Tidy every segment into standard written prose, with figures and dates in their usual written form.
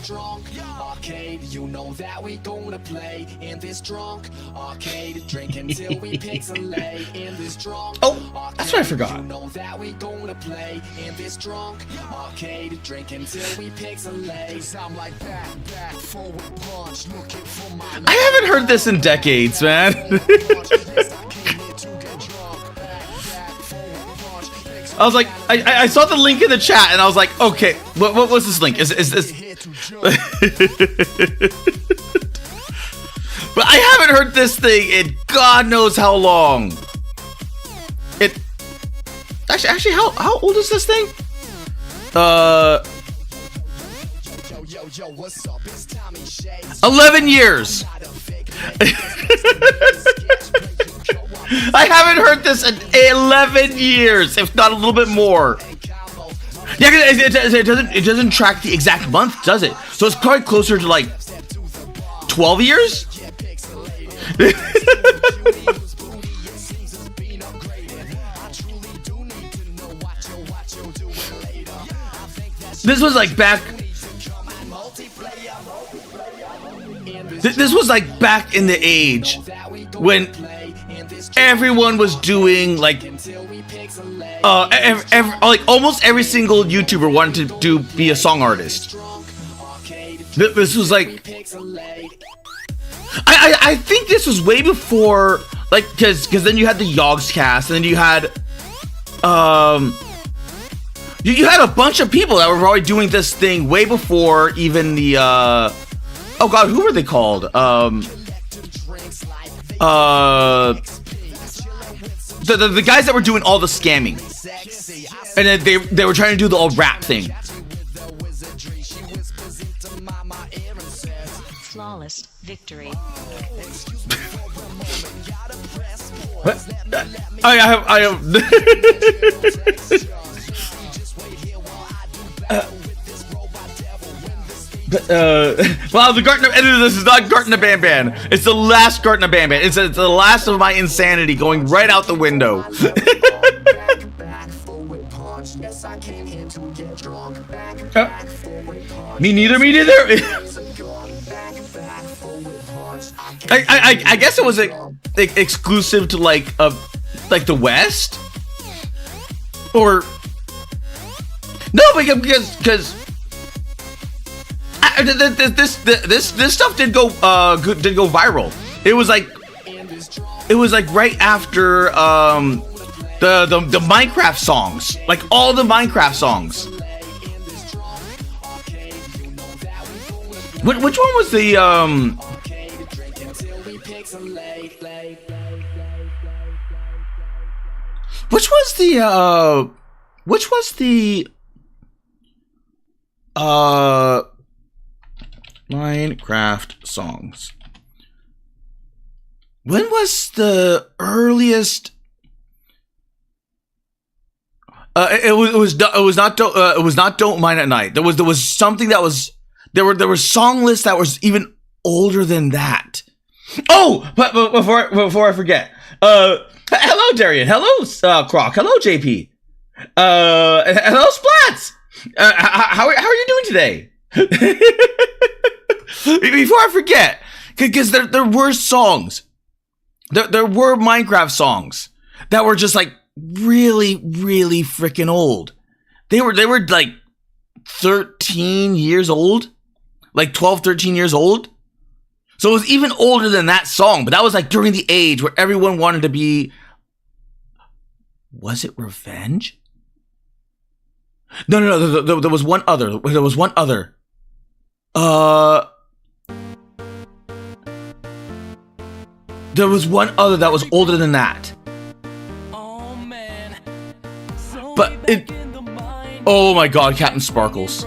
drunk arcade. You know that we gonna play in this drunk arcade. Drink until we pixelate in this drunk. Oh, that's what I forgot. You know that we gonna play in this drunk arcade. Drink until we pixelate. I'm like back, forward punch, looking for my. I haven't heard this in decades, man. I was like, I saw the link in the chat, and I was like, okay, what was this link? Is this? But I haven't heard this thing in God knows how long. It actually, how old is this thing? 11 years. I haven't heard this in 11 years, if not a little bit more. Yeah, it doesn't track the exact month, does it? So it's probably closer to like 12 years. This was like back. This was like back in the age when everyone was doing like, like almost every single YouTuber wanted to be a song artist. This was like, I think this was way before, like, because then you had the Yogscast, and then you had you had a bunch of people that were probably doing this thing way before even the oh god, who were they called? The guys that were doing all the scamming, and then they were trying to do the old rap thing. Flawless victory. I have. Wow, the Garten of this is not Garten of Ban. It's the last Garten of Ban. It's the last of my insanity going right out the window. Me neither. I guess it was exclusive to like the West, or no, because this stuff did go viral. It was like right after the Minecraft songs, like all the Minecraft songs. Which one was the Minecraft songs? When was the earliest? It was not Don't Mind at Night. There was something that was there were song lists that was even older than that. Oh, but before I forget, hello Darian, hello Croc, hello JP, hello Splats. How are you doing today? Before I forget, because there were songs, there were Minecraft songs that were just like really freaking old. They were like 13 years old, like 12, 13 years old. So it was even older than that song, but that was like during the age where everyone wanted to be. Was it Revenge? No. There was one other. There was one other. There was one other that was older than that. But it. Oh my God, Captain Sparkles.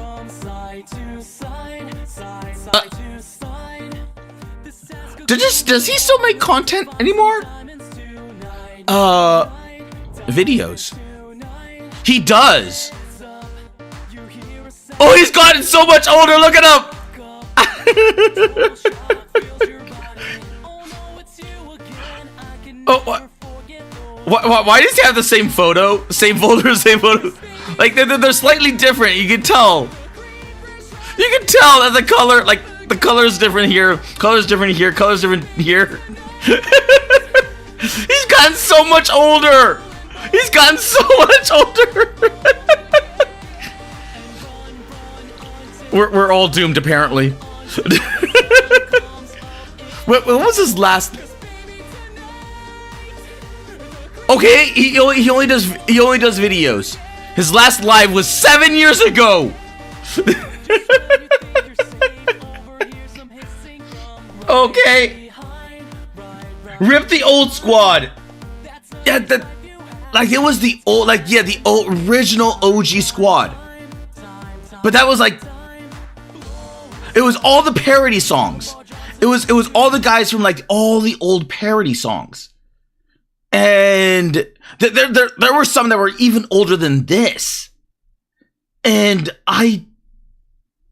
Does he still make content anymore? Videos. He does. Oh, he's gotten so much older. Look at him. Oh, what? Why does he have the same photo? Same folder, same photo. Like they're slightly different. You can tell. You can tell that the color, like, the color is different here, color's different here, color's different here. He's gotten so much older. He's gotten so much older. We're all doomed, apparently. What was his last? Okay, he only does videos. His last live was 7 years ago. Okay. Rip the old squad. Yeah, like it was the old, like, yeah, the original OG squad. But that was like, it was all the parody songs. It was all the guys from like all the old parody songs. And there were some that were even older than this. And I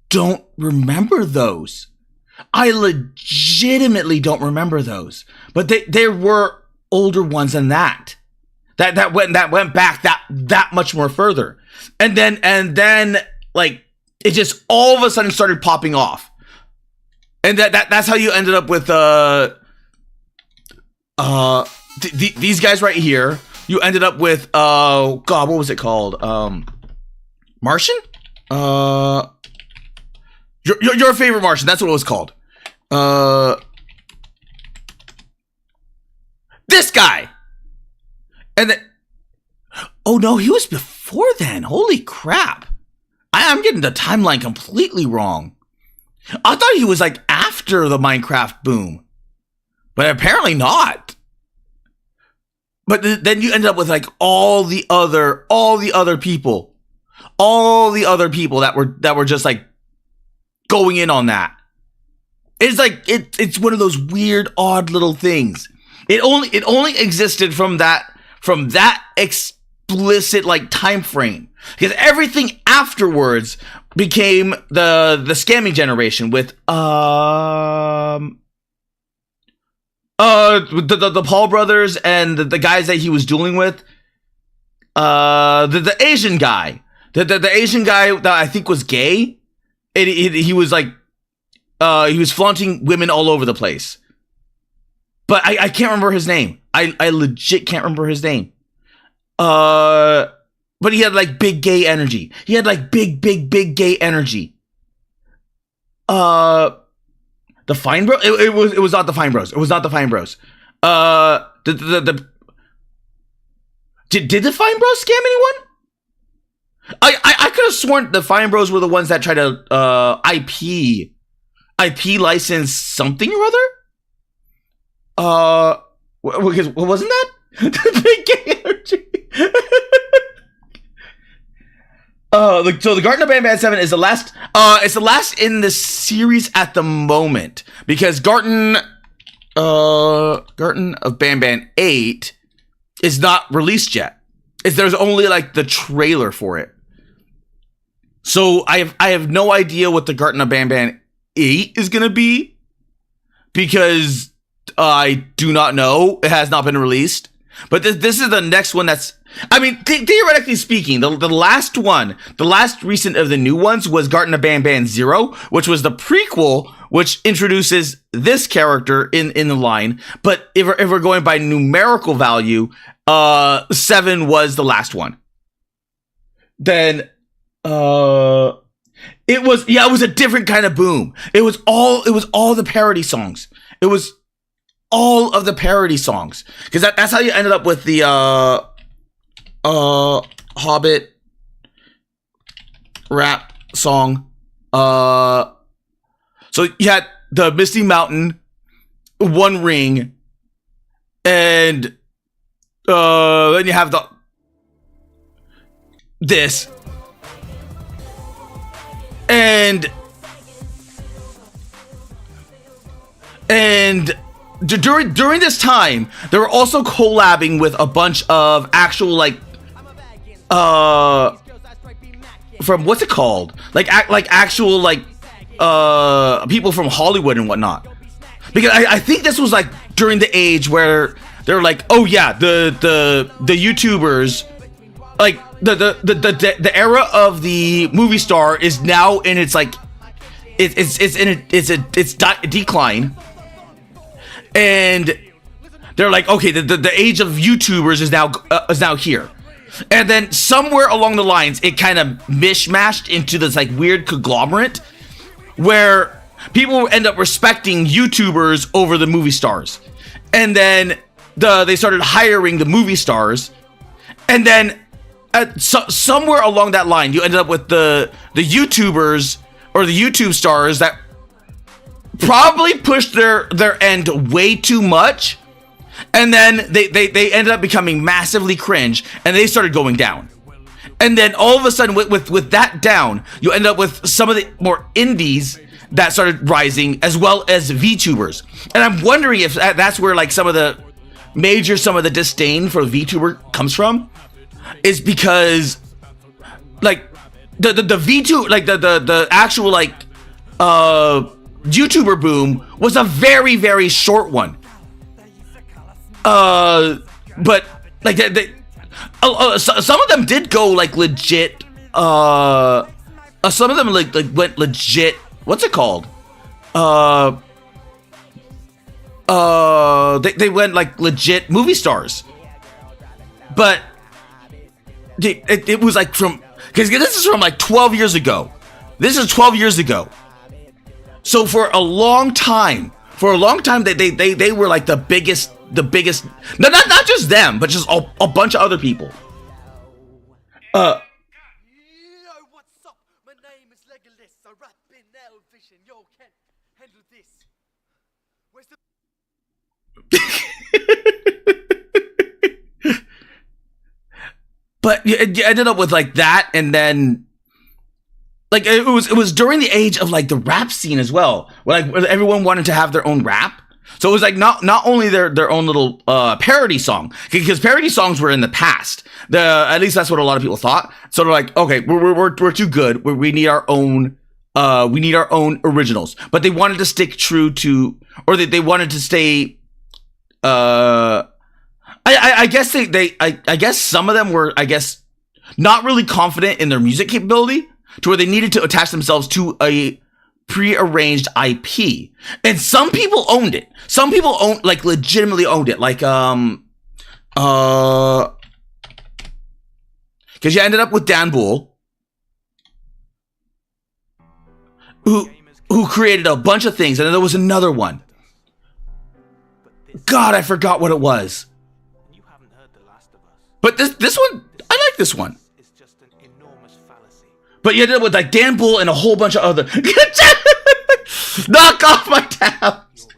don't remember those. I legitimately don't remember those. But there were older ones than that. That went back that much more further. And then like it just all of a sudden started popping off. And that's how you ended up with these guys right here. You ended up with God, what was it called? Martian? Your favorite Martian, that's what it was called. This guy. And then, oh no, he was before then. Holy crap. I'm getting the timeline completely wrong. I thought he was like after the Minecraft boom. But apparently not. But then you ended up with like all the other people. All the other people that were just like going in on that. It's like it's one of those weird, odd little things. It only existed from that explicit like time frame. Because everything afterwards became the scamming generation with the Paul brothers and the guys that he was dueling with. The Asian guy. The Asian guy that I think was gay. He was like he was flaunting women all over the place. But I can't remember his name. I legit can't remember his name. But he had like big gay energy. He had like big gay energy. The Fine Bros? It was not the Fine Bros. It was not the Fine Bros. Did the Fine Bros scam anyone? I could have sworn the Fine Bros were the ones that tried to IP license something or other. What wasn't that? The big gay energy. So the Garten of Banban 7 is the last. It's the last in the series at the moment because Garten of Banban 8 is not released yet. There's only like the trailer for it. So I have no idea what the Garten of Banban 8 is gonna be because I do not know. It has not been released. But this is the next one that's, I mean, theoretically speaking, the last one, the last recent of the new ones was Garten of Banban 0, which was the prequel, which introduces this character in the line. But if we're going by numerical value, 7 was the last one. Then, it was a different kind of boom. It was all the parody songs. It was all of the parody songs. Because that's how you ended up with the, Hobbit rap song. So you had the Misty Mountain, One Ring, and then you have this. And during this time, they were also collabing with a bunch of actual like from what's it called? Like actual like people from Hollywood and whatnot. Because I think this was like during the age where they're like, oh yeah, the YouTubers, like the era of the movie star is now in its like decline, and they're like, okay, the age of YouTubers is now here, and then somewhere along the lines, it kind of mishmashed into this like weird conglomerate where people end up respecting YouTubers over the movie stars, and then they started hiring the movie stars, and then somewhere along that line, you ended up with the YouTubers or the YouTube stars that probably pushed their end way too much, and then they ended up becoming massively cringe, and they started going down. And then all of a sudden, with that down, you end up with some of the more indies that started rising, as well as VTubers. And I'm wondering if that's where like some of the disdain for VTuber comes from, is because like the VTuber, like the actual like YouTuber boom was a very, very short one. But like some of them did go like legit. Some of them like went legit. What's it called? They went like legit movie stars. But it was like because this is from like 12 years ago. This is 12 years ago. So for a long time, they were like the biggest. No, not just them, but just a bunch of other people. Yo, what's up? My name is Legolas. I rap in Elvish, yo, can handle this. Where's the But you ended up with like that, and then like it was during the age of like the rap scene as well, where like everyone wanted to have their own rap. So it was like not only their own little parody song, because parody songs were in the past. At least that's what a lot of people thought. So they're like, okay, we're too good. We need our own originals. But they wanted to stick true to, or they wanted to stay. I guess I guess some of them were, I guess, not really confident in their music capability, to where they needed to attach themselves to a prearranged IP. And some people owned it. Some people legitimately owned it. Like, because you ended up with Dan Bull, who created a bunch of things, and then there was another one. God, I forgot what it was. But this one, I like this one. But you ended up with like Dan Bull and a whole bunch of other. Knock off my tabs.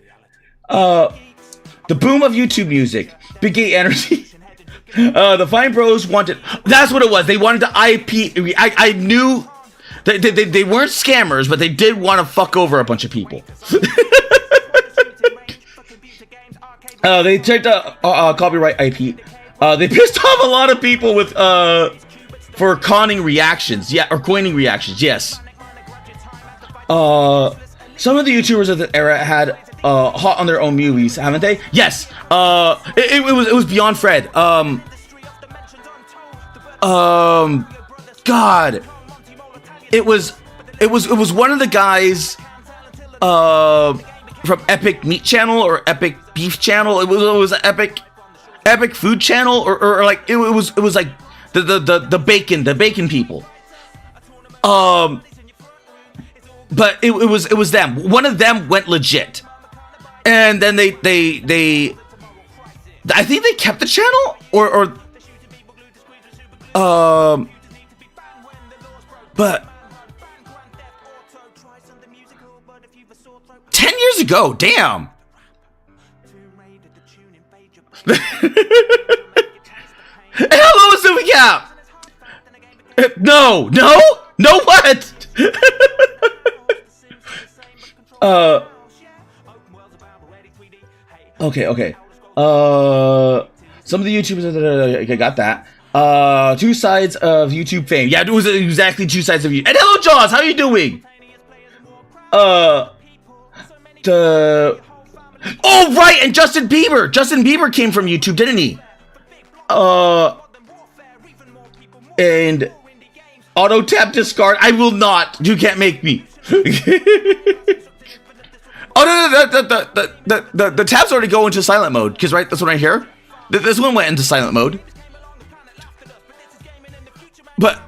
The boom of YouTube music, Big Gay Energy. The Fine Bros wanted. That's what it was. They wanted to IP. I knew they weren't scammers, but they did want to fuck over a bunch of people. They checked copyright IP. They pissed off a lot of people with for conning reactions, or coining reactions. Yes. Some of the YouTubers of the era had hot on their own movies, haven't they? Yes. It was beyond Fred. God. It was one of the guys from Epic Meat Channel or Epic Beef Channel. It was an Epic Food Channel or like it was like the bacon people. But it was them. One of them went legit, and then they I think they kept the channel but 10 years ago, damn. Hello, Super Cap. No, what? Okay. Some of the YouTubers, I got that. Two sides of YouTube fame. Yeah, it was exactly two sides of you. And hello, Jaws. How are you doing? Oh, right. And Justin Bieber. Justin Bieber came from YouTube, didn't he? And auto tap discard. I will not. You can't make me. Oh no, the tabs already go into silent mode because right, this one right here, this one went into silent mode. But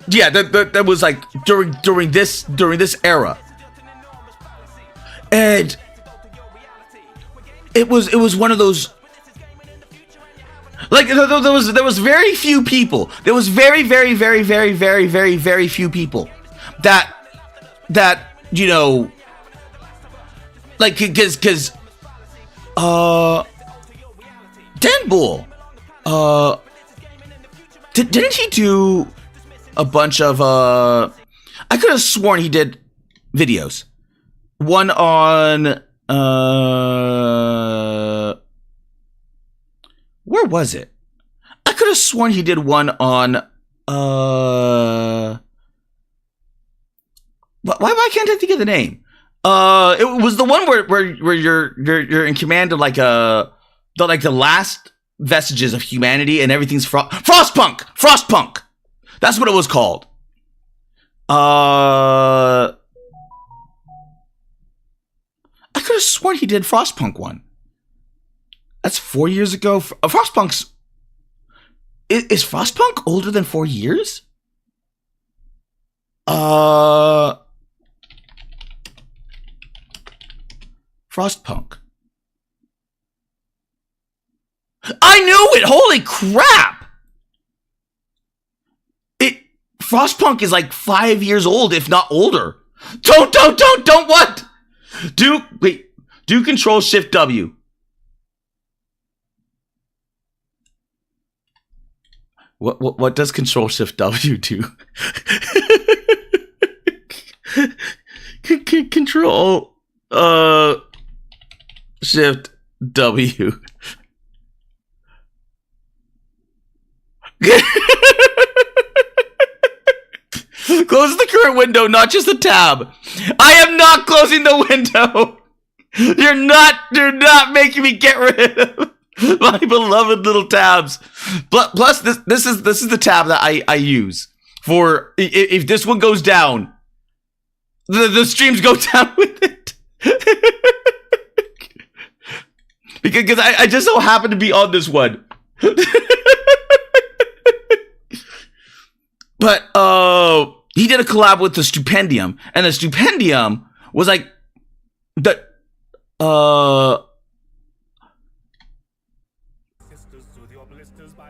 yeah, that was like during this era, and it was one of those. Like there was very few people. There was very few people that you know, like because Dan Bull, didn't he do a bunch of I could have sworn he did videos. One on where was it? I could have sworn he did one on why can't I think of the name? It was the one where you're in command of like the last vestiges of humanity and everything's Frostpunk. That's what it was called. I could have sworn he did Frostpunk one. That's 4 years ago. Frostpunk's... Is Frostpunk older than 4 years? Frostpunk. I knew it! Holy crap! Frostpunk is like 5 years old, if not older. Don't what? Do Control Shift W. What does Control Shift W do? Control Shift W. Close the current window, not just the tab. I am not closing the window. You're not making me get rid of my beloved little tabs. Plus, this is the tab that I use for if this one goes down, the streams go down with it. because I just so happen to be on this one. But he did a collab with the Stupendium, and the Stupendium was like the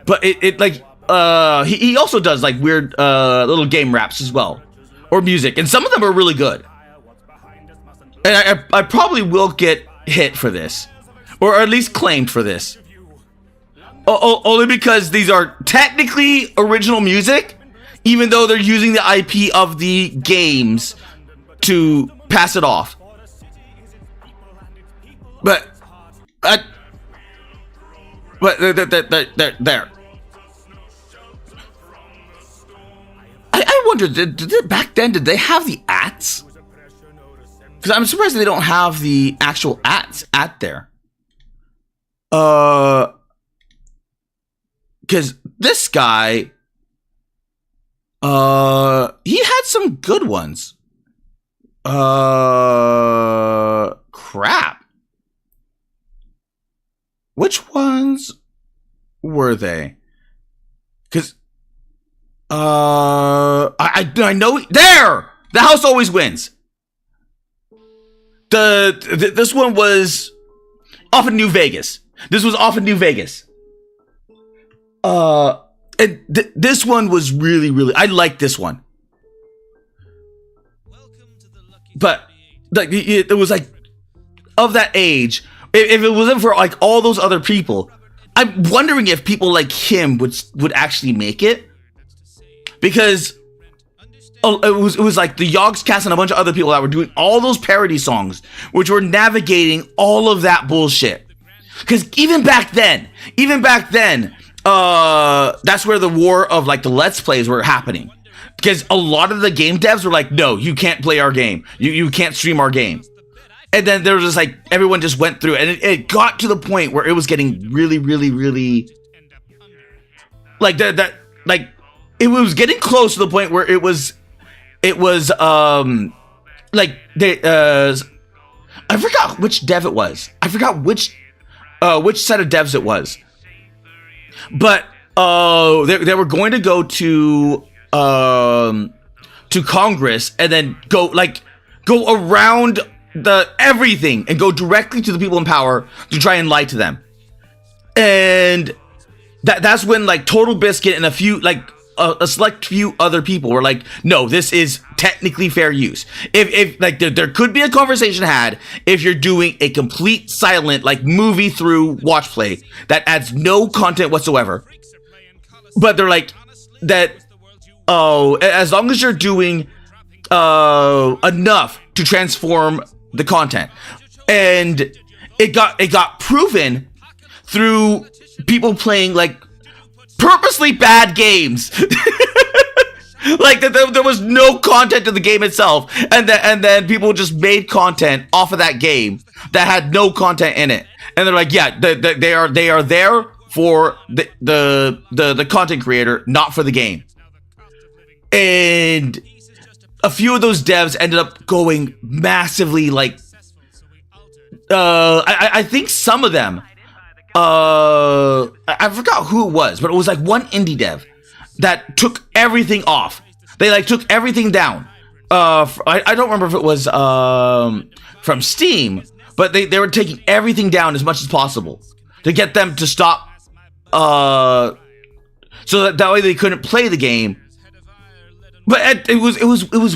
but it like he also does like weird little game raps as well, or music, and some of them are really good. And I probably will get hit for this, or at least claimed for this, only because these are technically original music, even though they're using the IP of the games to pass it off. But there. I wonder, did back then, did they have the ats? Because I'm surprised they don't have the actual ats at there. Because this guy, he had some good ones. Crap. Which ones were they? Because, I know, there! The house always wins. This one was off in New Vegas. This was off in New Vegas. And this one was really, I like this one. But like it was like of that age. If it wasn't for like all those other people, I'm wondering if people like him would actually make it, because it was like the Yogscast and a bunch of other people that were doing all those parody songs, which were navigating all of that bullshit. Because even back then, that's where the war of like the Let's Plays were happening. Because a lot of the game devs were like, no, you can't play our game. You can't stream our game. And then there was just like, everyone just went through it. And it got to the point where it was getting really like that like it was getting close to the point where it was like they I forgot which dev it was. I forgot which set of devs it was. But they were going to go to Congress and then go around the everything and go directly to the people in power to try and lie to them. And that's when like Total Biscuit and a few like a select few other people were like, no, this is technically fair use. If like there could be a conversation had if you're doing a complete silent like movie through watch play that adds no content whatsoever. But they're like that. Oh, as long as you're doing enough to transform the content, and it got proven through people playing like purposely bad games. Like there was no content to the game itself, and then people just made content off of that game that had no content in it, and they're like, yeah, they are there for the content creator, not for the game. And a few of those devs ended up going massively like I think some of them I forgot who it was, but it was like one indie dev that took everything off. They like took everything down. I don't remember if it was from Steam, but they were taking everything down as much as possible to get them to stop, so that way they couldn't play the game. But it was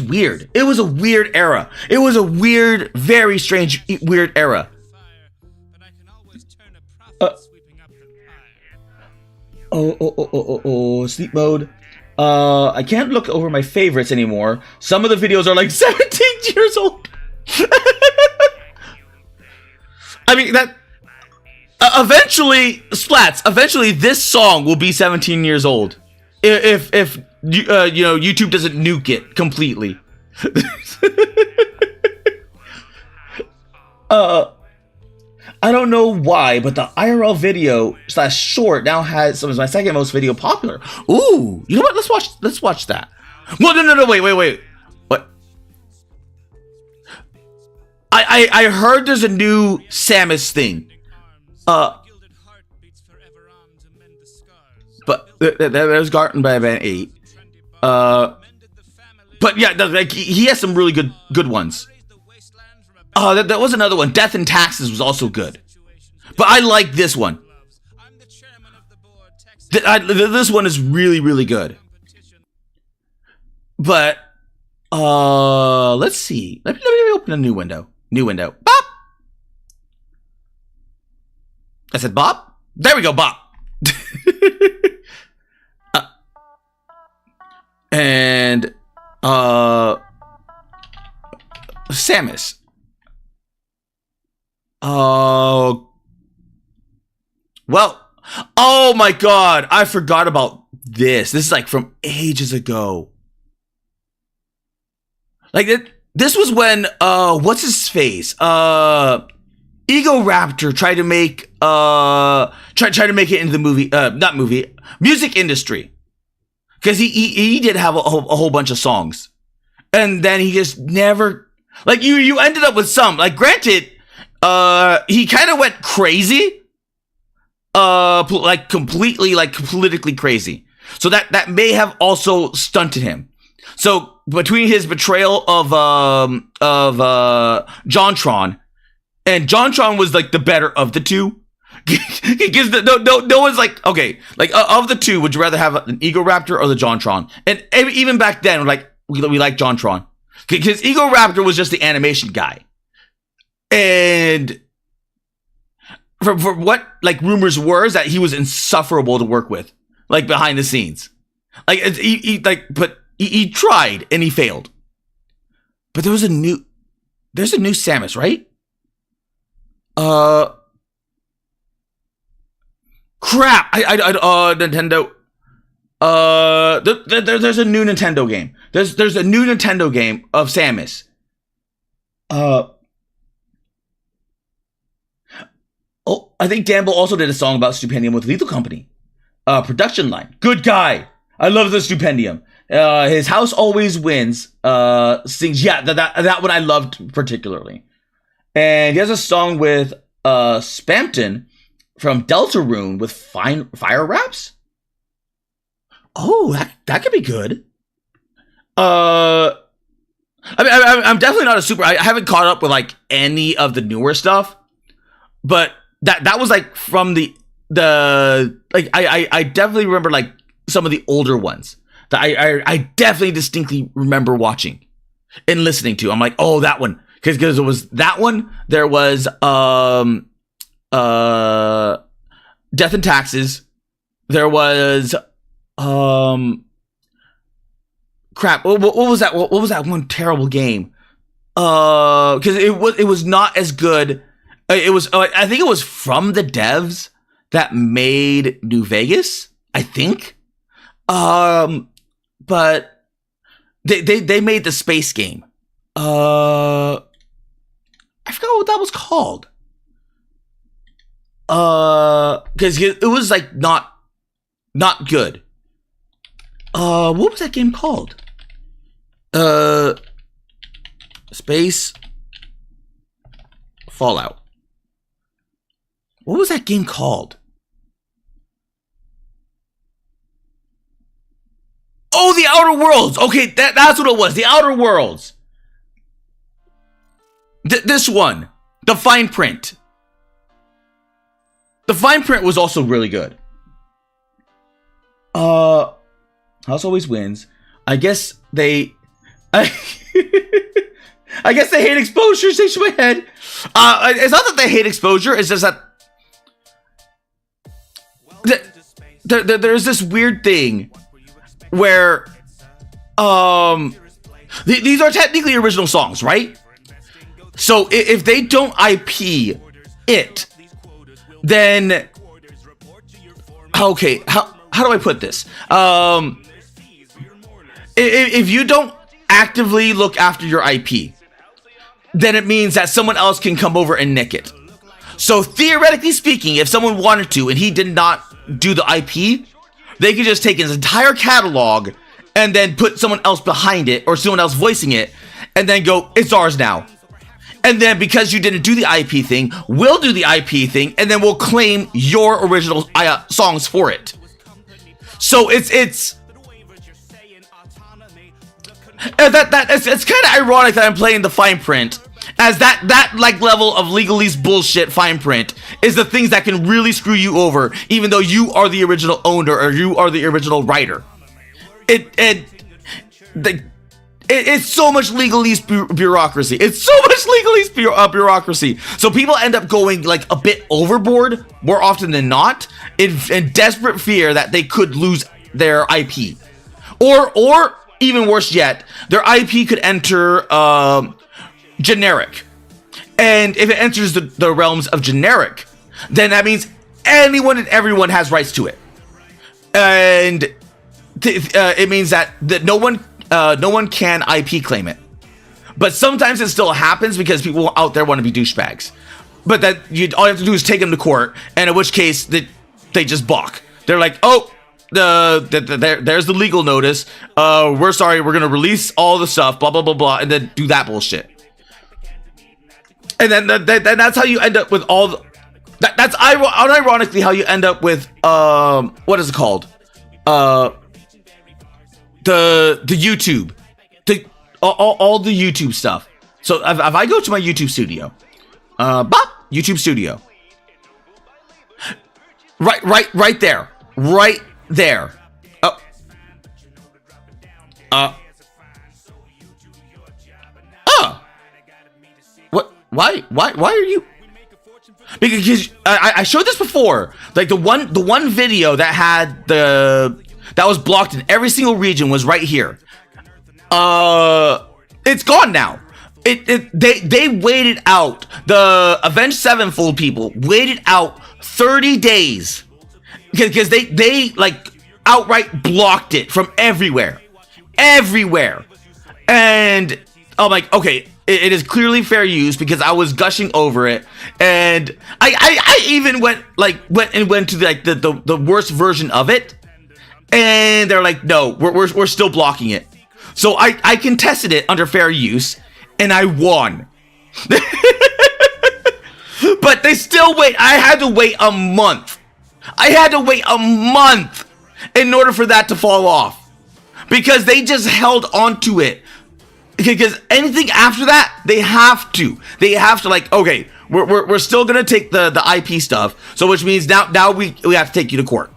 weird. It was a weird era. It was a weird, very strange, weird era. Sleep mode. I can't look over my favorites anymore. Some of the videos are like 17 years old. I mean that. Eventually, Splats. Eventually, this song will be 17 years old. If YouTube doesn't nuke it completely. I don't know why, but the IRL video / short now has some of my second most video popular. Ooh, you know what? Let's watch that. Well, no, wait. What? I heard there's a new Samus thing. But there's Garten by Band 8. But yeah, like he has some really good ones. That was another one. Death and Taxes was also good. But I like this one. This one is really, really good. But let's see. Let me open a new window. Bop. I said bop. There we go. Bop. And Samus. Well, oh my god, I forgot about this. This is like from ages ago. Like this was when what's his face? Ego Raptor tried to make try to make it into the movie, not movie, music industry. Because he did have a whole bunch of songs. And then he just never, like, you ended up with some, like, granted, he kind of went crazy, like completely, like politically crazy. So that may have also stunted him. So between his betrayal of JonTron, and JonTron was like the better of the two. Because no one's like, okay, like of the two, would you rather have an Ego Raptor or the JonTron? And even back then, like we like JonTron, because Ego Raptor was just the animation guy, and for what like rumors were is that he was insufferable to work with, like behind the scenes, like he tried and he failed. But there's a new Samus, right? Crap! Nintendo. There's a new Nintendo game. There's a new Nintendo game of Samus. Oh, I think Damble also did a song about Stupendium with Lethal Company. production line. Good guy. I love the Stupendium. His house always wins. Sings. Yeah, that one I loved particularly. And he has a song with Spampton from Deltarune with fire raps. Oh, that could be good. I'm definitely not a super. I haven't caught up with like any of the newer stuff, but that was like from the like I definitely remember like some of the older ones that I definitely distinctly remember watching and listening to. I'm like, oh, that one, because it was that one. There was Death and Taxes. There was crap. What was that? What was that one terrible game? Because it was not as good. It was. I think it was from the devs that made New Vegas. I think. But they made the space game. I forgot what that was called. Because it was like not good. What was that game called? Space Fallout. What was that game called? Oh, The Outer Worlds. Okay, that's what it was. The Outer Worlds. This one, the fine print. The fine print was also really good. House always wins. I guess they I guess they hate exposure. Shakes my head. It's not that they hate exposure. It's just that there's this weird thing where these are technically original songs, right? So if they don't IP it, then okay, how do I put this? If you don't actively look after your IP, then it means that someone else can come over and nick it. So theoretically speaking, if someone wanted to and he did not do the IP, they could just take his entire catalog and then put someone else behind it or someone else voicing it and then go, it's ours now. And then because you didn't do the IP thing, we'll do the IP thing and then we'll claim your original songs for it. So it's it's kind of ironic that I'm playing the fine print, as that like level of legalese bullshit fine print is the things that can really screw you over, even though you are the original owner or you are the original writer. It's so much legalese bureaucracy. It's so much legalese bureaucracy. So people end up going like a bit overboard more often than not, in desperate fear that they could lose their IP, or even worse yet, their IP could enter generic. And if it enters the realms of generic, then that means anyone and everyone has rights to it. And it means that no one can IP claim it. But sometimes it still happens because people out there want to be douchebags. But that all you have to do is take them to court, and in which case they just balk. They're like, oh, there's the legal notice. We're sorry, we're gonna release all the stuff, blah blah blah blah, and then do that bullshit. And then that's how you end up with all the, that's unironically how you end up with what is it called? The YouTube, all the YouTube stuff. So if I go to my YouTube studio, YouTube studio, right there. What? Why are you? Because I showed this before. Like the one video that had that was blocked in every single region was right here. It's gone now. They waited out. The Avenged Sevenfold people waited out 30 days because they like outright blocked it from everywhere. And I'm like, okay, it is clearly fair use because I was gushing over it, and I even went to the worst version of it, and they're like, no, we're still blocking it. So I contested it under fair use, and I won. But they still wait. I had to wait a month. I had to wait a month in order for that to fall off, because they just held on to it. Because anything after that, they have to like, okay, we're still gonna take the IP stuff. So which means now we have to take you to court.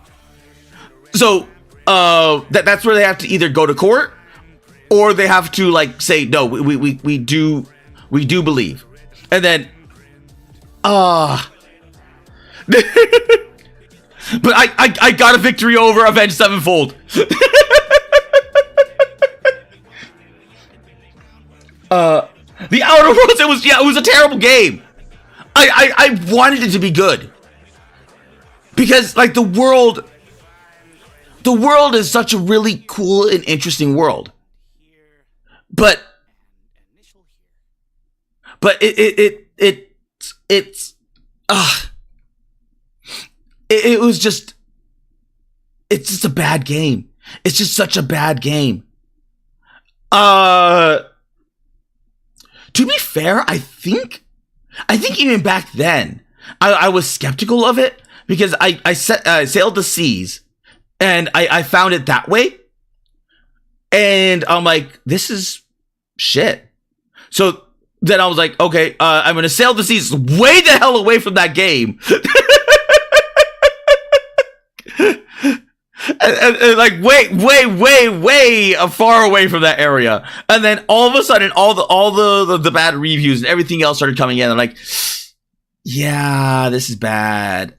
So that's where they have to either go to court, or they have to like say no, we do believe, and then but I got a victory over Avenged Sevenfold. The Outer Worlds, it was a terrible game. I wanted it to be good, because like the world is such a really cool and interesting world, but it's just a bad game. It's just such a bad game. To be fair, I think even back then, I was skeptical of it, because I sailed the seas, and I found it that way, and I'm like, this is shit. So then I was like, okay, I'm gonna sail the seas way the hell away from that game. And like way far away from that area, and then all of a sudden all the bad reviews and everything else started coming in. I'm like, yeah, this is bad.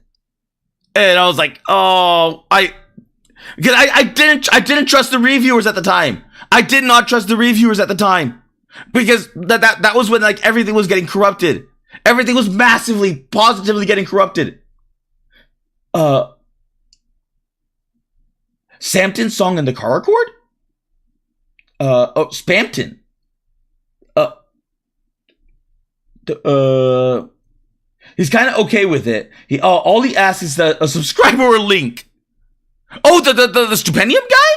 And I was like, oh, because I didn't trust the reviewers at the time. I did not trust the reviewers at the time, because that was when like everything was getting corrupted. Everything was massively, positively getting corrupted. Sampton's song in the car accord? Spampton. He's kind of okay with it. All he asks is a subscriber or link. Oh, the Stupendium guy?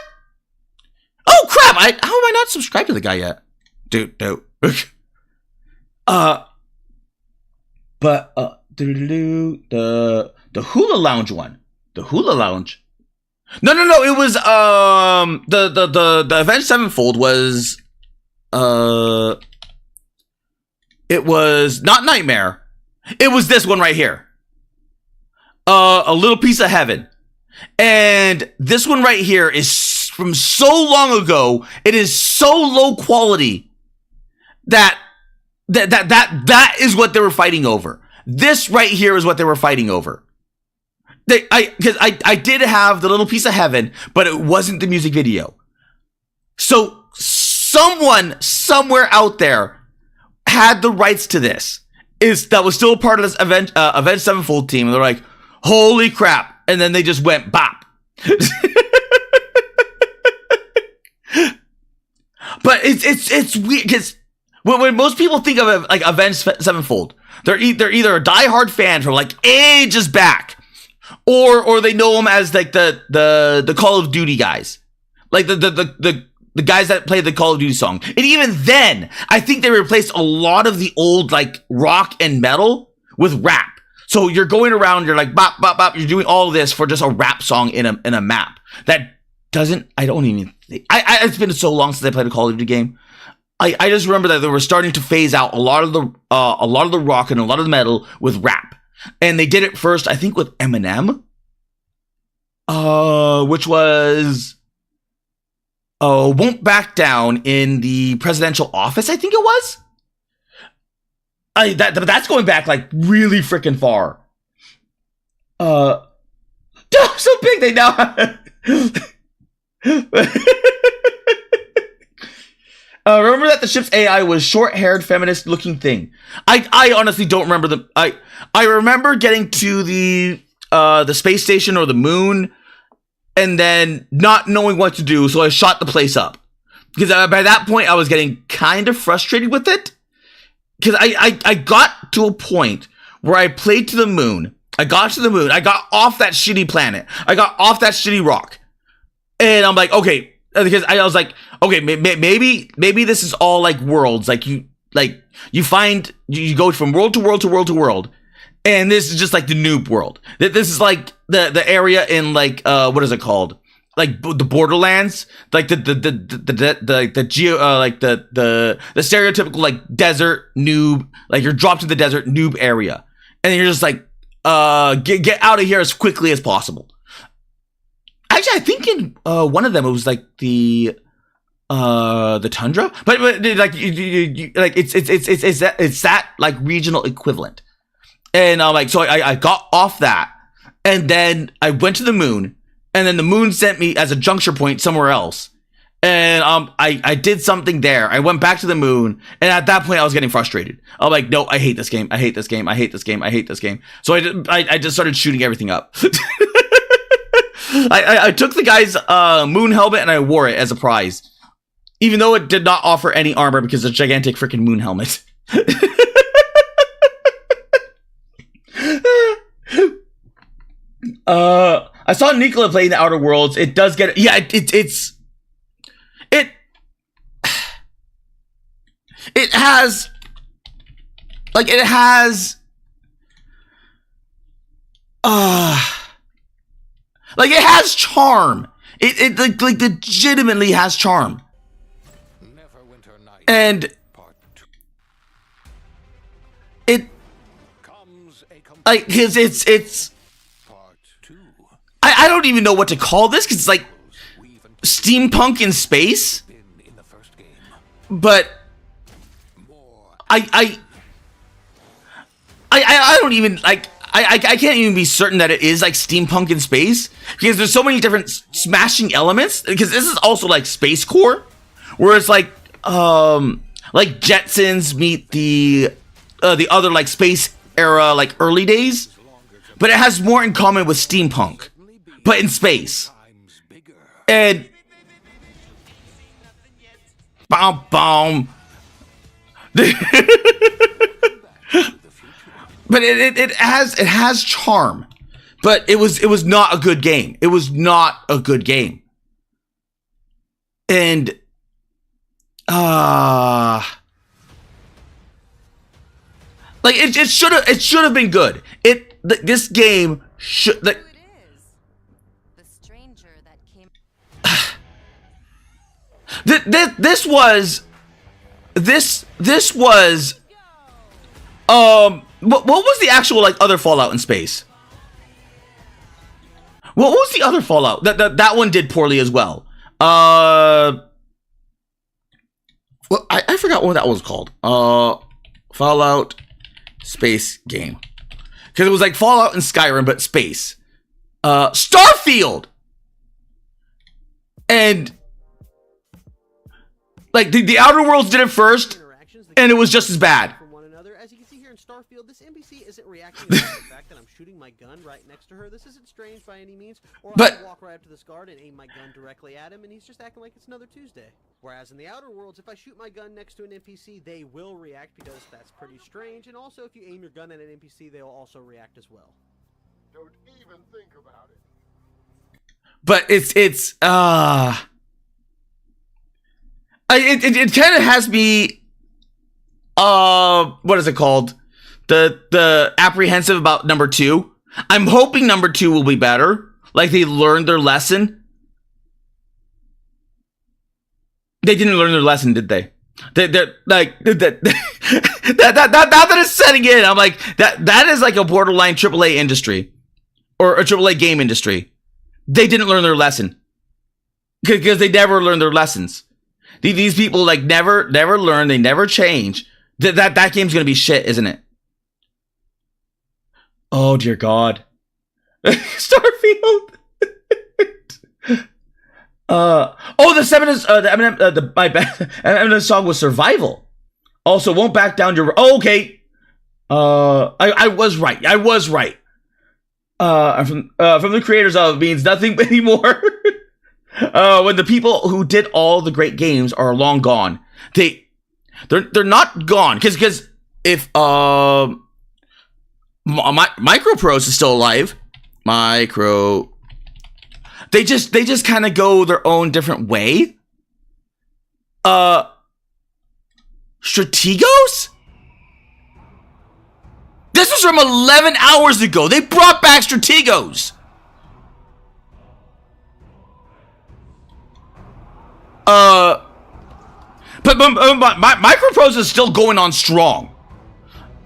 Oh crap! How am I not subscribed to the guy yet? Dude, no. But the Hula Lounge one. The Hula Lounge. No. It was the Avenged Sevenfold was it was not Nightmare. It was this one right here. A Little Piece of Heaven. And this one right here is from so long ago. It is so low quality that is what they were fighting over. This right here is what they were fighting over. Because I did have the Little Piece of Heaven, but it wasn't the music video. So someone somewhere out there had the rights to this. That was still part of this Avenged Sevenfold team, and they're like, holy crap. And then they just went bop. But it's weird, because when most people think of like Avenged Sevenfold, they're either a diehard fan from like ages back, or they know them as like the Call of Duty guys, like the guys that play the Call of Duty song. And even then, I think they replaced a lot of the old like rock and metal with rap. So you're going around, you're like bop bop bop, you're doing all of this for just a rap song in a map that doesn't. I don't even think. It's been so long since I played a Call of Duty game. I just remember that they were starting to phase out a lot of the rock and a lot of the metal with rap, and they did it first, I think, with Eminem, which was Won't Back Down in the presidential office, I think it was. That's going back like really freaking far. So big they now have. Remember that the ship's AI was short-haired, feminist-looking thing. I honestly don't remember the. I remember getting to the space station or the moon, and then not knowing what to do, so I shot the place up. Because by that point, I was getting kind of frustrated with it. because I got to a point where I played to the moon. I got to the moon. I got off that shitty planet. I got off that shitty rock. And I'm like, okay, because I was like, okay, maybe this is all like worlds. Like you go from world to world to world to world. And this is just like the noob world. This is like the area in like, what is it called? Like the Borderlands, like the stereotypical like desert noob, like you're dropped to the desert noob area, and then you're just like, get out of here as quickly as possible. Actually, I think in one of them it was like the tundra, but like you like it's that like regional equivalent, and like so I got off that, and then I went to the moon. And then the moon sent me as a juncture point somewhere else. And I did something there. I went back to the moon. And at that point, I was getting frustrated. I'm like, no, I hate this game. I hate this game. I hate this game. I hate this game. So I just started shooting everything up. I took the guy's moon helmet and I wore it as a prize. Even though it did not offer any armor because it's a gigantic freaking moon helmet. I saw Nicola playing the Outer Worlds. It does get, yeah, it has, like, it has, like, it has charm. It like legitimately has charm. And it, like, cause it's, I don't even know what to call this because it's like steampunk in space, but I don't even like I can't even be certain that it is like steampunk in space because there's so many different smashing elements because this is also like Space Core where it's like Jetsons meet the other like space era like early days, but it has more in common with steampunk. But in space. And boom boom. But it has charm. But it was not a good game. It was not a good game. And like it should have been good. This game should like This was what was the actual like other Fallout in space? What was the other Fallout? That one did poorly as well. Well, I forgot what that was called. Fallout space game. Because it was like Fallout and Skyrim, but space. Starfield! And like the Outer Worlds did it first, and it was just as bad. From one another. As you can see here in Starfield, this NPC isn't reacting to the fact that I'm shooting my gun right next to her. This isn't strange by any means. Or I walk right up to this guard and aim my gun directly at him, and he's just acting like it's another Tuesday. Whereas in the Outer Worlds, if I shoot my gun next to an NPC, they will react because that's pretty strange. And also, if you aim your gun at an NPC, they will also react as well. Don't even think about it. But it kind of has me what is it called, the apprehensive about number 2. I'm hoping number 2 will be better, like they learned their lesson. They didn't learn their lesson, did they? They're like that is setting in. I'm like that is like a borderline AAA industry or a AAA game industry. They didn't learn their lesson because they never learn their lessons. These people like never learn. They never change. That game's gonna be shit, isn't it? Oh dear God, Starfield. The Eminem song was Survival. Also, won't back down your. Oh, okay. I was right. From the creators of means nothing anymore. When the people who did all the great games are long gone, they're not gone because Microprose is still alive, they just kind of go their own different way. Strategos? This was from 11 hours ago. They brought back Strategos. But Microprose is still going on strong.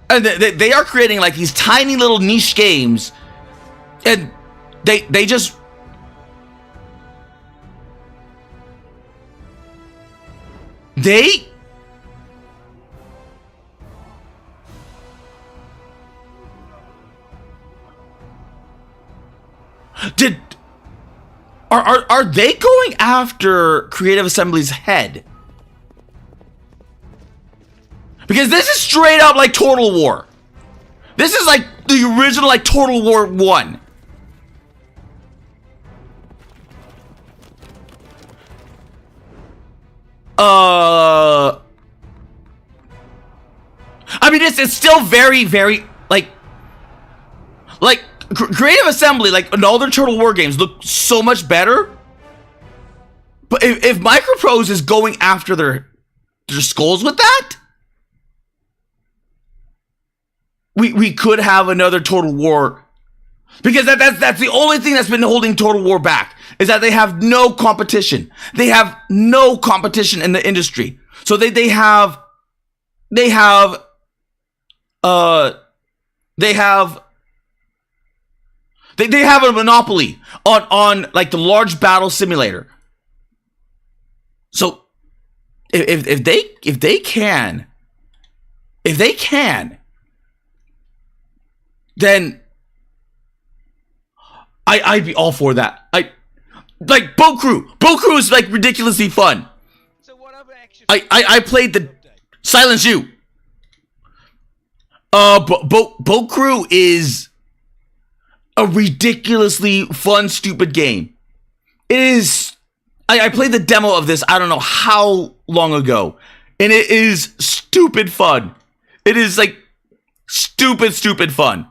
And they are creating like these tiny little niche games. And they just... They... Are they going after Creative Assembly's head? Because this is straight up like Total War. This is like the original like Total War 1. I mean, it's still very, very like Creative Assembly, like in all their Total War games, look so much better. But if Microprose is going after their skulls with that, we could have another Total War. Because that's the only thing that's been holding Total War back, is that they have no competition. They have no competition in the industry. So they have a monopoly on like the large battle simulator. So if they can, then I'd be all for that. Like Boat Crew. Boat Crew is like ridiculously fun. So what other action I played the Silence You. Boat Crew is a ridiculously fun, stupid game. It is. I played the demo of this, I don't know how long ago, and it is stupid fun. It is like stupid fun.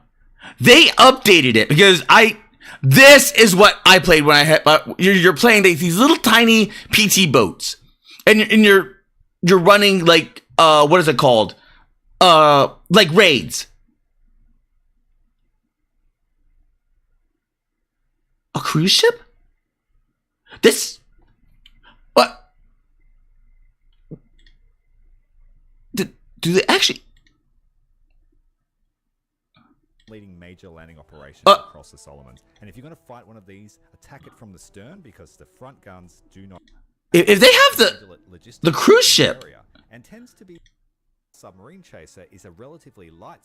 They updated it because this is what I played when I had. You're playing these little tiny PT boats, and you're running like what is it called? Like raids. A cruise ship? This? What? Do they actually? Leading major landing operations across the Solomons. And if you're going to fight one of these, attack it from the stern because the front guns do not. If they have the cruise ship, and tends to be submarine chaser is a relatively light.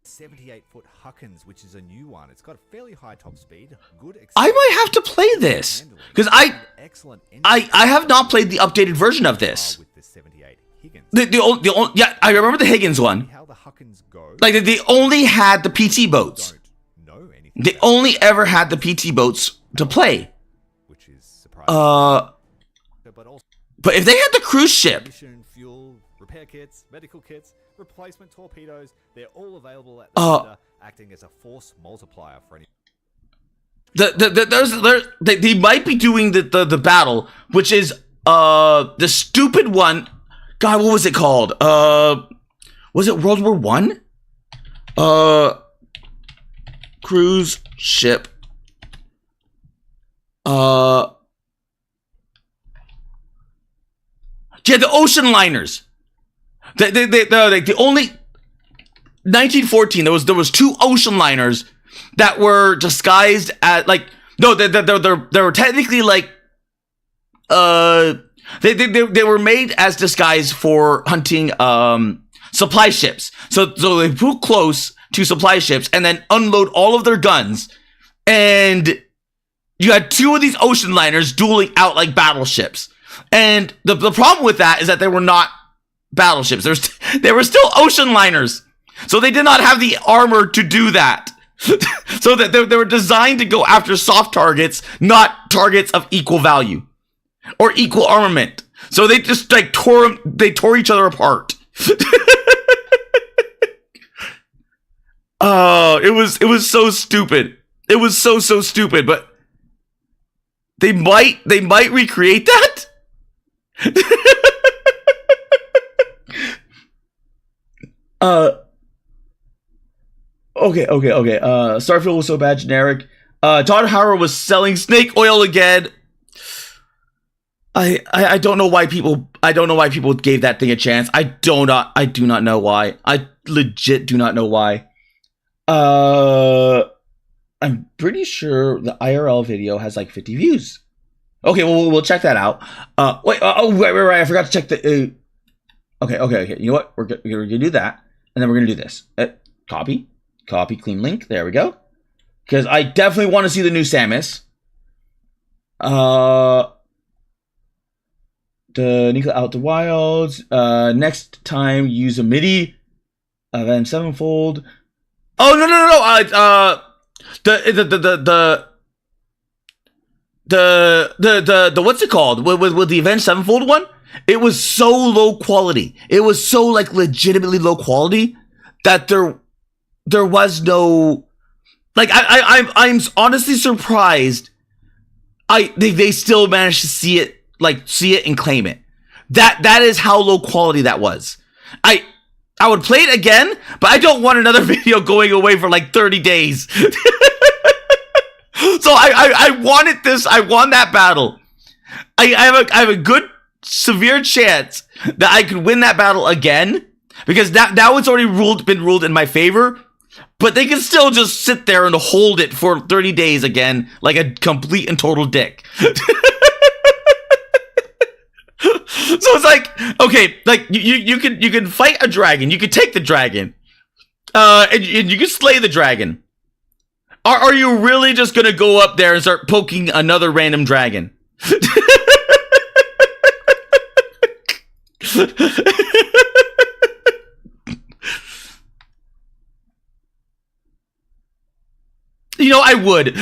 78-foot Huckins, which is a new one. It's got a fairly high top speed. Good. I might have to play this because I have not played the updated version of this. With the 78 Higgins. The only yeah, I remember the Higgins one. How the Huckins go? Like they only had the PT boats. Don't know anything. They only ever had the PT boats to play. Which is surprising. But if they had the cruise ship, mission, fuel, repair kits, medical kits, replacement torpedoes, they're all available at the center, acting as a force multiplier for any. They might be doing the battle, which is the stupid one. God, what was it called? Was it World War One? Cruise ship. Yeah, the ocean liners. The only 1914 there was two ocean liners that were disguised as like no they were technically like they were made as disguise for hunting supply ships. So they flew close to supply ships and then unload all of their guns, and you had two of these ocean liners dueling out like battleships. And the problem with that is that they were not battleships. They were still ocean liners. So they did not have the armor to do that. So that they were designed to go after soft targets, not targets of equal value or equal armament. So they just like tore each other apart. Oh, it was so stupid. It was so stupid, but they might recreate that. Okay. Starfield was so bad, generic. Todd Howard was selling snake oil again. I don't know why people gave that thing a chance. I do not know why. I legit do not know why. I'm pretty sure the IRL video has like 50 views. Okay, well we'll check that out. Wait, right. I forgot to check the. Okay. You know what? We're gonna do that, and then we're gonna do this. Copy, clean link. There we go. Because I definitely want to see the new Samus. The Nika out the wilds. Next time use a MIDI. Then sevenfold. Oh no. The what's it called? With the Avenged Sevenfold one? It was so low quality. It was so like legitimately low quality that there was no like I'm honestly surprised they still managed to see it and claim it. That is how low quality that was. I would play it again, but I don't want another video going away for like 30 days. So I wanted this. I won that battle. I have a good severe chance that I could win that battle again because now it's already been ruled in my favor. But they can still just sit there and hold it for 30 days again, like a complete and total dick. So it's like, okay, like you can fight a dragon, you can take the dragon, and you can slay the dragon. Are you really just gonna go up there and start poking another random dragon? You know, I would.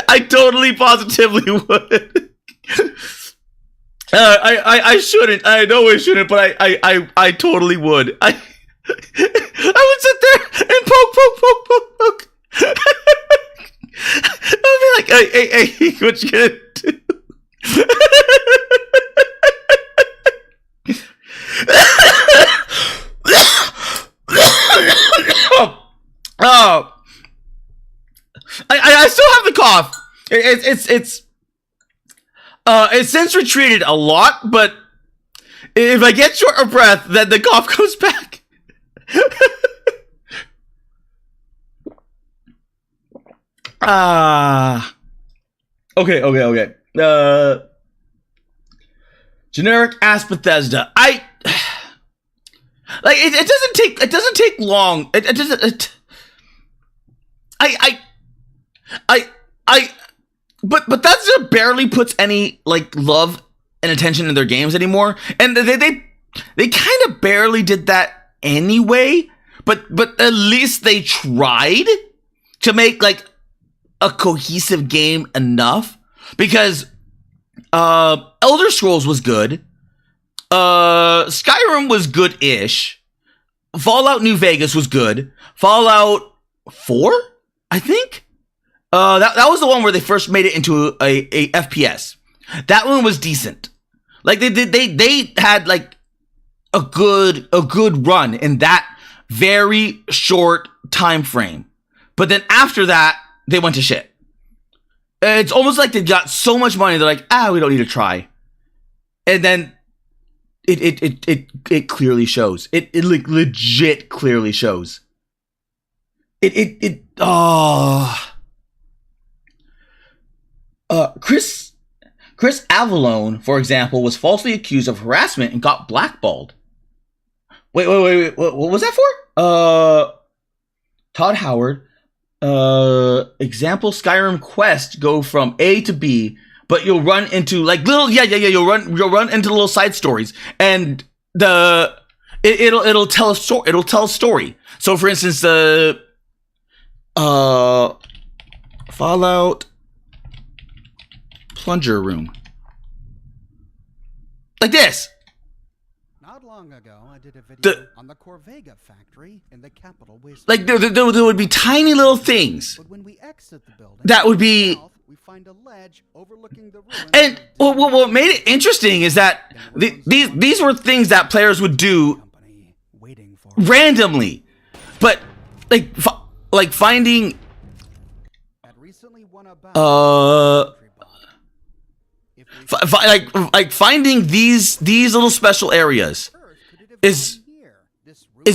I totally positively would. I shouldn't. I know I shouldn't, but I totally would. I would sit there and poke. I'd be like, hey, what you gonna do? Oh. I still have the cough. It's since retreated a lot, but if I get short of breath, then the cough comes back. Okay. Generic ass Bethesda. It doesn't take long. But Bethesda barely puts any like love and attention in their games anymore, and they kind of barely did that anyway. But at least they tried to make like a cohesive game enough because Elder Scrolls was good, Skyrim was good-ish, Fallout New Vegas was good, Fallout 4, I think. That was the one where they first made it into a FPS. That one was decent. Like they had like a good run in that very short time frame. But then after that, they went to shit. It's almost like they got so much money they're like, we don't need to try. And then it clearly shows. It like legit clearly shows. Chris Avallone, for example, was falsely accused of harassment and got blackballed. Wait, what was that for? Todd Howard. Example, Skyrim quest go from A to B, but you'll run into like little you'll run into little side stories, and it'll tell a story. It'll tell a story. So, for instance, the Fallout plunger room. Like this. Not long ago, I did a video on the Corvega factory in the capital waste. Like there would be tiny little things But when we exit the building, that would be. we find a ledge overlooking the ruins. And what made it interesting is that these were things that players would do Company waiting for randomly, but like finding had recently won a battle. like finding these little special areas is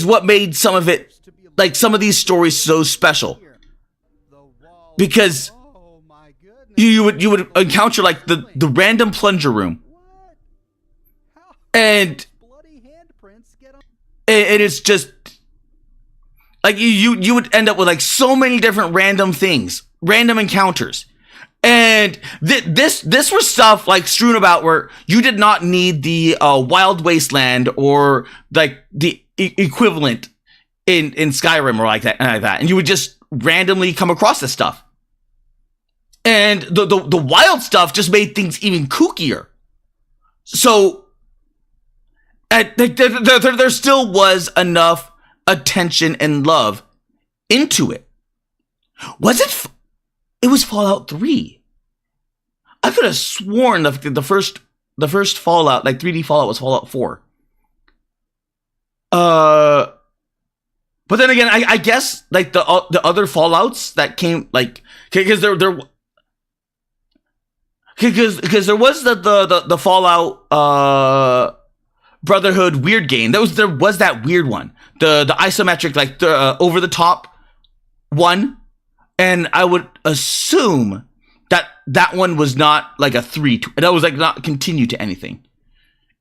what made some of it, like some of these stories, so special, because you would encounter like the random plunger room, and it's just like you would end up with like so many different random things, random encounters. And this was stuff like strewn about where you did not need the wild wasteland or like the equivalent in Skyrim or like that, and you would just randomly come across this stuff. And the wild stuff just made things even kookier. So there still was enough attention and love into it. Was it? It was Fallout 3. I could have sworn the first Fallout, like 3D Fallout, was Fallout 4. But then again, I guess like the other Fallouts that came, like, because there was the Fallout Brotherhood weird game. There was that weird one, the isometric, like the over the top one. And I would assume that one was not like a 3. That was like not continued to anything.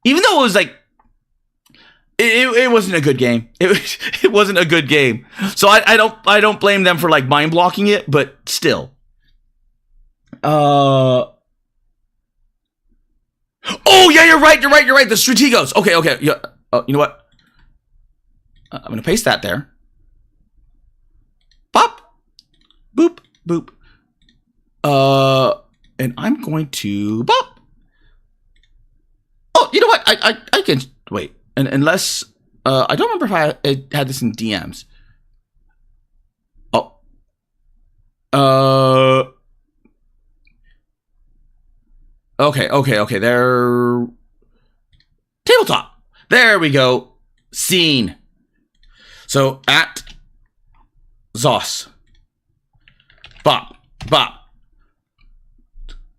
Even though it was like, it wasn't a good game. It wasn't a good game. So I don't blame them for like mind blocking it, but still. Oh yeah, you're right. The Strategos. Okay. Yeah. You know what? I'm gonna paste that there. Pop. Boop, boop. And I'm going to bop. Oh, you know what? I can wait. And unless I don't remember if I had this in DMs. Oh. Okay. There. Tabletop. There we go. Scene. So at Zos. Bop.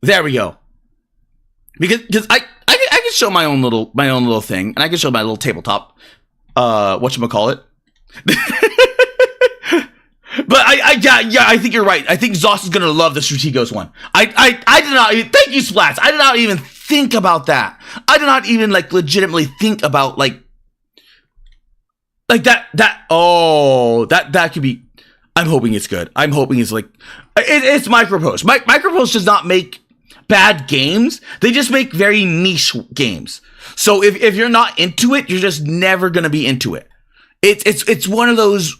There we go. Because I can show my own little thing, and I can show my little tabletop. Whatchamacallit. But I think you're right. I think Zos is gonna love the Strategos one. I did not. Thank you, Splats. I did not even think about that. I did not even like legitimately think about like that. Oh, that could be. I'm hoping it's good. I'm hoping it's like it's Micropost. Micropost does not make bad games. They just make very niche games. So if you're not into it, you're just never gonna be into it. It's one of those.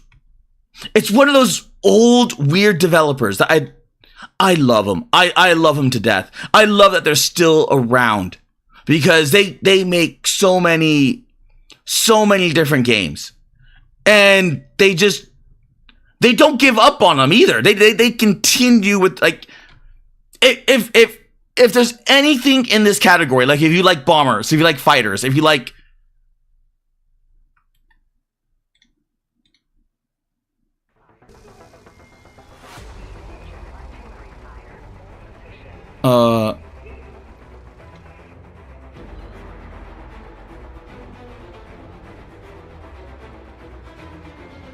It's one of those old weird developers that I love them. I love them to death. I love that they're still around because they make so many different games, and they don't give up on them either. They continue with like if there's anything in this category, like if you like bombers, if you like fighters, if you like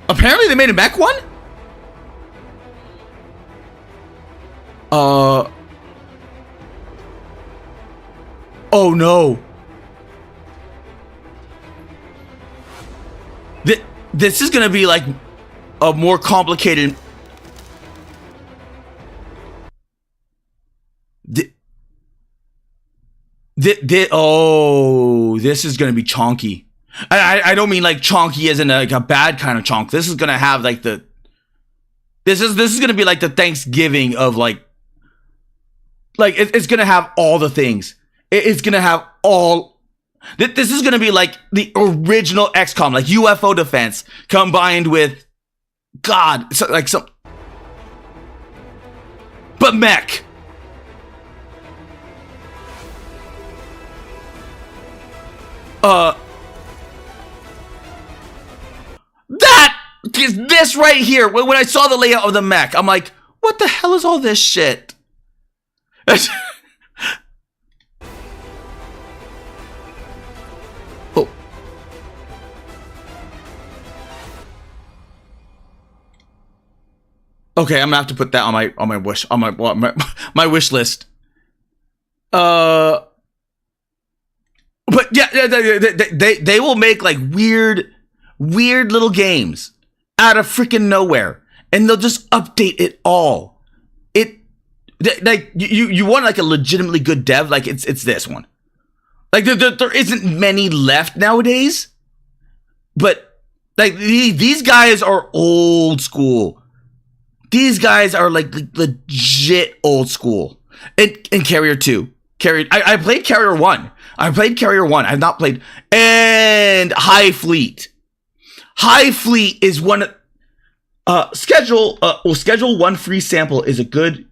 apparently they made a mech one? Oh no. This is gonna be like a more complicated. This is gonna be chonky. I don't mean like chonky as in like a bad kind of chonk. This is gonna have like this is gonna be like the Thanksgiving of like Like it's gonna have all the things. It's gonna have all. This is gonna be like the original XCOM, like UFO defense combined with God, like some, but mech. That is this right here. When I saw the layout of the mech, I'm like, what the hell is all this shit? Oh. Okay, I'm gonna have to put that on my wish list. But yeah, they will make like weird little games out of freaking nowhere, and they'll just update it all. Like you want like a legitimately good dev, like it's this one. Like there isn't many left nowadays, but like these guys are old school. These guys are like legit old school. And Carrier 2. I played Carrier 1. I've not played. And High Fleet. High Fleet is one. Schedule 1 free sample is a good.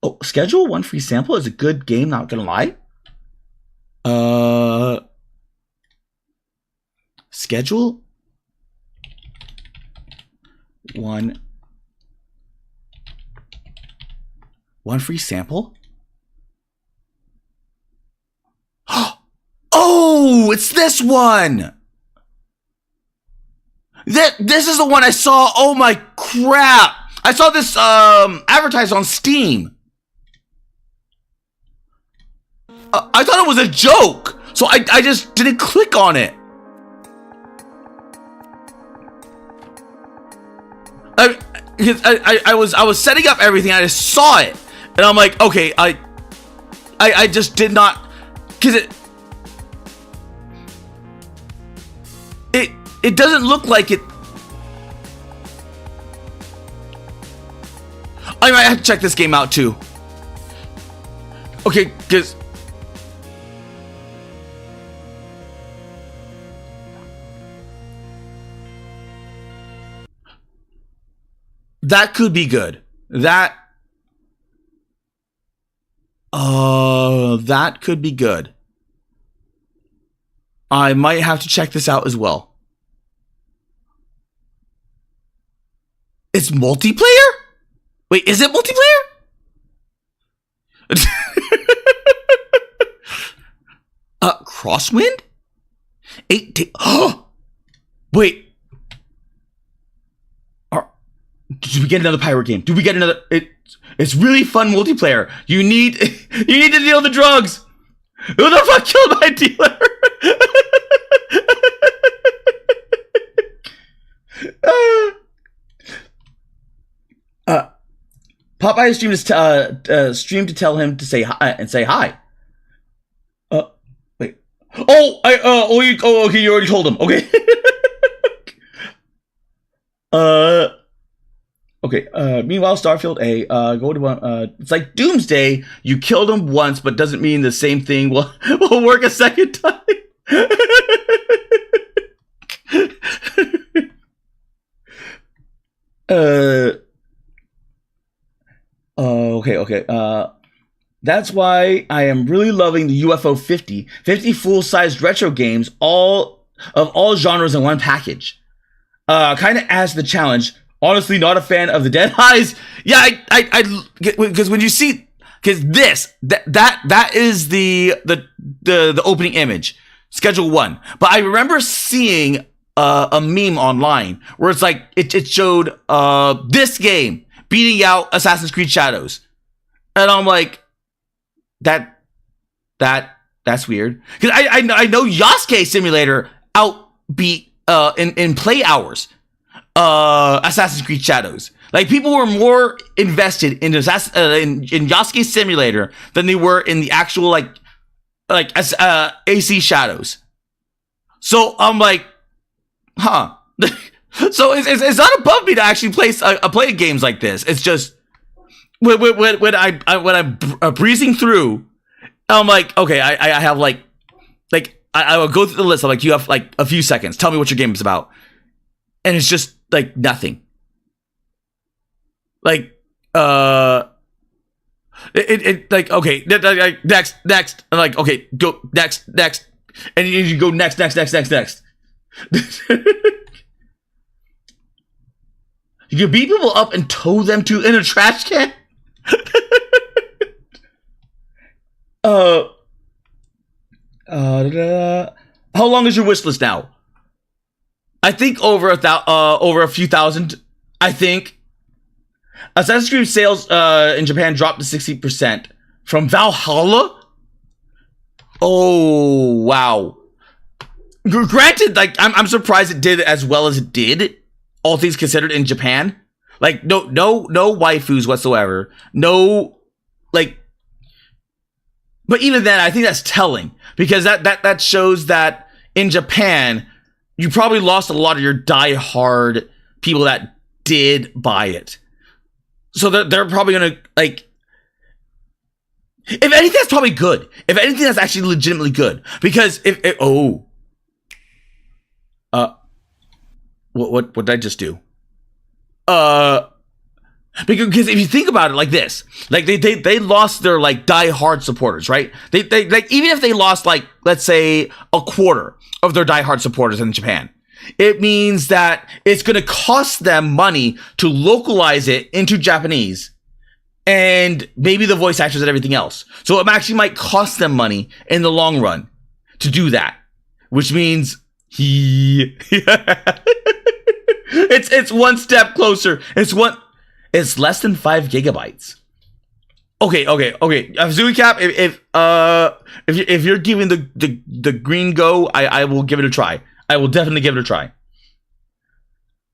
Oh, Schedule 1 free sample is a good game. Not gonna lie. Schedule 1 free sample. Oh, it's this one. This is the one I saw. Oh my crap. I saw this advertised on Steam. I thought it was a joke. So I just didn't click on it. I was setting up everything. I just saw it. And I'm like, okay, I just did not, because it doesn't look like it. I might have to check this game out too. Okay, because that could be good. That could be good. I might have to check this out as well. It's multiplayer? Wait, is it multiplayer? Crosswind? 8 oh! Wait. Did we get another pirate game? Did we get another? It's really fun multiplayer. You need to deal the drugs. Who the fuck killed my dealer? Popeye streamed to tell him to say hi and say hi. Wait. Okay, you already told him. Okay. Okay, meanwhile, Starfield A, go to it's like Doomsday. You killed him once, but doesn't mean the same thing will work a second time. Okay. That's why I am really loving the UFO 50 full-sized retro games, all genres in one package. Kind of adds the challenge. Honestly, not a fan of the Dead Eyes. Yeah, I because when you see, because that is the opening image, Schedule 1. But I remember seeing a meme online where it's like it showed this game beating out Assassin's Creed Shadows, and I'm like, that's weird, because I know Yasuke Simulator outbeat in play hours Assassin's Creed Shadows. Like, people were more invested in Yasuke Simulator than they were in the actual like AC Shadows. So I'm like, huh. So it's not above me to actually play games like this. It's just when I'm breezing through, I'm like, okay, I have like I will go through the list. I'm like, you have like a few seconds. Tell me what your game is about, and it's just like nothing. Like it like okay, next. I'm like, okay, go next, and you go next. You can beat people up and tow them in a trash can. How long is your wish list now? I think over a few thousand. I think Assassin's Creed sales in Japan dropped to 60% from Valhalla. Oh wow! Granted, like I'm surprised it did as well as it did. All things considered, in Japan, like no waifus whatsoever. No, like, but even then, I think that's telling because that shows that in Japan, you probably lost a lot of your diehard people that did buy it. So they're probably gonna like. If anything, that's probably good. If anything, that's actually legitimately good because what did I just do? Because if you think about it like this, like they lost their like diehard supporters, right? They like even if they lost like let's say a quarter of their diehard supporters in Japan, it means that it's going to cost them money to localize it into Japanese and maybe the voice actors and everything else. So it actually might cost them money in the long run to do that, which means it's one step closer. It's less than 5 gigabytes. Okay. Zuicap, if you're giving the green go, I will give it a try. I will definitely give it a try.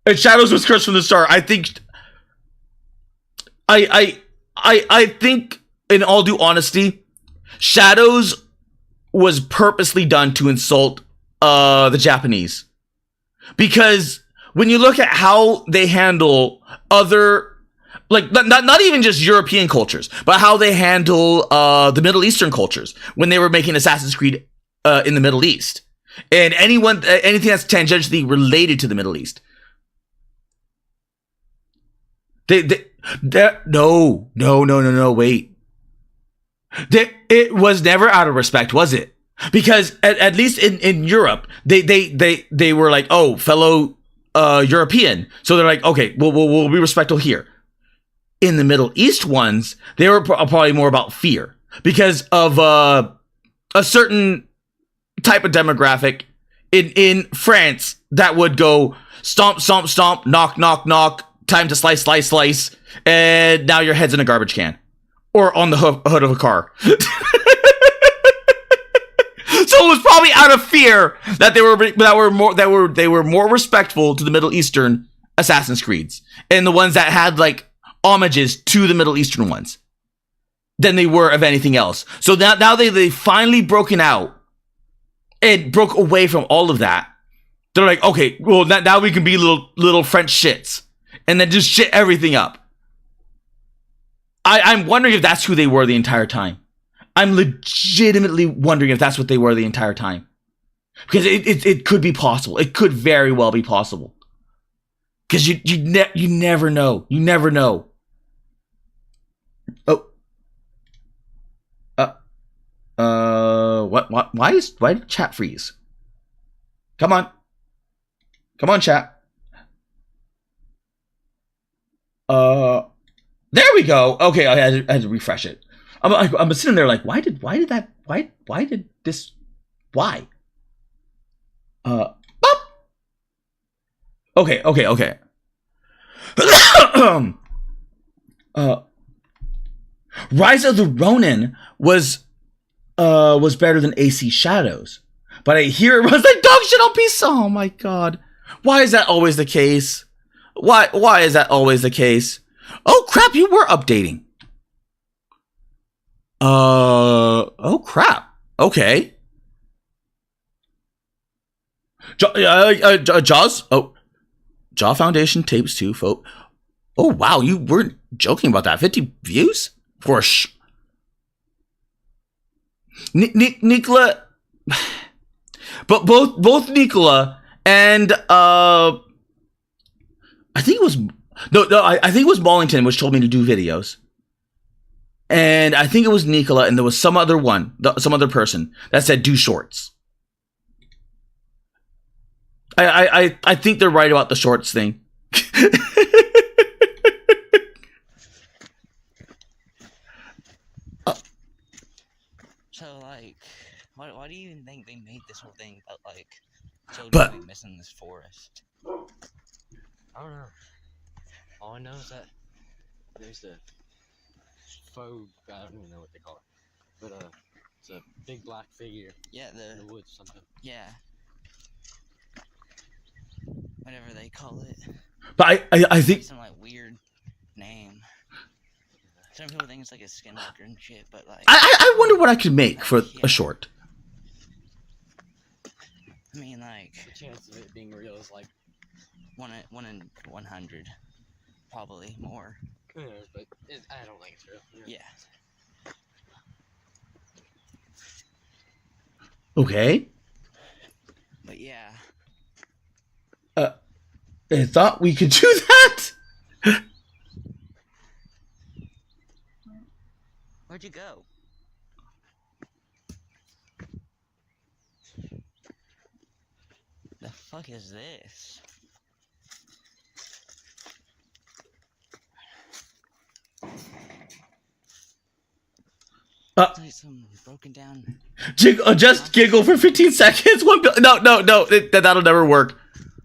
And Shadows was cursed from the start. I think I think in all due honesty, Shadows was purposely done to insult the Japanese. Because when you look at how they handle other, like not even just European cultures, but how they handle the Middle Eastern cultures when they were making Assassin's Creed in the Middle East, and anything that's tangentially related to the Middle East, no, wait, it was never out of respect, was it? Because at least in Europe, they were like, oh, fellow European. So they're like, okay, we'll be respectful here. In the Middle East ones, they were probably more about fear because of a certain type of demographic in France that would go stomp, stomp, stomp, knock, knock, knock, time to slice, slice, slice, and now your head's in a garbage can or on the hood of a car. So it was probably out of fear that they were more respectful to the Middle Eastern Assassin's Creeds and the ones that had like homages to the Middle Eastern ones than they were of anything else. So now they finally broken out and broke away from all of that. They're like, okay, well now we can be little French shits and then just shit everything up. I'm wondering if that's who they were the entire time. I'm legitimately wondering if that's what they were the entire time. Because it could be possible. It could very well be possible. Because you never know. You never know. What? Why did chat freeze? Come on, chat. There we go. Okay, I had to refresh it. I'm sitting there like, why did this? Okay. Rise of the Ronin was better than AC Shadows, but I hear it runs like dog shit on pizza. Oh my god, why is that always the case? Why is that always the case? Oh crap, you were updating. Oh crap. Okay. Jaws. Oh, Jaw Foundation tapes 2. Oh wow, you weren't joking about that. 50 views for Nicola, but both Nicola and I think it was I think it was Ballington which told me to do videos, and I think it was Nicola, and there was some other some other person that said do shorts. I think they're right about the shorts thing. So, like, why do you even think they made this whole thing about, like, children But- going missing in this forest? I don't know. All I know is that there's a faux, I don't even know what they call it, but it's a big black figure Yeah, in the woods or something. yeah. Whatever they call it. But I think Some, like, weird name. Some people think it's, like, a skinwalker and shit, but, like... I wonder what I could make for a short. I mean, like... The chance of it being real is like, 1 in 100. Probably more. who knows, but I don't think it's real. You know? Yeah. Okay. But yeah. I thought we could do that. Where'd you go? The fuck is this? It's like some broken down. Just giggle for 15 seconds. No. That'll never work.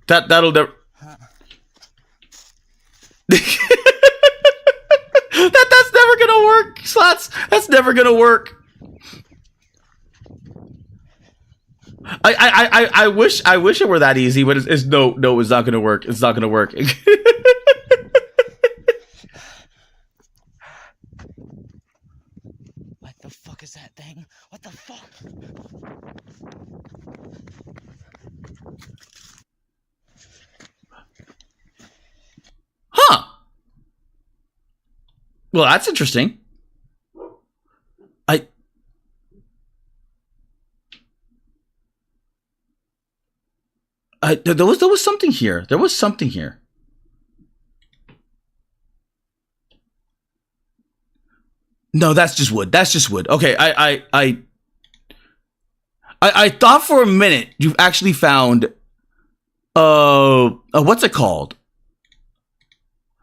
That'll never. That's never gonna work, Slots. That's never gonna work. I wish it were that easy, but it's no, it's not gonna work. It's not gonna work. What the fuck is that thing? What the fuck? Huh. Well, that's interesting. There was something here. There was something here. No, that's just wood. That's just wood. Okay, I thought for a minute you actually found what's it called?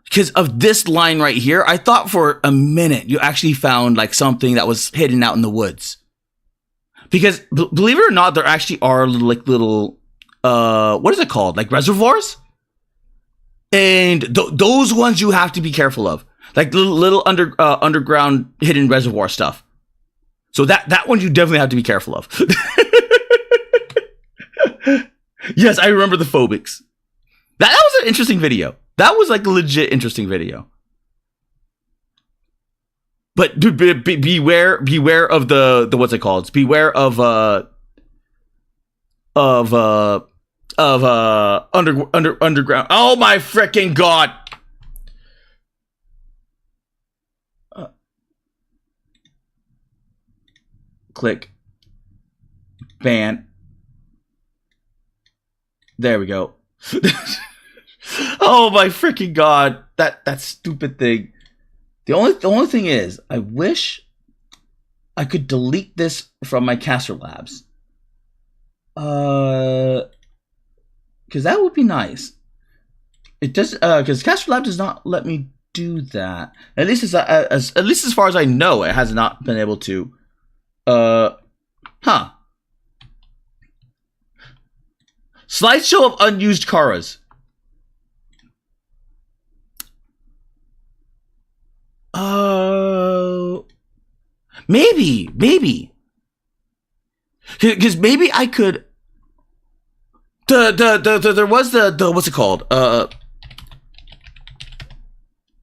Because of this line right here, I thought for a minute you actually found like something that was hidden out in the woods. Because believe it or not, there actually are little what is it called? Like reservoirs? And those ones you have to be careful of. Like little underground hidden reservoir stuff. So that one you definitely have to be careful of. Yes, I remember the phobics. That was an interesting video. That was like a legit interesting video. But beware of the what's it called? Beware of underground. Oh my freaking god! Click. Ban. There we go. Oh my freaking god! That stupid thing. The only thing is, I wish I could delete this from my Caster Labs. Because that would be nice. It does, because Caster Lab does not let me do that. At least as far as I know, it has not been able to. Slideshow of unused Karas. Maybe. Because maybe I could. There was the what's it called?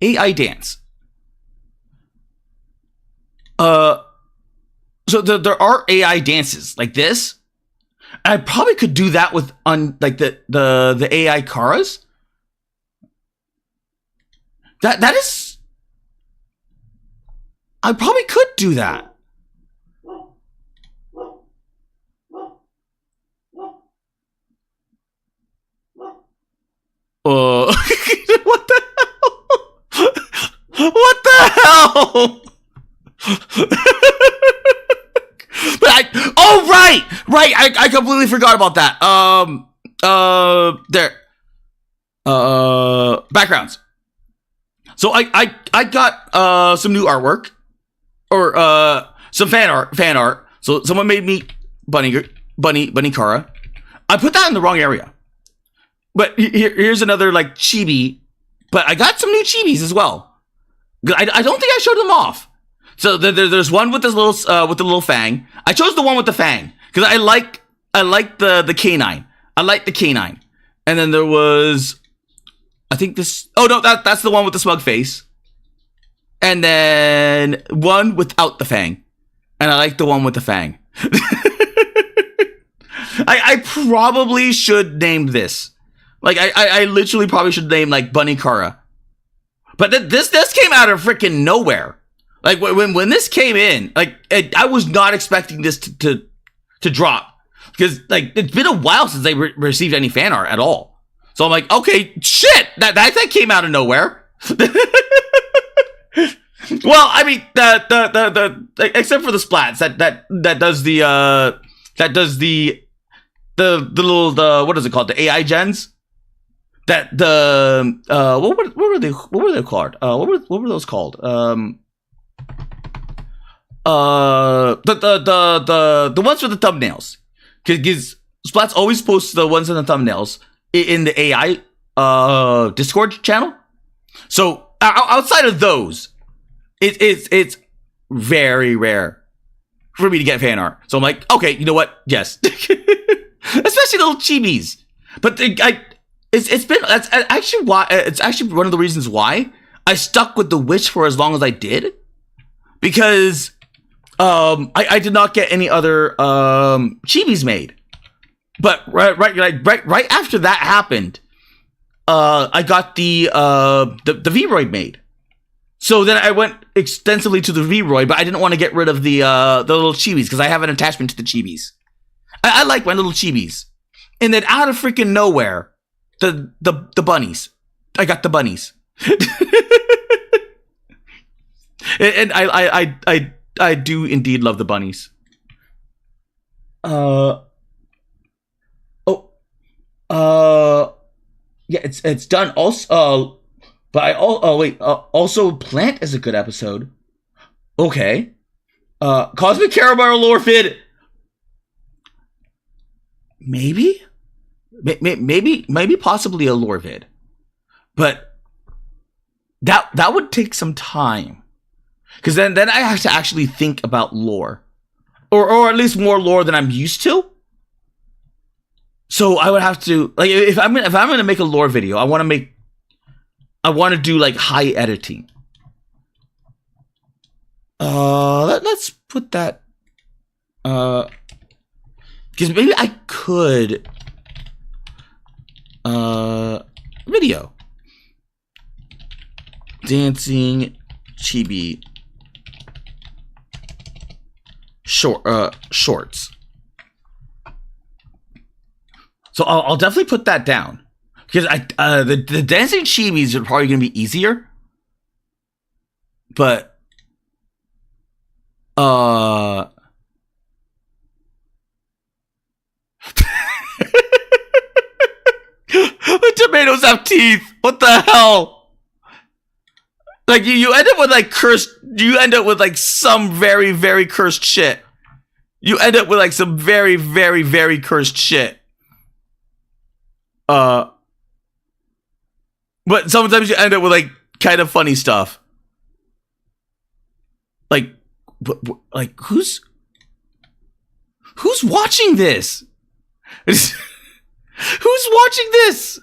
AI dance. So there are AI dances like this. I probably could do that with like the AI Karas. That is... I probably could do that. What the hell? What the hell? But I completely forgot about that. Backgrounds. So I got some new artwork, or some fan art. So someone made me bunny Kara. I put that in the wrong area. But here's another like chibi, but I got some new chibis as well. I don't think I showed them off. So there's one with this little with the little fang. I chose the one with the fang because I like the canine. I like the canine. And then there was, I think this. Oh no, that's the one with the smug face. And then one without the fang, and I like the one with the fang. I probably should name this. Like I literally probably should name like Bunny Kara. But this came out of freaking nowhere. Like when this came in, like I was not expecting this to drop, because like it's been a while since they received any fan art at all. So I'm like, okay, shit, that came out of nowhere. Well, I mean, the except for the splats that does the little what is it called, the AI gens. That the what were they called? What were those called? The ones with the thumbnails. Because Splats always posts the ones in the thumbnails in the AI Discord channel. So outside of those, it's very rare for me to get fan art. So I'm like, okay, you know what? Yes, especially little chibis. But that's actually one of the reasons why I stuck with the Witch for as long as I did, because I did not get any other chibis made. But right after that happened, I got the V-Roid made. So then I went extensively to the V-Roid, but I didn't want to get rid of the little chibis because I have an attachment to the chibis. I like my little chibis. And then out of freaking nowhere, the bunnies. I got the bunnies. And I do indeed love the bunnies. Yeah, it's done. Also, but also Plant is a good episode. Okay. Cosmic Caramel Lore Vid. Maybe possibly a lore vid, but that would take some time, because then I have to actually think about lore, or at least more lore than I'm used to. So I would have to, like, if I'm gonna make a lore video, I want to do like high editing. Let's put that. Because maybe I could. Video. Dancing chibi shorts. So I'll definitely put that down, because the dancing chibis are probably gonna be easier. But the tomatoes have teeth. What the hell? Like you end up with like cursed. You end up with like some very, very cursed shit. You end up with like some very, very, very cursed shit. But sometimes you end up with like kind of funny stuff. Like who's watching this? Who's watching this?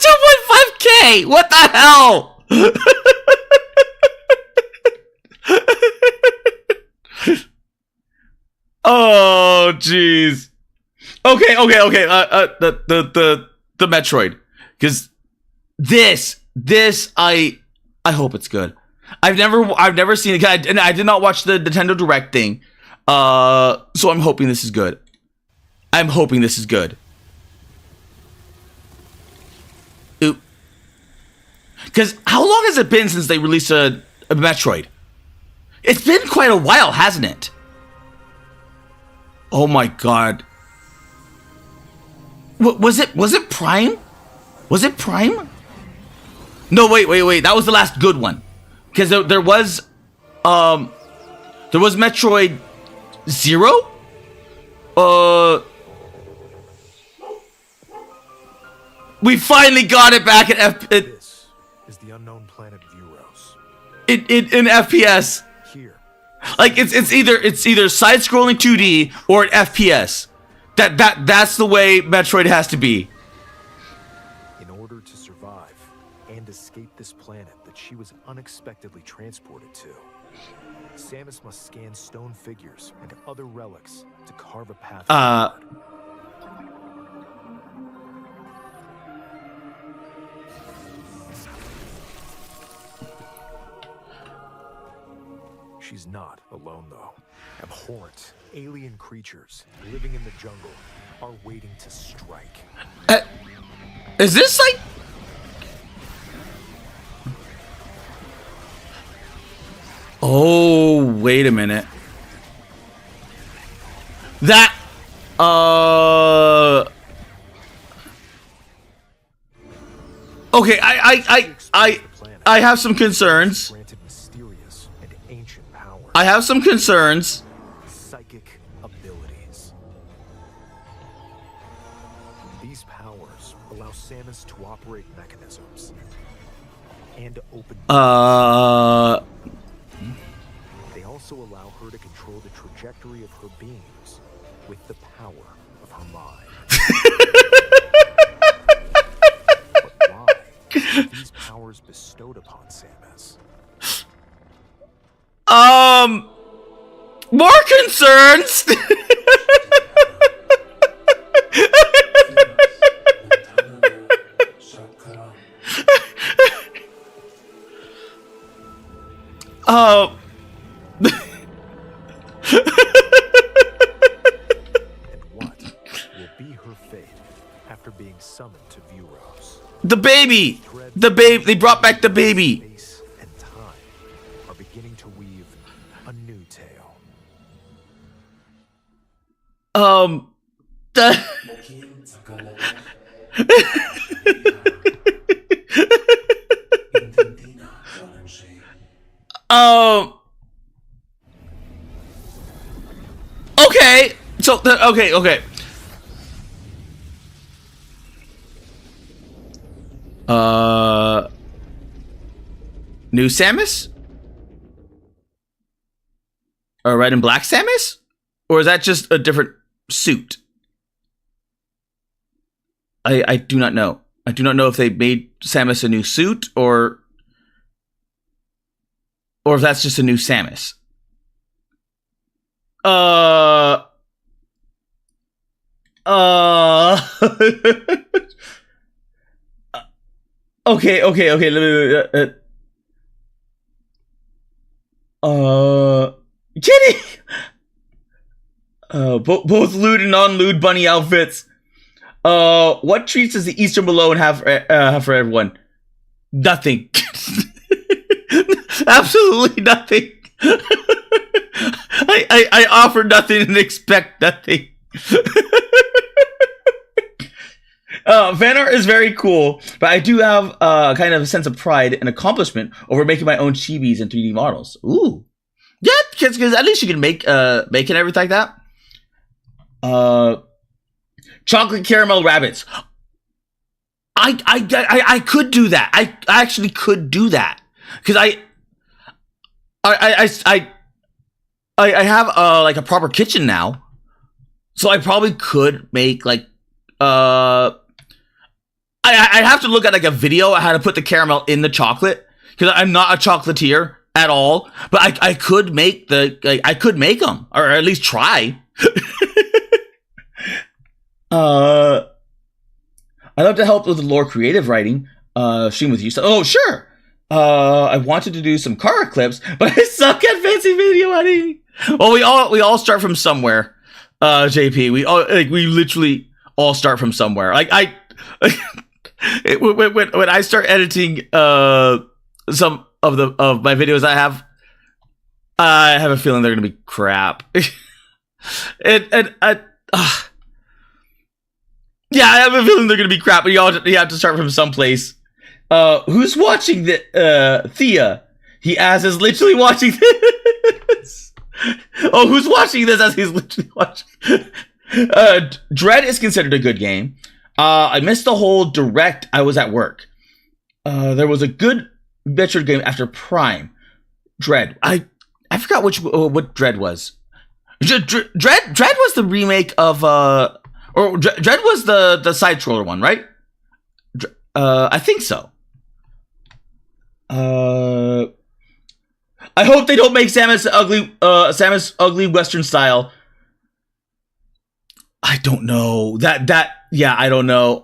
2.5K. What the hell? Oh, jeez. Okay. The Metroid, because this I hope it's good. I've never seen it, and I did not watch the Nintendo Direct thing. So I'm hoping this is good. Oop. Because how long has it been since they released a Metroid? It's been quite a while, hasn't it? Oh my god. Was it Prime? Was it Prime? No, wait. That was the last good one. Because there was Metroid Zero? We finally got it back at This is the unknown planet Vuros. in FPS. Here, Like it's either side-scrolling 2D or an FPS. That's the way Metroid has to be. in order to survive and escape this planet that she was unexpectedly transported to, Samus must scan stone figures and other relics to carve a path forward. She's not alone, though. Abhorrent, alien creatures living in the jungle are waiting to strike. Is this like... Oh, wait a minute. That... Okay, I have some concerns. Granted mysterious and ancient power. I have some concerns. Psychic abilities. These powers allow Samus to operate mechanisms and open. They also allow her to control the trajectory of her beings with the power of her mind. But why are these powers bestowed upon Samus? More concerns. Oh. And what will be her fate after being summoned to Vuros? The baby. They brought back the baby. Space and time are beginning to weave a new tale. Okay. So okay. New Samus? Or red and black Samus? Or is that just a different suit? I do not know. I do not know if they made Samus a new suit or if that's just a new Samus. Okay. Kitty. Both lewd and non-lewd bunny outfits. What treats does the Eastern Below have for everyone? Nothing. Absolutely nothing. I offer nothing and expect nothing. Fan art is very cool, but I do have kind of a sense of pride and accomplishment over making my own chibis and 3D models. Ooh, yeah, because at least you can make and everything like that. Chocolate caramel rabbits. I could do that. I actually could do that because I have like a proper kitchen now, so I probably could make like I have to look at like a video on how to put the caramel in the chocolate because I'm not a chocolatier at all. But I could make I could make them or at least try. I'd love to help with the lore creative writing. Stream with you. So, oh, sure. I wanted to do some car clips, but I suck at fancy video editing. Well, we all start from somewhere. JP, we literally all start from somewhere. Like when I start editing some of my videos I have a feeling they're gonna be crap. Yeah, I have a feeling they're gonna be crap, but you have to start from someplace. Who's watching the Thea? He asks, is literally watching this. Oh, who's watching this as he's literally watching? Dread is considered a good game. I missed the whole direct. I was at work. There was a good Metroid game after Prime. Dread. I forgot what Dread was. Dread was the remake of Dread was the side scroller one, right? I think so. I hope they don't make Samus ugly Western style. I don't know. Yeah, I don't know.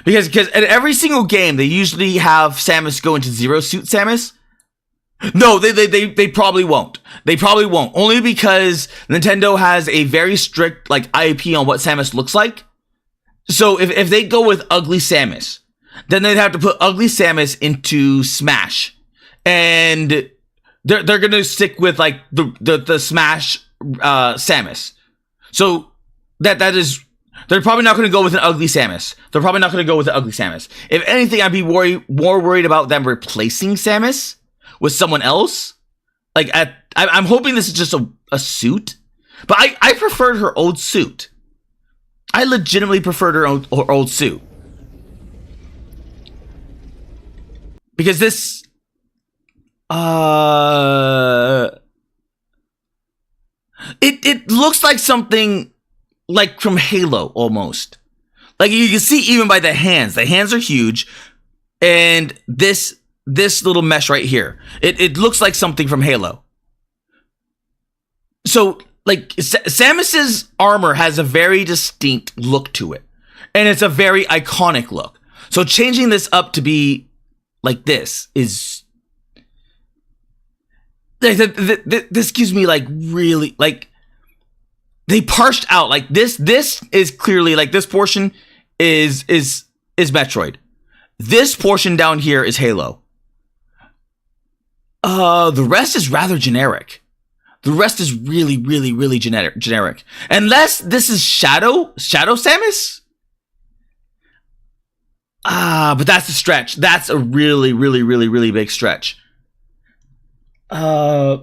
Because in every single game they usually have Samus go into Zero Suit Samus. No, they probably won't. They probably won't. Only because Nintendo has a very strict like IP on what Samus looks like. So if they go with ugly Samus, then they'd have to put ugly Samus into Smash. And they're gonna stick with like the Smash Samus. So that is, they're probably not gonna go with an ugly Samus. They're probably not gonna go with an ugly Samus. If anything, I'd be more worried about them replacing Samus with someone else. Like I'm hoping this is just a suit. But I preferred her old suit. I legitimately preferred her old suit. Because this it looks like something like from Halo almost. Like you can see even by the hands. The hands are huge, and this little mesh right here. It looks like something from Halo. So like Samus's armor has a very distinct look to it, and it's a very iconic look. So changing this up to be like this is this gives me like really like they parsed out like this is clearly like this portion is Metroid. This portion down here is Halo. The rest is rather generic. The rest is really, really, really generic. Unless this is Shadow Samus? But that's a stretch. That's a really, really, really, really big stretch. I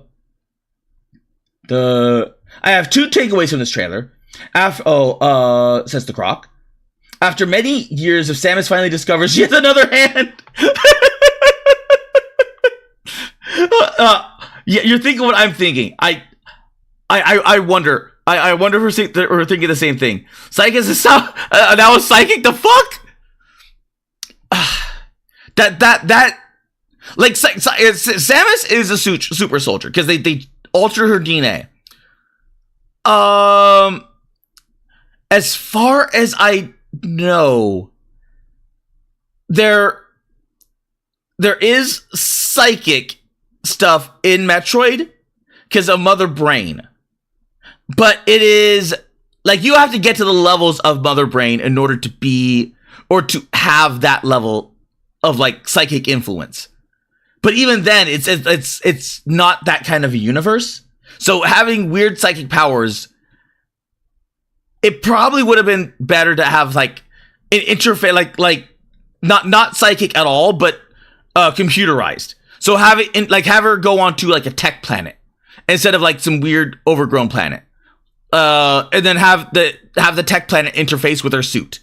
have two takeaways from this trailer. Says the Croc. After many years of Samus finally discovers she has another hand. Yeah, you're thinking what I'm thinking. I wonder. I wonder if we're thinking the same thing. Psychic is now a psychic. The fuck? That like Samus is a super soldier because they alter her DNA. As far as I know, there is psychic stuff in Metroid because of Mother Brain, but it is like you have to get to the levels of Mother Brain in order to be or to have that level of like psychic influence. But even then, it's not that kind of a universe. So having weird psychic powers, it probably would have been better to have like an interface, like not psychic at all, but computerized. So have her go onto like a tech planet instead of like some weird overgrown planet, and then have the tech planet interface with her suit.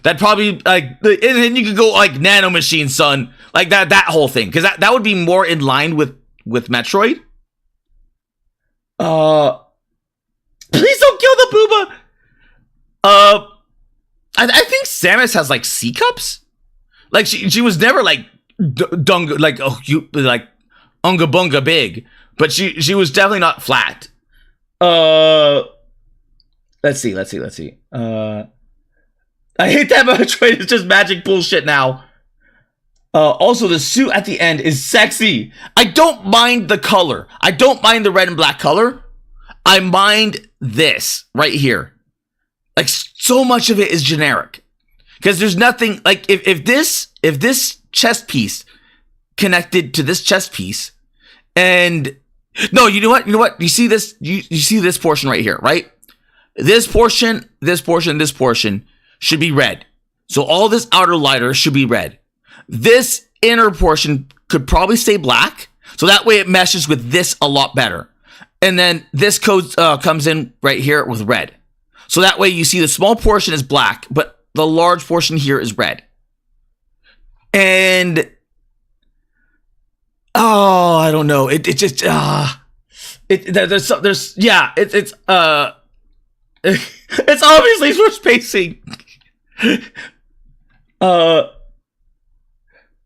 That probably like, and then you could go like nanomachine, son, like that whole thing, because that would be more in line with Metroid. Please don't kill the Booba. I think Samus has like C cups. Like she was never like dunga like like unga bunga big, but she was definitely not flat. let's see. I hate that Metroid is just magic bullshit now. Also, the suit at the end is sexy. I don't mind the color. I don't mind the red and black color. I mind this right here. Like, so much of it is generic. Because there's nothing, like, if this chest piece connected to this chest piece, and, no, you know what? You see this, you see this portion right here, right? This portion should be red. So all this outer lighter should be red. This inner portion could probably stay black, so that way it meshes with this a lot better. And then this code comes in right here with red. So that way you see the small portion is black, but the large portion here is red. And oh, I don't know. It's obviously for spacing.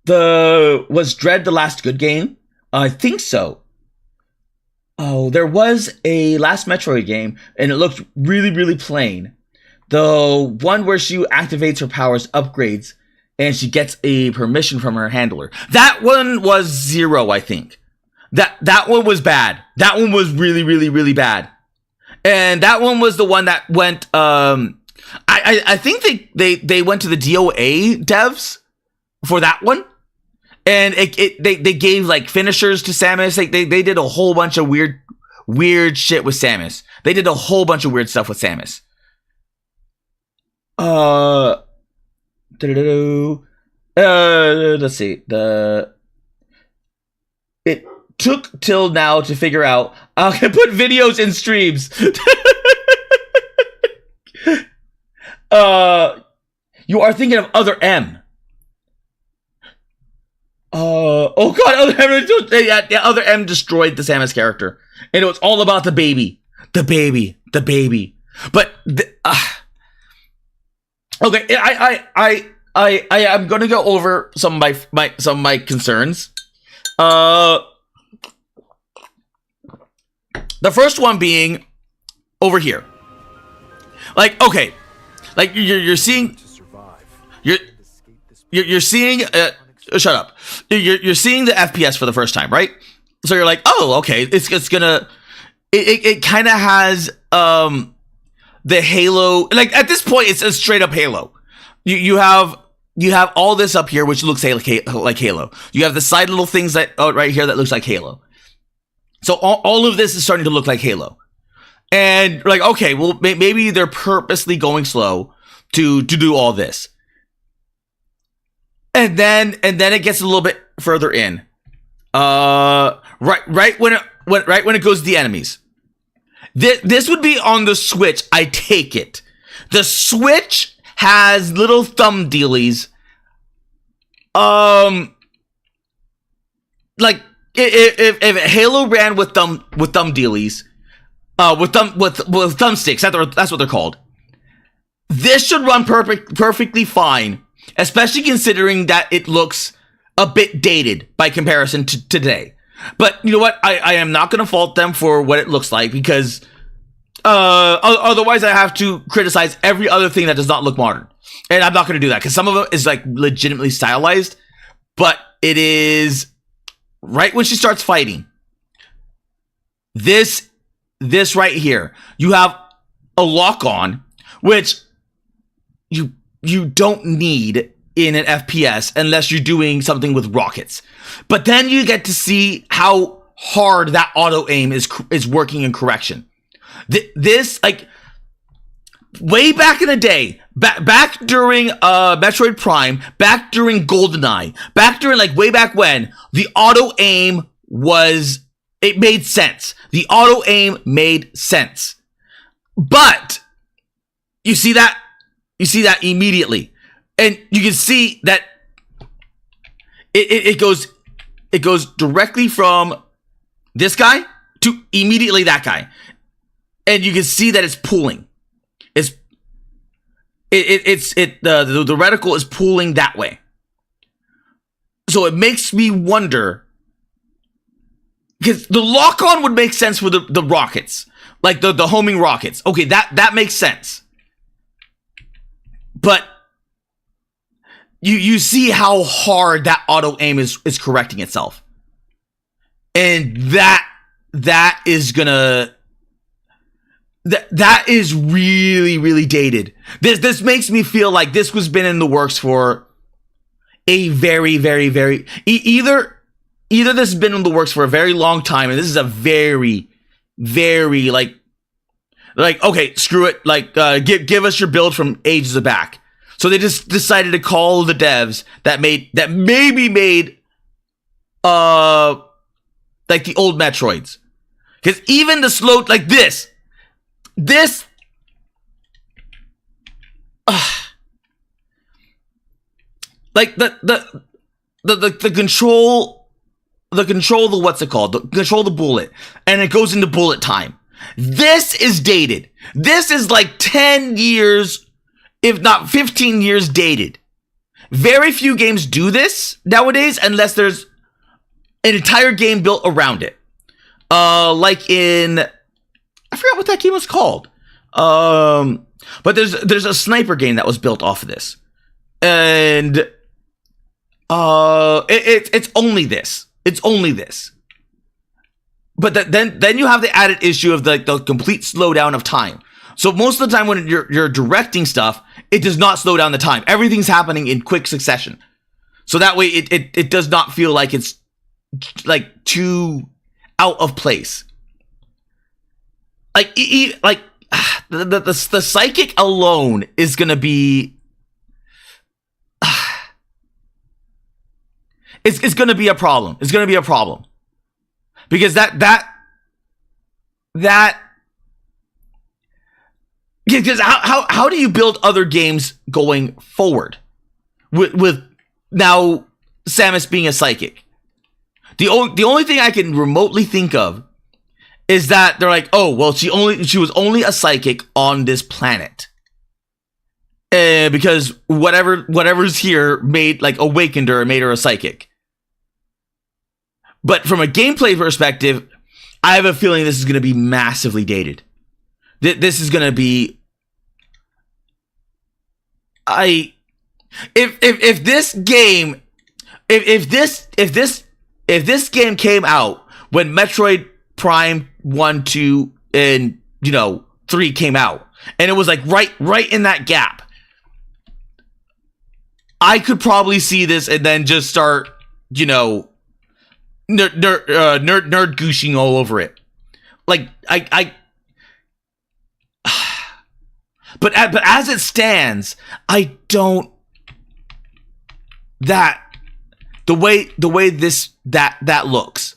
Was Dread the last good game? I think so. Oh, there was a last Metroid game, and it looked really, really plain. The one where she activates her powers, upgrades, and she gets a permission from her handler. That one was 0, I think. That one was bad. That one was really, really, really bad. And that one was the one that went, I think they went to the DOA devs for that one. And they gave like finishers to Samus. Like they did a whole bunch of weird shit with Samus. They did a whole bunch of weird stuff with Samus. Let's see. It took till now to figure out. I can put videos in streams. You are thinking of Other M. Oh god, Other M destroyed the Samus character, and it was all about the baby. But okay, I'm gonna go over some of my concerns. The first one being over here. Like, okay, like you're seeing, you're seeing. Shut up. You're seeing the FPS for the first time, right? So you're like, oh, okay, it's gonna. It kind of has the Halo. Like at this point, it's a straight up Halo. You have all this up here, which looks like Halo. You have the side little things that right here that looks like Halo. So all of this is starting to look like Halo, and like, okay, well maybe they're purposely going slow to do all this. And then it gets a little bit further in. Right when it goes to the enemies. This would be on the Switch, I take it. The Switch has little thumb dealies. Like if Halo ran with thumb dealies, with thumbsticks, that's what they're called. This should run perfectly fine. Especially considering that it looks a bit dated by comparison to today. But you know what? I am not going to fault them for what it looks like, because otherwise I have to criticize every other thing that does not look modern. And I'm not going to do that, because some of it is like legitimately stylized. But it is right when she starts fighting. This right here. You have a lock on, which you don't need in an FPS unless you're doing something with rockets. But then you get to see how hard that auto aim is working in correction. This, like, way back in the day, back during Metroid Prime, back during GoldenEye, back during like way back when, the auto aim it made sense. The auto aim made sense. But you see that immediately. And you can see that it goes directly from this guy to immediately that guy. And you can see that it's pulling. The reticle is pulling that way. So it makes me wonder, because the lock-on would make sense for the rockets. like the homing rockets. Okay, that makes sense. But you see how hard that auto aim is correcting itself. And that is gonna that is really, really dated. This makes me feel like this was been in the works for a very, very, very either this has been in the works for a very long time, and this is a very, very like okay, screw it, like give us your build from ages back. So they just decided to call the devs that maybe made like the old Metroids, because even the slow like this like the control the what's it called, control the bullet, and it goes into bullet time. This is dated. This is like 10 years, if not 15 years dated. Very few games do this nowadays unless there's an entire game built around it. Like in, I forgot what that game was called. But there's a sniper game that was built off of this. And it's only this. It's only this. But then you have the added issue of the complete slowdown of time. So most of the time when you're directing stuff, it does not slow down the time. Everything's happening in quick succession. So that way it does not feel like it's like too out of place. Like the psychic alone is gonna be it's gonna be a problem. It's gonna be a problem. Because because how do you build other games going forward with now Samus being a psychic? The only thing I can remotely think of is that they're like, oh well, she was only a psychic on this planet, because whatever's here awakened her and made her a psychic. But from a gameplay perspective, I have a feeling this is going to be massively dated. This is going to be, if this game came out when Metroid Prime 1, 2, and 3 came out, and it was like right in that gap, I could probably see this and then just start nerd gooshing all over it. Like but as it stands, I don't, the way that looks,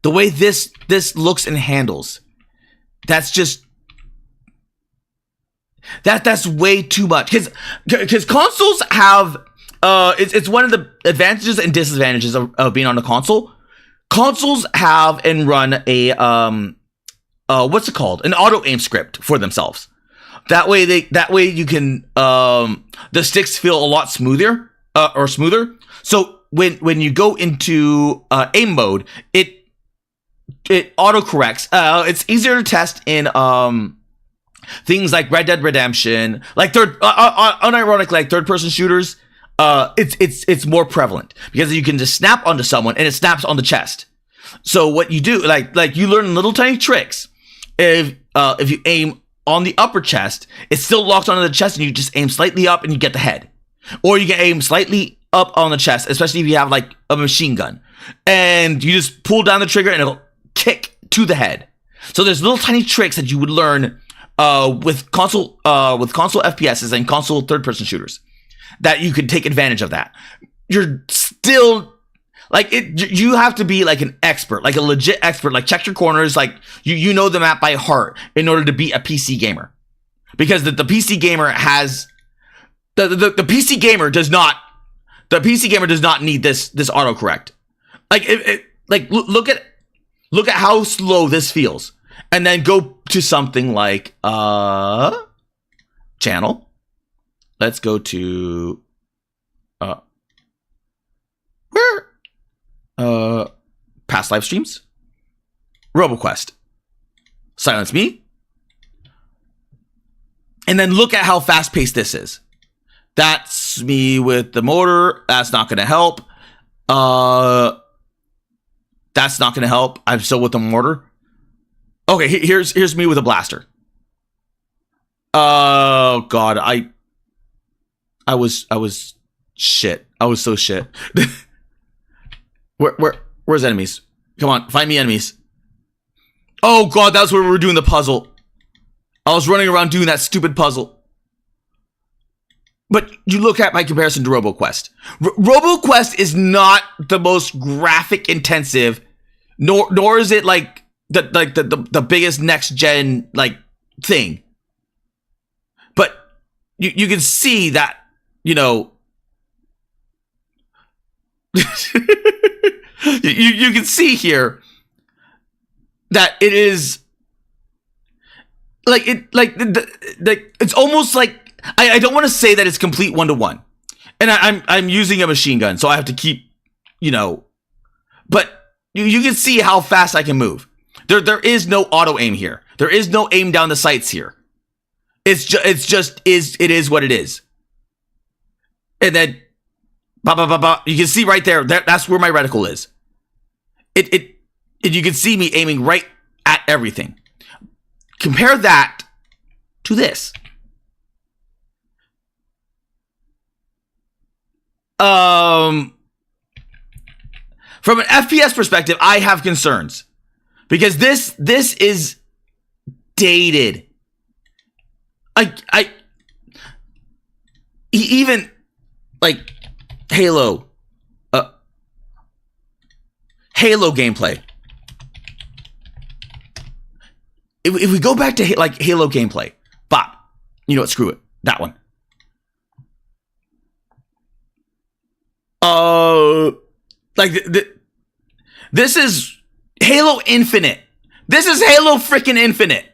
the way this looks and handles, that's just that's way too much. Because consoles have it's one of the advantages and disadvantages of being on a console. Consoles have and run a what's it called? An auto aim script for themselves. That way you can the sticks feel a lot smoother. So when you go into aim mode, it auto corrects. It's easier to test in things like Red Dead Redemption, like unironically, like third person shooters. It's more prevalent because you can just snap onto someone and it snaps on the chest. So what you do, like you learn little tiny tricks. If you aim on the upper chest, it's still locked onto the chest, and you just aim slightly up and you get the head. Or you can aim slightly up on the chest, especially if you have like a machine gun, and you just pull down the trigger and it'll kick to the head. So there's little tiny tricks that you would learn with console FPSs and console third person shooters that you could take advantage of. That you're still like it. You have to be like an expert, like a legit expert, like check your corners, like you know the map by heart in order to be a PC gamer, because the PC gamer has the PC gamer does not need this autocorrect. Like look at how slow this feels, and then go to something like channel. Let's go to past live streams, RoboQuest. silence me. And then look at how fast-paced this is. That's me with the mortar. That's not going to help. That's not going to help. I'm still with the mortar. Okay, here's me with a blaster. Oh God, I was shit. I was so shit. Where's enemies? Come on, find me enemies. Oh God, that's where we were doing the puzzle. I was running around doing that stupid puzzle. But you look at my comparison to RoboQuest. RoboQuest is not the most graphic intensive, nor is it like the biggest next gen like thing. But you can see that, you know, you can see here that it is like it's almost like I don't want to say that it's complete 1-to-1, and I'm using a machine gun, so I have to keep, you know, but you can see how fast I can move. There is no auto aim here. There is no aim down the sights here. It is what it is. And then you can see right there, that's where my reticle is. You can see me aiming right at everything. Compare that to this. From an FPS perspective, I have concerns because this is dated. Even like Halo gameplay. If we go back to like Halo gameplay, Bob, you know what? Screw it. That one. This is Halo Infinite. This is Halo freaking Infinite.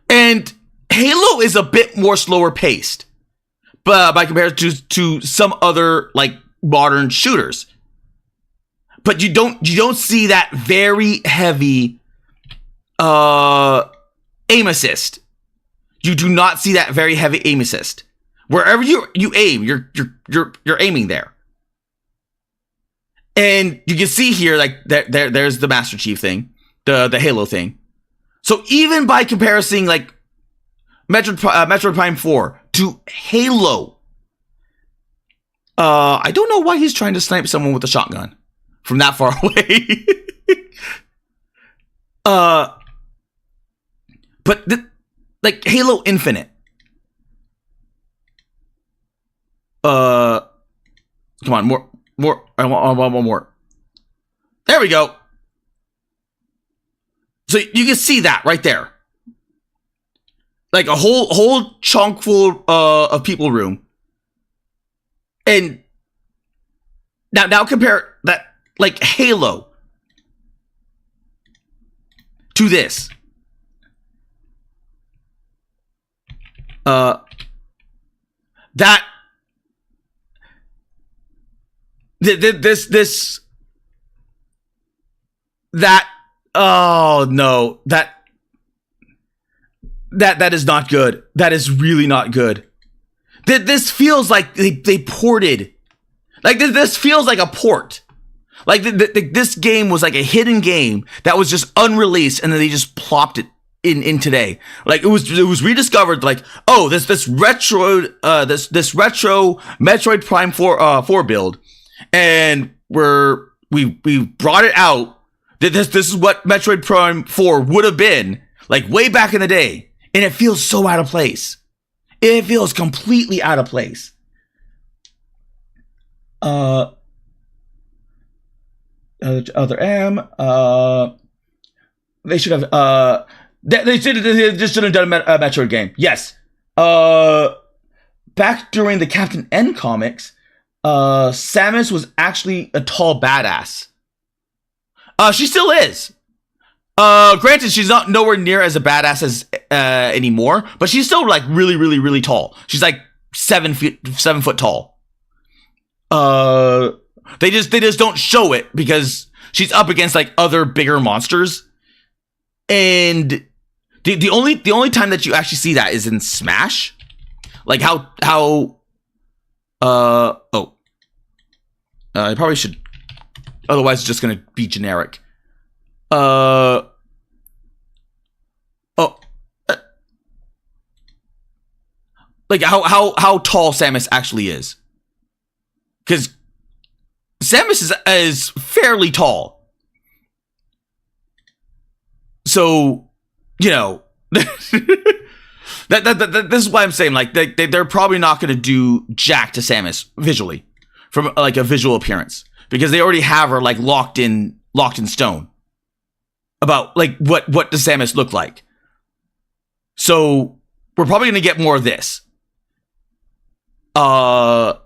And Halo is a bit more slower paced, but by comparison to some other like modern shooters. But you don't see that very heavy aim assist. You do not see that very heavy aim assist. Wherever you aim, you're aiming there. And you can see here, like there's the Master Chief thing, the Halo thing. So even by comparison, like Metroid Prime 4 to Halo, I don't know why he's trying to snipe someone with a shotgun from that far away. But like Halo Infinite. Come on, more. I want one more. There we go. So you can see that right there, like a whole chunk full of people room. And now compare that like Halo to this. Oh no, that is not good. That is really not good. This feels like they ported, like this feels like a port. Like this game was like a hidden game that was just unreleased, and then they just plopped it in today. Like it was rediscovered. Like, oh, this retro Metroid Prime 4 build, and we brought it out. This is what Metroid Prime 4 would have been like way back in the day, and it feels so out of place. It feels completely out of place. Other M. They should have. They just should have done a Metroid game. Yes. Back during the Captain N comics, Samus was actually a tall badass. She still is. Granted, she's not nowhere near as a badass as anymore, but she's still like really, really, really tall. She's like 7 foot tall. They just don't show it because she's up against like other bigger monsters. And the only time that you actually see that is in Smash. Like I probably should, otherwise it's just gonna be generic. Like how tall Samus actually is, because Samus is fairly tall. So, you know, that this is why I'm saying, like, they're probably not going to do jack to Samus visually, from like a visual appearance, because they already have her like locked in stone about like what does Samus look like. So we're probably going to get more of this. I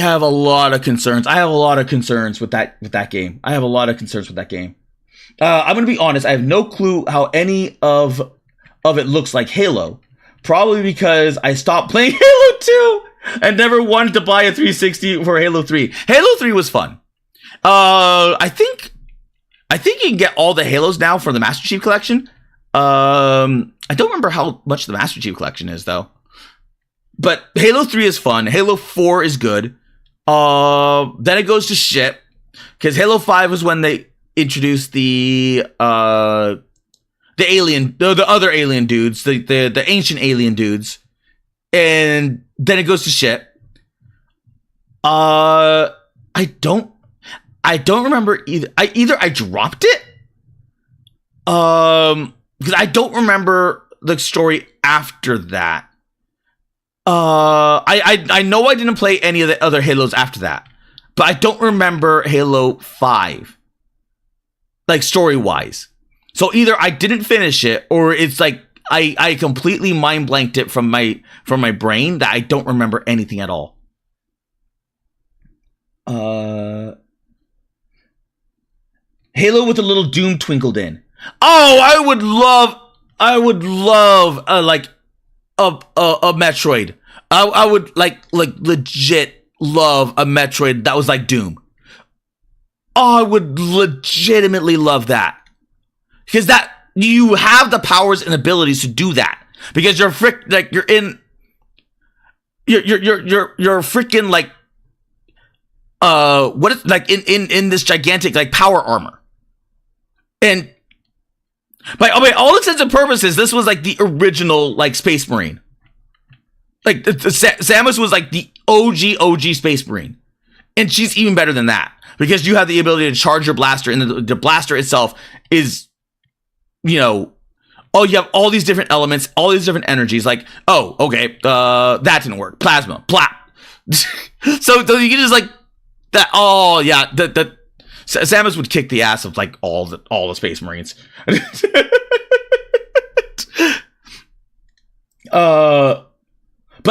have a lot of concerns. I have a lot of concerns with that game. I'm gonna be honest. I have no clue how any of it looks like Halo. Probably because I stopped playing Halo 2 and never wanted to buy a 360 for Halo 3. Halo 3 was fun. I think you can get all the Halos now for the Master Chief Collection. I don't remember how much the Master Chief Collection is, though. But Halo 3 is fun. Halo 4 is good. Then it goes to shit, because Halo 5 was when they introduced the other alien dudes, the ancient alien dudes, and then it goes to shit. I don't remember either. I dropped it. Because I don't remember the story after that. I know I didn't play any of the other Halos after that, but I don't remember Halo 5, like, story-wise. So either I didn't finish it, or it's like I completely mind blanked it from my brain, that I don't remember anything at all. Halo with a little Doom twinkled in. Oh, I would love like a Metroid. I would like legit love a Metroid that was like Doom. Oh, I would legitimately love that, because that you have the powers and abilities to do that, because you're freaking like what is, like, in this gigantic like power armor. And by all intents and purposes, this was like the original like Space Marine. Like Samus was like the OG Space Marine, and she's even better than that, because you have the ability to charge your blaster, and the blaster itself is, you know, you have all these different elements, all these different energies. Like, that didn't work. Plasma, plop. so you can just like that. Oh yeah, the Samus would kick the ass of like all the Space Marines. But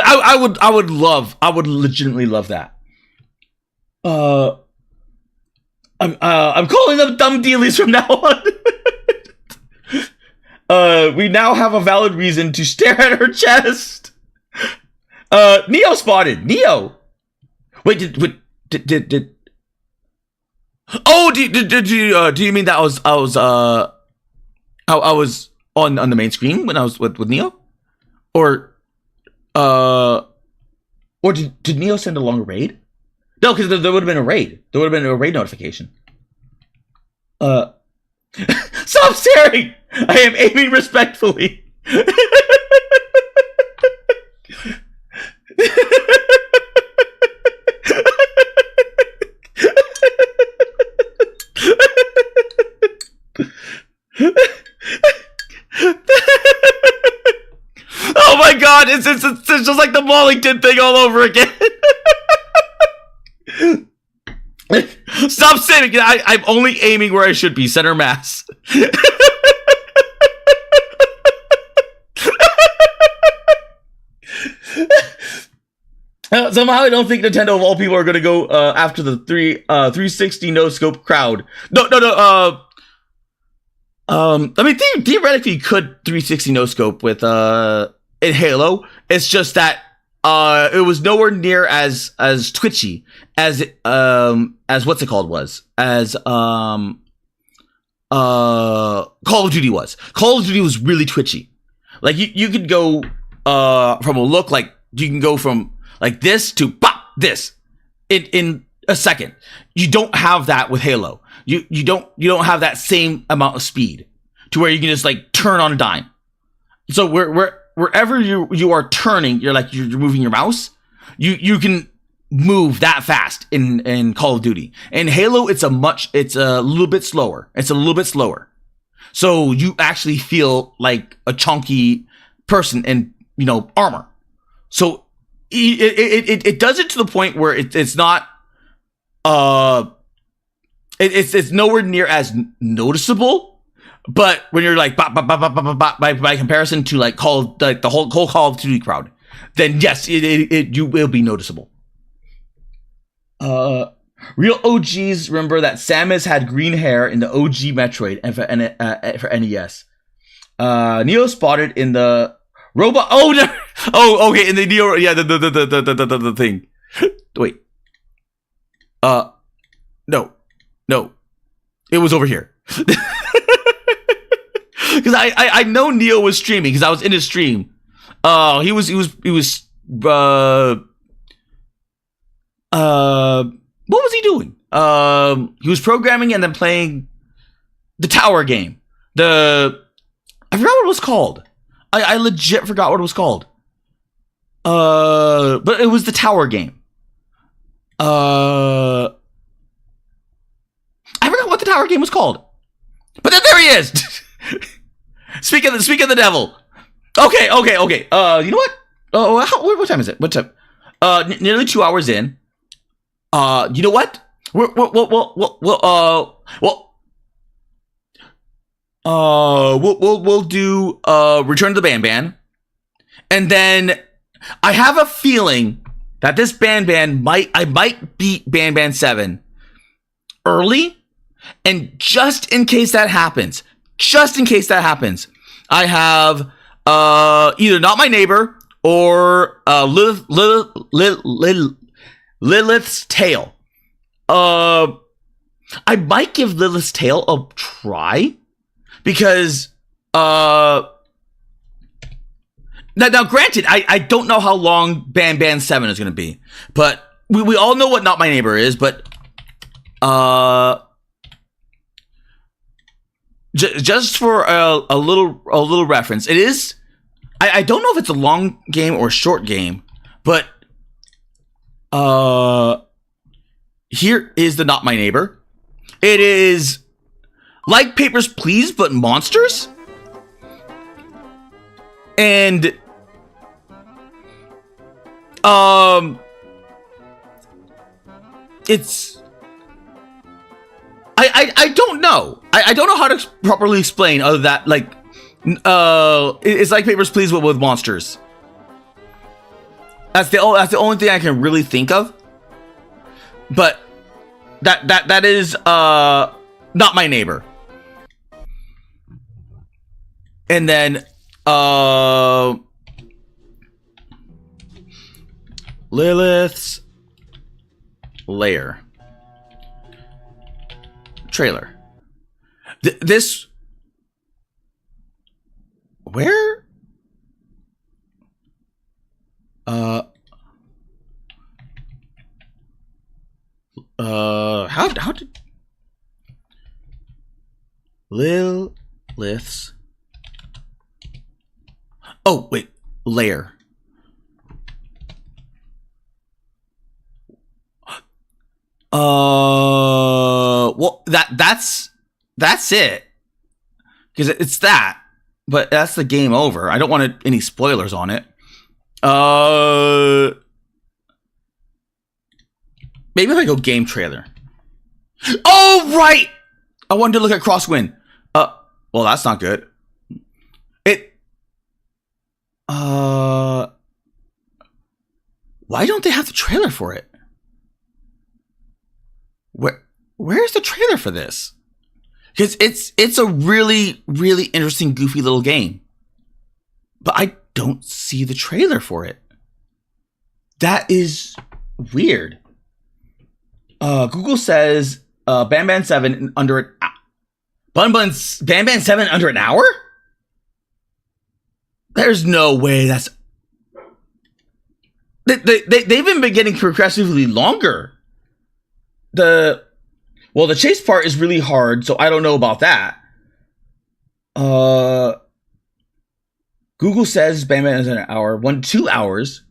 I would legitimately love that. I'm calling them dumb dealies from now on. We now have a valid reason to stare at her chest. Neo spotted. Neo. Wait, did Oh, do you mean that I was on the main screen when I was with Neo, or did Neo send along a raid? No, because there would have been a raid. There would have been a raid notification. Stop staring! I am aiming respectfully. Oh my god, it's just like the Mollington thing all over again. Stop saying it. I'm only aiming where I should be, center mass. Somehow I don't think Nintendo of all people are going to go after the 360 no scope crowd. No. I mean, theoretically, you could 360 no scope with in Halo. It's just that it was nowhere near as twitchy as what's it called was, as Call of Duty was. Call of Duty was really twitchy. Like you could go from a look, like you can go from like this to pop this in a second. You don't have that with Halo. You don't have that same amount of speed to where you can just like turn on a dime. So wherever you are turning, you're moving your mouse. You can move that fast in Call of Duty. In Halo, it's a little bit slower. It's a little bit slower. So you actually feel like a chunky person in, armor. So it does it to the point where it's not, it's nowhere near as noticeable. But when you're like by comparison to like the whole Call of Duty crowd, then yes, you will be noticeable. Real OGs remember that Samus had green hair in the OG Metroid and for NES. Neo spotted in the robot. Oh no! Oh, okay. In the Neo, yeah, the thing. Wait. No. It was over here. Because I know Neo was streaming because I was in his stream. He was what was he doing? He was programming and then playing the tower game. I forgot what it was called. I legit forgot what it was called. But it was the tower game. I forgot what the tower game was called. But then there he is. Speak of the devil. Okay. You know what? What time is it? What time? Nearly 2 hours in. You know what? We'll do Return to the Ban, and then I have a feeling that this Ban I might beat Ban 7 early, and just in case that happens, I have either Not My Neighbor or Lilith's Tale. I might give Lilith's Tale a try because now granted, I don't know how long Ban 7 is going to be, but we all know what Not My Neighbor is, but just for a little reference, it is. I don't know if it's a long game or a short game, but here is the Not My Neighbor. It is like Papers, Please, but monsters. And it's I don't know. I don't know how to properly explain other than that, like it's like Papers, Please, but with monsters. That's the only thing I can really think of. But that is Not My Neighbor. And then Lilith's Lair trailer. This where how did Lilith's Lair. Well, that's it, because it's that, but that's the game over. I don't want any spoilers on it. Maybe if I go game trailer. Oh right, I wanted to look at Crosswind. Well, that's not good. Why don't they have the trailer for it? Where's the trailer for this? Because it's a really, really interesting, goofy little game. But I don't see the trailer for it. That is weird. Google says Ban 7 under Ban Ban 7 under an hour? There's no way that's... They've been getting progressively longer. The chase part is really hard, so I don't know about that. Google says Ban Ban is an hour. 2 hours.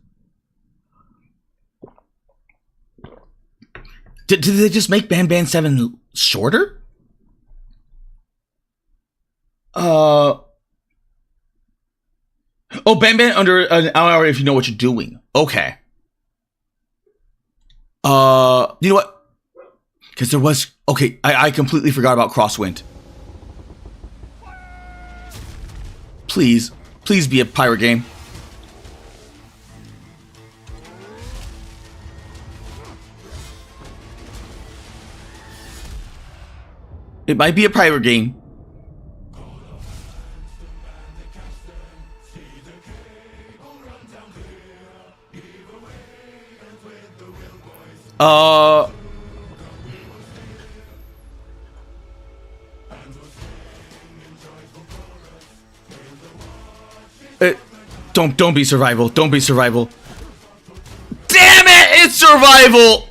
Did they just make Ban Ban 7 shorter? Oh, Ban Ban under an hour if you know what you're doing. Okay. You know what? Because there was... Okay, I completely forgot about Crosswind. Please be a pirate game. It might be a pirate game. Don't be survival. Don't be survival. Damn it! It's survival!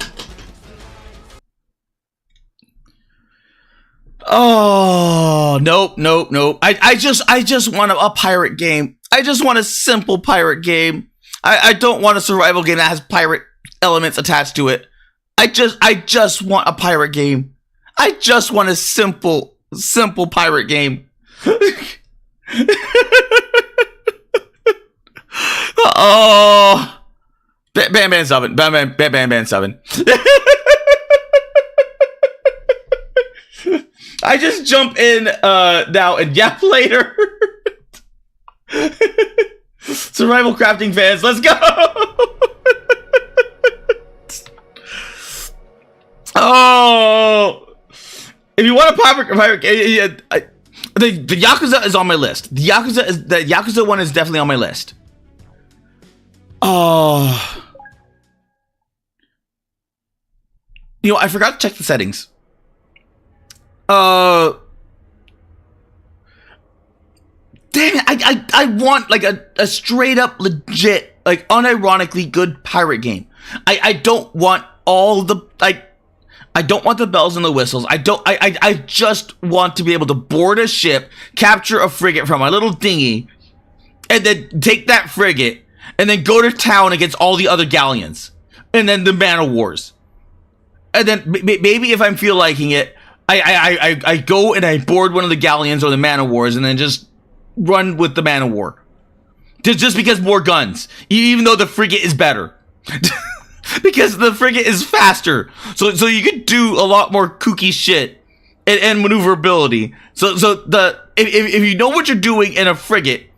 Oh, nope. I just want a pirate game. I just want a simple pirate game. I don't want a survival game that has pirate elements attached to it. I just want a pirate game. I just want a simple pirate game. Oh, Ban Ban 7. Ban Ban 7. I just jump in now and yap later. Survival crafting fans, let's go. Oh, if you want a pirate game, the Yakuza is on my list. The Yakuza one is definitely on my list. Oh, you know, I forgot to check the settings. Damn it, I want like a straight up legit, like unironically good pirate game. I don't want all the I don't want the bells and the whistles. I just want to be able to board a ship, capture a frigate from my little dinghy, and then take that frigate and then go to town against all the other galleons, and then the man of wars. And then maybe if I'm feel liking it, I go and I board one of the galleons or the man of wars, and then just run with the man of war. Just because more guns, even though the frigate is better. Because the frigate is faster, so you could do a lot more kooky shit and maneuverability. So if you know what you're doing in a frigate,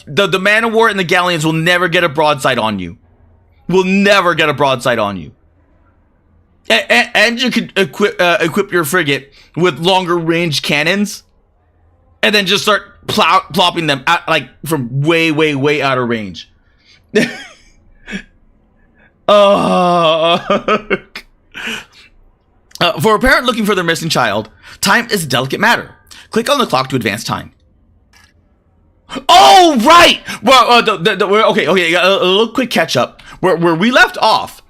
the man of war and the galleons will never get a broadside on you. Will never get a broadside on you. And you could equip your frigate with longer range cannons, and then just start plopping them out, like from way out of range. For a parent looking for their missing child, time is a delicate matter. Click on the clock to advance time. Oh, right! Well, okay. A little quick catch up. Where we left off.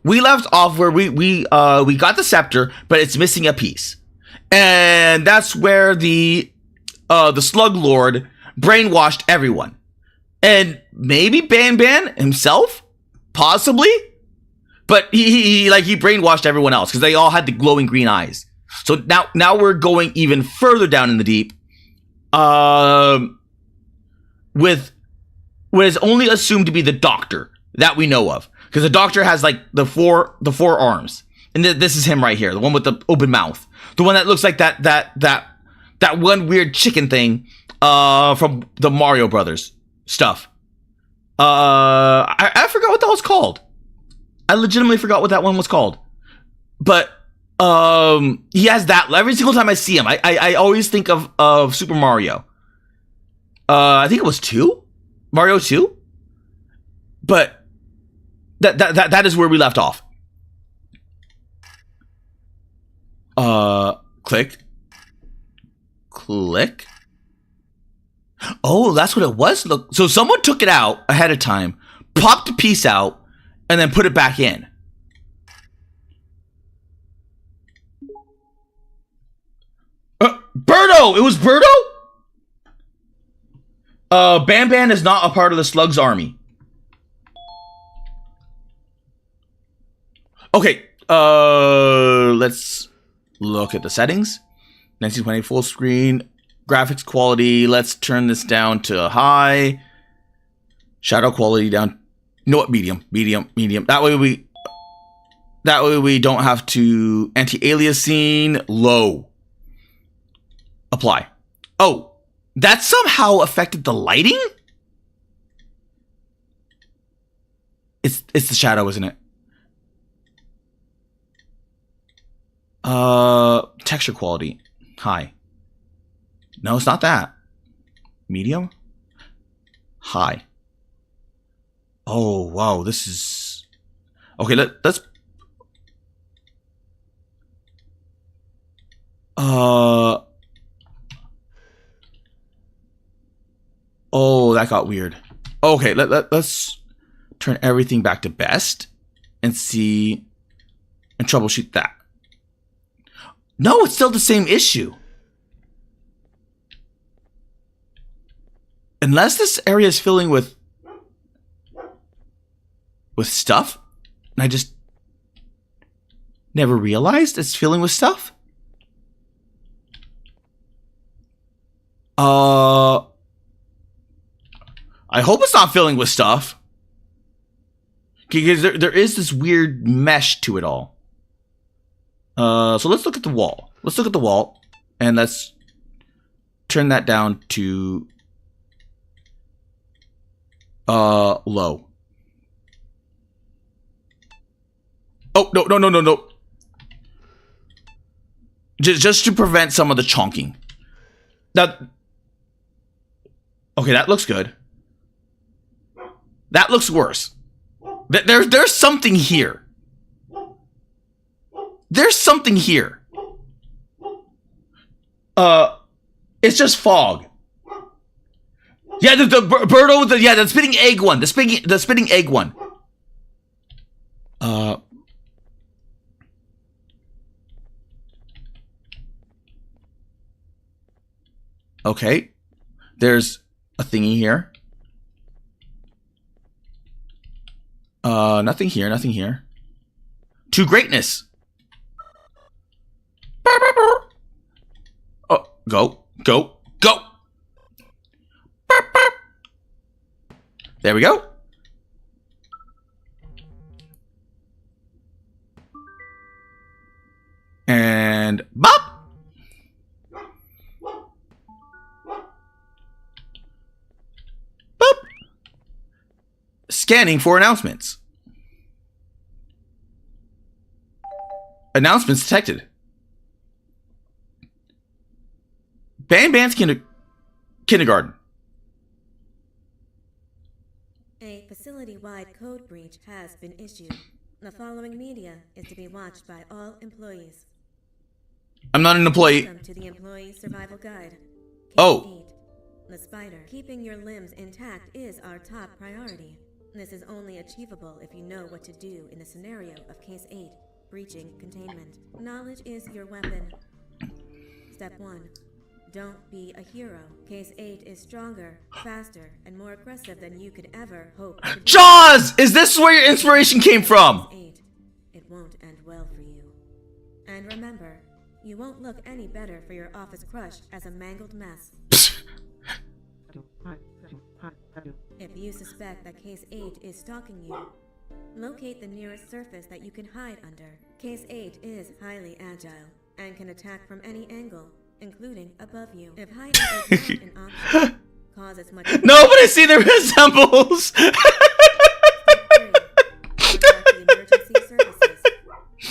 We left off where we got the scepter, but it's missing a piece, and that's where the Slug Lord brainwashed everyone, and maybe Ban Ban himself, possibly. But he brainwashed everyone else because they all had the glowing green eyes. So now we're going even further down in the deep, with what is only assumed to be the Doctor that we know of, because the Doctor has like the four arms, and this is him right here, the one with the open mouth, the one that looks like that one weird chicken thing from the Mario Brothers stuff. I forgot what that was called. I legitimately forgot what that one was called. But he has that every single time I see him. I always think of Super Mario. I think it was 2? Mario 2? But that is where we left off. Click. click. Oh, that's what it was. Look, so someone took it out ahead of time, popped a piece out, and then put it back in. Birdo! It was Birdo? Ban Ban is not a part of the Slugs army. Okay, let's look at the settings. 1920 full screen, graphics quality. Let's turn this down to high. Shadow quality down. You know what? Medium. That way we don't have to anti-aliasing. Low. Apply. Oh, that somehow affected the lighting? It's the shadow, isn't it? Texture quality. High. No, it's not that. Medium? High. Oh, wow, this is... Okay, let's... Oh, that got weird. Okay, let's turn everything back to best and see and troubleshoot that. No, it's still the same issue. Unless this area is filling with stuff, and I just never realized it's filling with stuff. I hope it's not filling with stuff. Because there is this weird mesh to it all. So let's look at the wall. Let's look at the wall. And let's turn that down to low. Oh, no. Just to prevent some of the chonking. Okay, that looks good. That looks worse. There's something here. There's something here. It's just fog. Yeah, the Birdo, the spitting egg one. The spitting egg one. Okay. There's a thingy here. Nothing here. To greatness. Oh, go. There we go. And bop. Boop. Scanning for announcements. Announcements detected. Ban's kindergarten. A facility-wide code breach has been issued. The following media is to be watched by all employees. I'm not an employee. Welcome to the Employee Survival Guide. Case Oh. 8. The spider. Keeping your limbs intact is our top priority. This is only achievable if you know what to do in the scenario of Case 8, breaching containment. Knowledge is your weapon. Step 1. Don't be a hero. Case 8 is stronger, faster, and more aggressive than you could ever hope to be. Jaws! Is this where your inspiration came from? Case 8. It won't end well for you. And remember, you won't look any better for your office crush as a mangled mess. If you suspect that Case 8 is stalking you, locate the nearest surface that you can hide under. Case 8 is highly agile and can attack from any angle, including above you. If hiding is not an option, cause as much... Nobody see the resembles! Step 3. Contact the emergency services.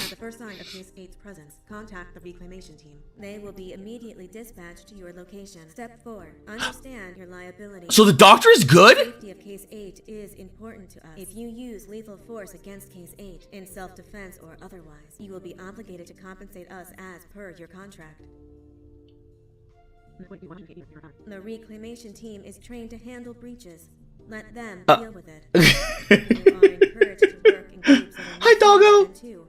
At the first sign of Case 8's presence, contact the reclamation team. They will be immediately dispatched to your location. Step 4. Understand your liability. So the doctor is good? The safety of Case 8 is important to us. If you use lethal force against Case 8, in self-defense or otherwise, you will be obligated to compensate us as per your contract. The reclamation team is trained to handle breaches. Let them Uh. deal with it. You are encouraged to work in groups that are Hi, doggo. than two.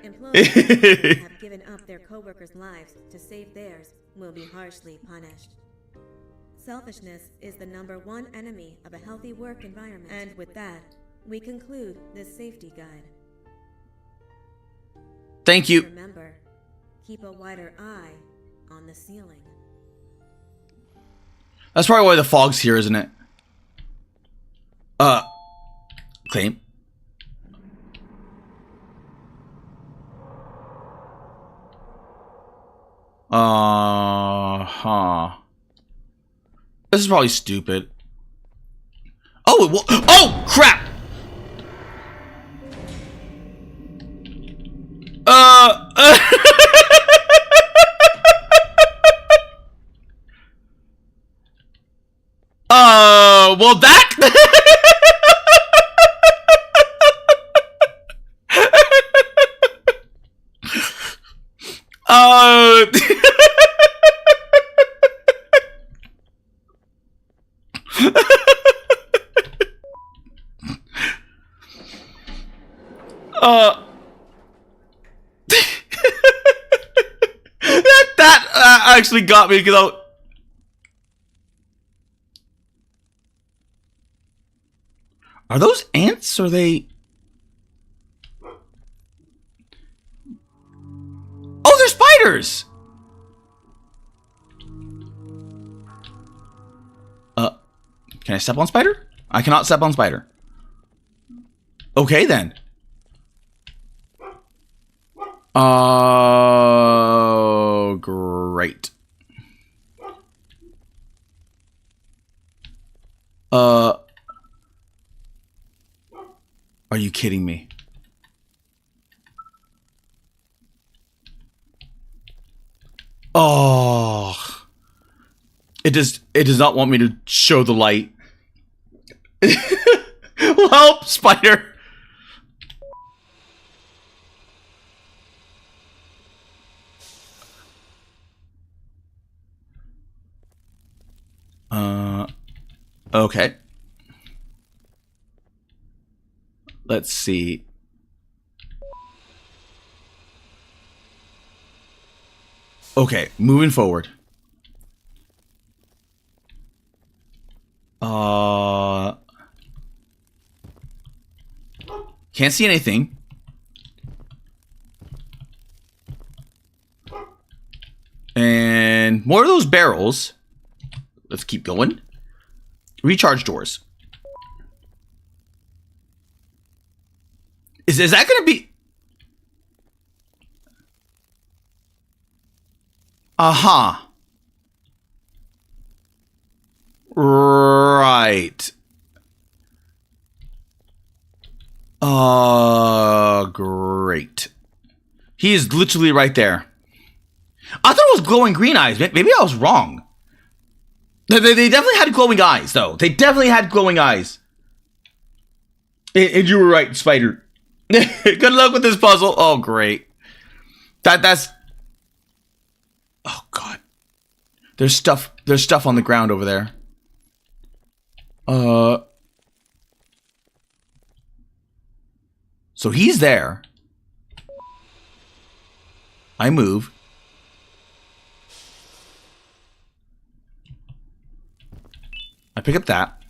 Employees who have given up their co-workers' lives to save theirs will be harshly punished. Selfishness is the #1 enemy of a healthy work environment. And with that, we conclude this safety guide. Thank you. Remember, keep a wider eye on the ceiling. That's probably why the fog's here, isn't it? Claim. This is probably stupid. Oh, crap! Well, that. that actually got me because are those ants? Or are they? Oh, they're spiders. Can I step on spider? I cannot step on spider. Okay then. Oh, great. Are you kidding me? Oh. It does not want me to show the light. Well, help, spider. Okay. Let's see. Okay, moving forward. Can't see anything. And more of those barrels. Let's keep going. Recharge doors. Is that going to be... Aha. Right. Great. He is literally right there. I thought it was glowing green eyes. Maybe I was wrong. They definitely had glowing eyes, though. They definitely had glowing eyes. And you were right, Spider. Good luck with this puzzle. Oh, great. That's... Oh, God. There's stuff on the ground over there. So he's there. I move. I pick up that.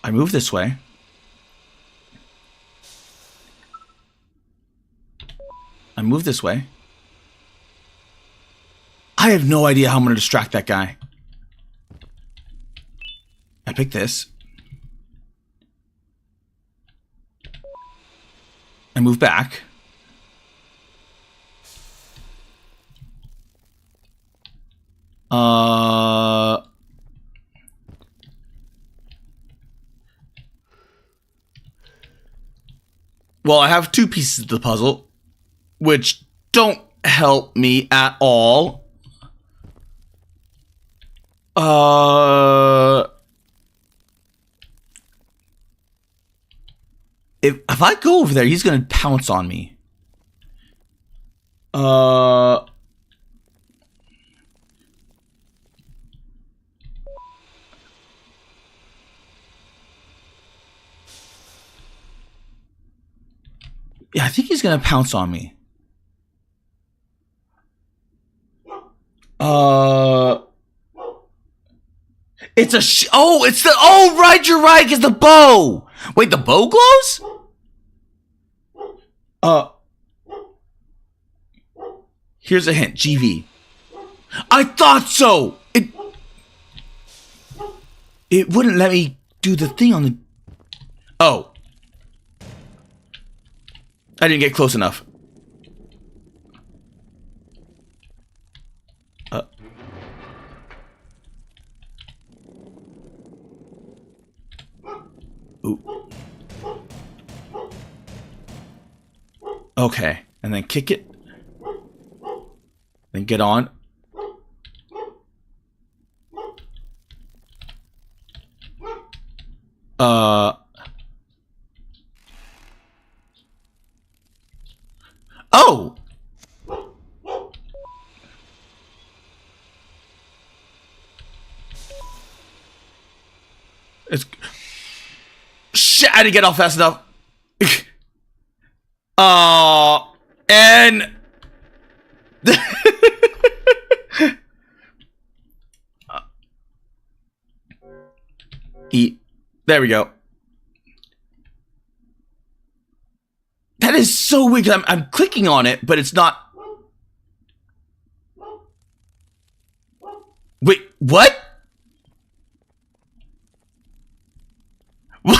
I move this way. I move this way. I have no idea how I'm going to distract that guy. I pick this. I move back. Well, I have two pieces of the puzzle, which don't help me at all. If I go over there, he's gonna pounce on me. Yeah, I think he's gonna pounce on me. It's a oh, it's the oh right, you're right, it's the bow. Wait, the bow glows? Here's a hint, GV. I thought so. It wouldn't let me do the thing on the. Oh, I didn't get close enough. Ooh. Okay, and then kick it. Then get on. Oh! It's... Shit, I didn't get off fast enough. And... Eat. There we go. That is so weird. I'm clicking on it, but it's not. Wait, what? What?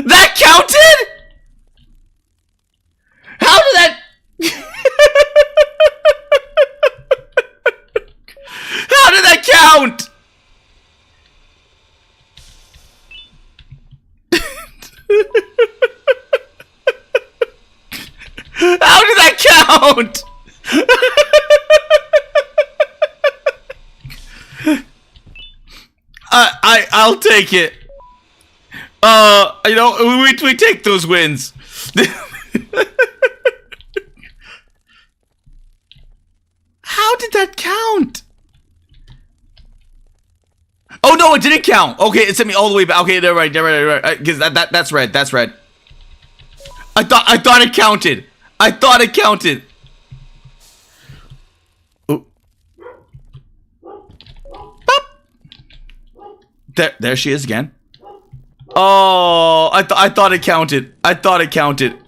That counted? How did that? How did that count? How did that count? I'll take it. You know, we take those wins. How did that count? Oh no, it didn't count. Okay, it sent me all the way back. Okay, they're right. Because that's red. That's red. I thought it counted. I thought it counted. Ooh. There she is again. Oh, I thought it counted. I thought it counted.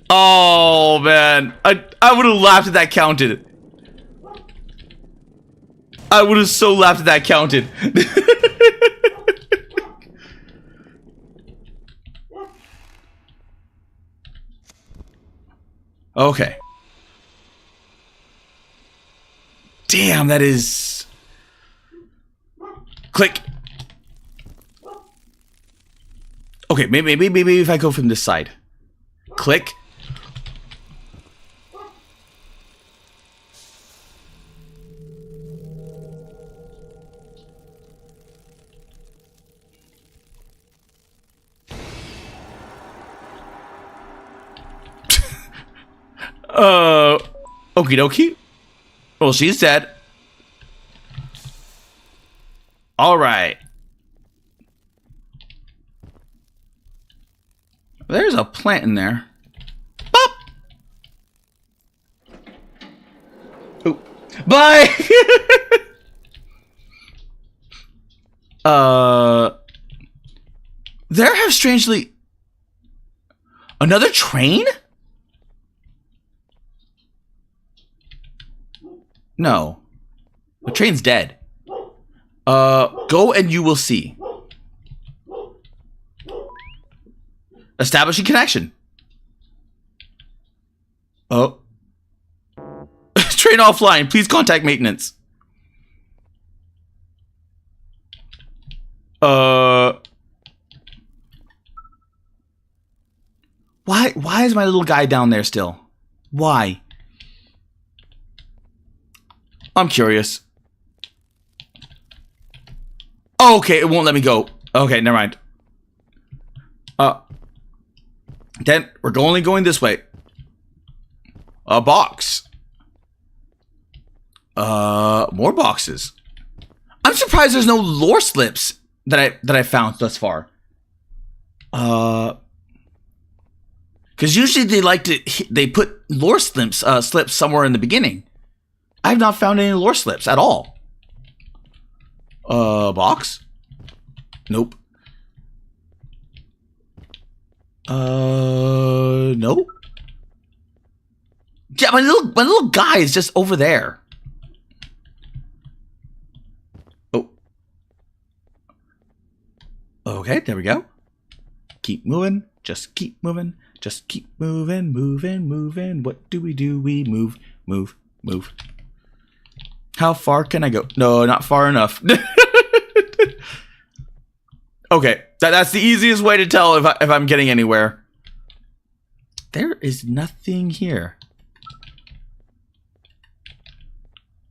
Oh man, I would have laughed if that counted. I would have so laughed if that counted. Okay. Damn, that is... Click. Okay, maybe if I go from this side. Click. Okie dokie. Well, she's dead. Alright. There's a plant in there. Bop! Ooh. Bye! There have strangely... Another train? No. The train's dead. Go and you will see. Establishing connection. Oh. Train offline. Please contact maintenance. Why is my little guy down there still? Why? I'm curious. Oh, okay, it won't let me go. Okay, never mind. Then we're only going this way. A box. More boxes. I'm surprised there's no lore slips that I found thus far. Because usually they put lore slips somewhere in the beginning. I've not found any lore slips at all. Box? Nope. Nope. Yeah, my little guy is just over there. Oh. Okay, there we go. Keep moving. Just keep moving. Just keep moving, moving, moving. What do? We move, move, move. How far can I go? No, not far enough. Okay, that's the easiest way to tell if I'm getting anywhere. There is nothing here.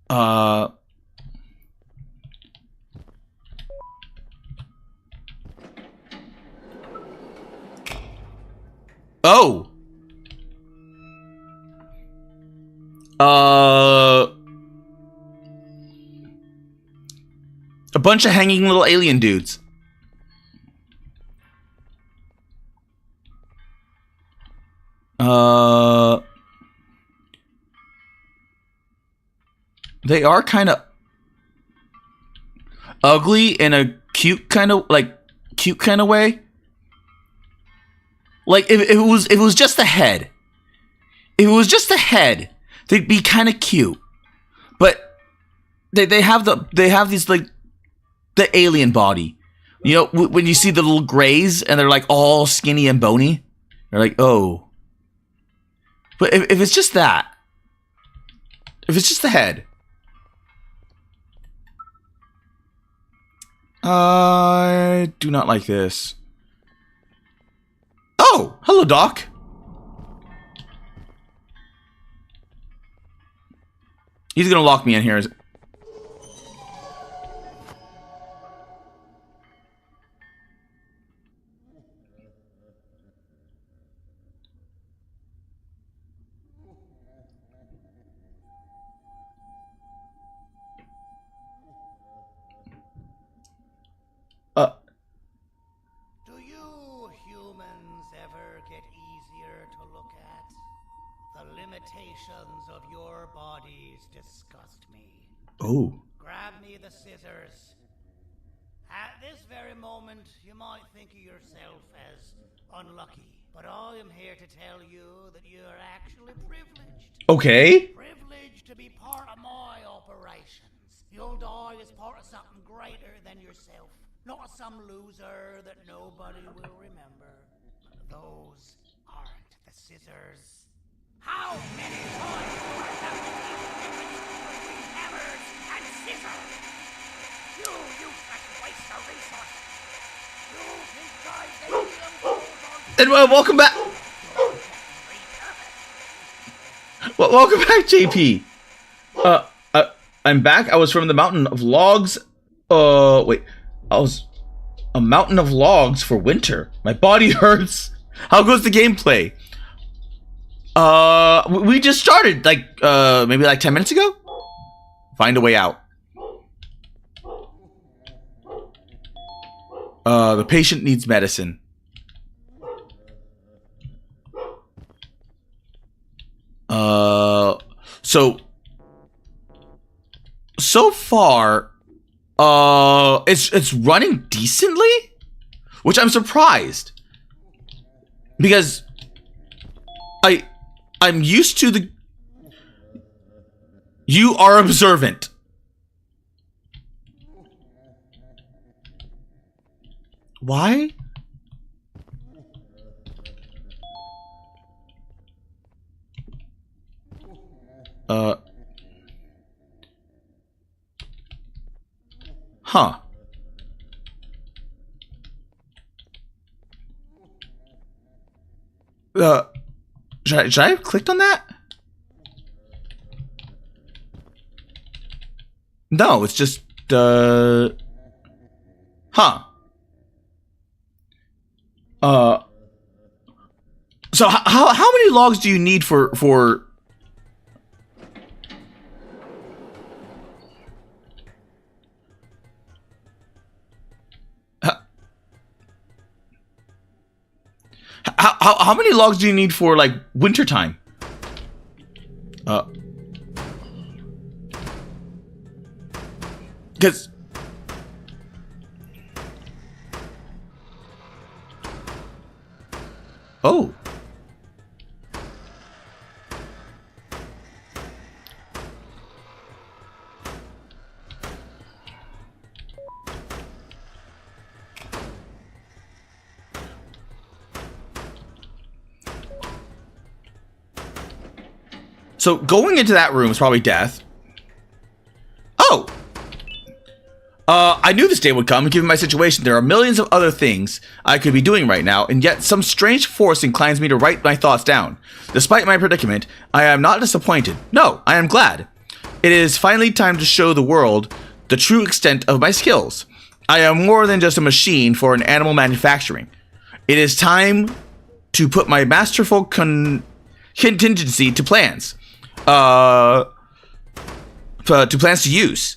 Oh. A bunch of hanging little alien dudes. They are kind of ugly in a cute kind of way. Like if it was just the head. If it was just the head, they'd be kind of cute. But they have these like the alien body. You know, when you see the little grays and they're like all skinny and bony, you're like, oh. But if it's just that, if it's just the head, I do not like this. Oh, hello, Doc. He's gonna lock me in here. Do you humans ever get easier to look at? The limitations of your bodies disgust me. Oh. Grab me the scissors. At this very moment, you might think of yourself as unlucky, but I am here to tell you that you are actually privileged. Okay. Privileged to be part of my operations. You'll die as part of something greater than yourself. Not some loser that nobody will remember. Those aren't the scissors. How many times do I have to keep between hammers and scissors? You useless waste of resources. You think titanium goes on... And welcome back. Well, welcome back, JP. I'm back. I was from the mountain of logs. Wait. I was a mountain of logs for winter. My body hurts. How goes the gameplay? We just started like maybe like 10 minutes ago. Find a way out. The patient needs medicine. So far, it's running decently, which I'm surprised because I'm used to the. You are observant. Why? Huh. Should I have clicked on that? No, it's just, huh. So how many logs do you need for how many logs do you need for like wintertime? Because oh. So going into that room is probably death. Oh! I knew this day would come, given my situation. There are millions of other things I could be doing right now, and yet some strange force inclines me to write my thoughts down. Despite my predicament, I am not disappointed. No, I am glad. It is finally time to show the world the true extent of my skills. I am more than just a machine for an animal manufacturing. It is time to put my masterful contingency to plans. To plans to use.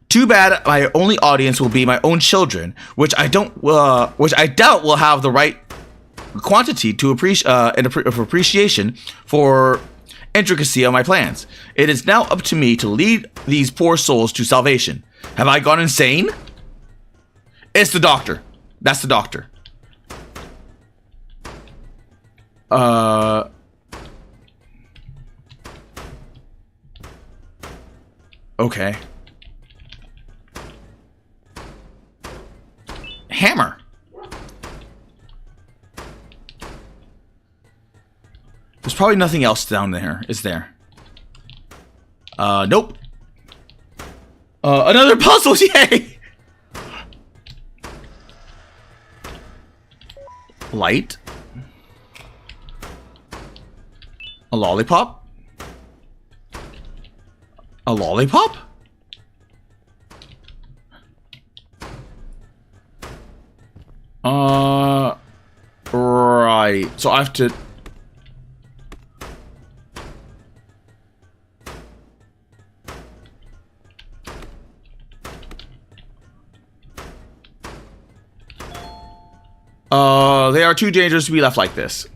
Too bad my only audience will be my own children, which I doubt will have the right quantity to appreciation for intricacy of my plans. It is now up to me to lead these poor souls to salvation. Have I gone insane? It's the doctor. That's the doctor. Okay. Hammer. There's probably nothing else down there, is there? Nope. Another puzzle, yay! Light. A lollipop? A lollipop? Right. So I have to... They are too dangerous to be left like this.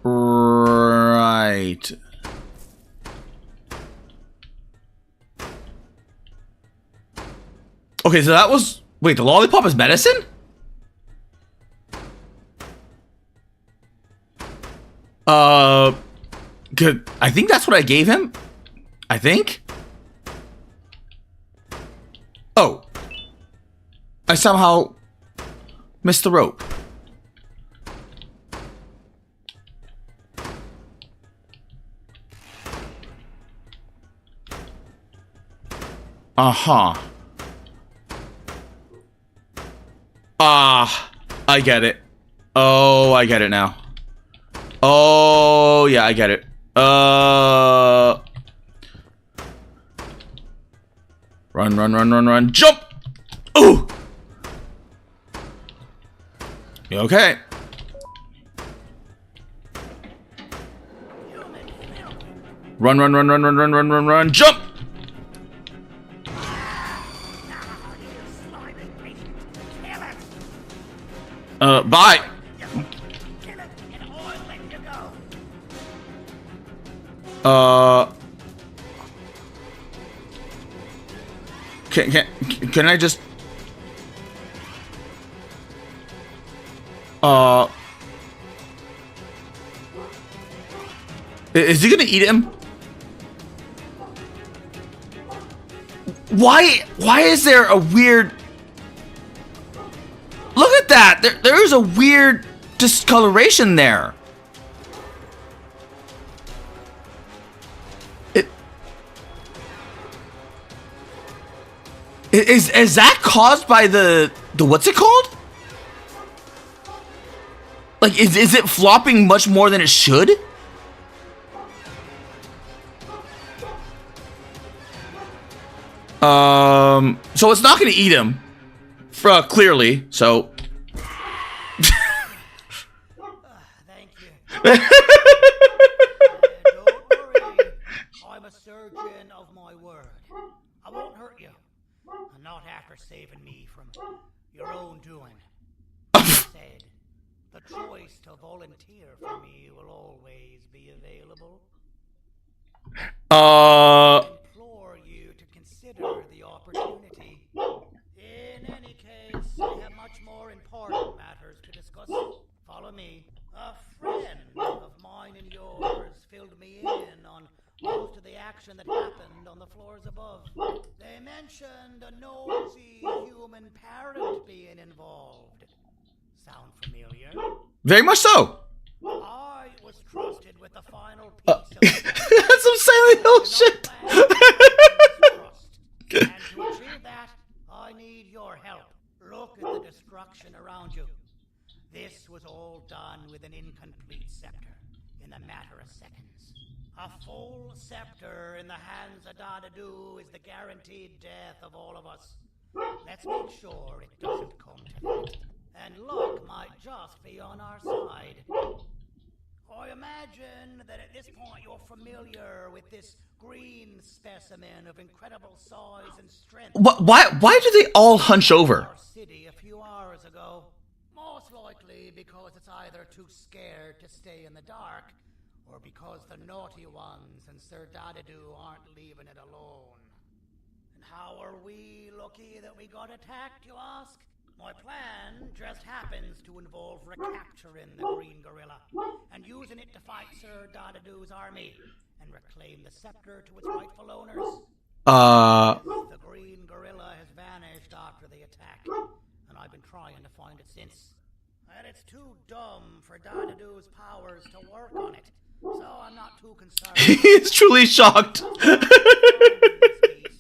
Right. Okay, so that was... Wait, the lollipop is medicine? Good. I think that's what I gave him. I think. Oh. I somehow missed the rope. Uh-huh. Ah, I get it. Oh, I get it now. Oh, yeah, I get it. Run. Jump! Ooh! You okay? Run. Jump! Bye. Can I just is he gonna eat him? Why is there a weird... Look at that! There is a weird discoloration there. Is that caused by the what's it called? Like, is it flopping much more than it should? So it's not gonna eat him. Clearly, so. Thank you. Don't worry. I'm a surgeon of my word. I won't hurt you. And not after saving me from your own doing. Said, the choice to volunteer for me will always be available. I implore you to consider the opportunity. In any case, I have much more important matters to discuss. Follow me. A friend of mine and yours filled me in on most of the action that happened on the floors above. They mentioned a nosy human parent being involved. Sound familiar? Very much so. I was trusted with the final piece of That's some Silent Hill shit. And to achieve that, I need your help. Look at the destruction around you. This was all done with an incomplete scepter in a matter of seconds. A full scepter in the hands of Dadadoo is the guaranteed death of all of us. Let's make sure it doesn't come to that. And luck might just be on our side. I imagine that at this point you're familiar with this green specimen of incredible size and strength. Why do they all hunch over? Our city a few hours ago. Most likely because it's either too scared to stay in the dark, or because the naughty ones and Sir Dadadoo aren't leaving it alone. And how are we lucky that we got attacked, you ask? My plan just happens to involve recapturing the Green Gorilla and using it to fight Sir Dadadoo's army and reclaim the scepter to its rightful owners. The Green Gorilla has vanished after the attack, and I've been trying to find it since. And it's too dumb for Dadadoo's powers to work on it, so I'm not too concerned. He's truly shocked.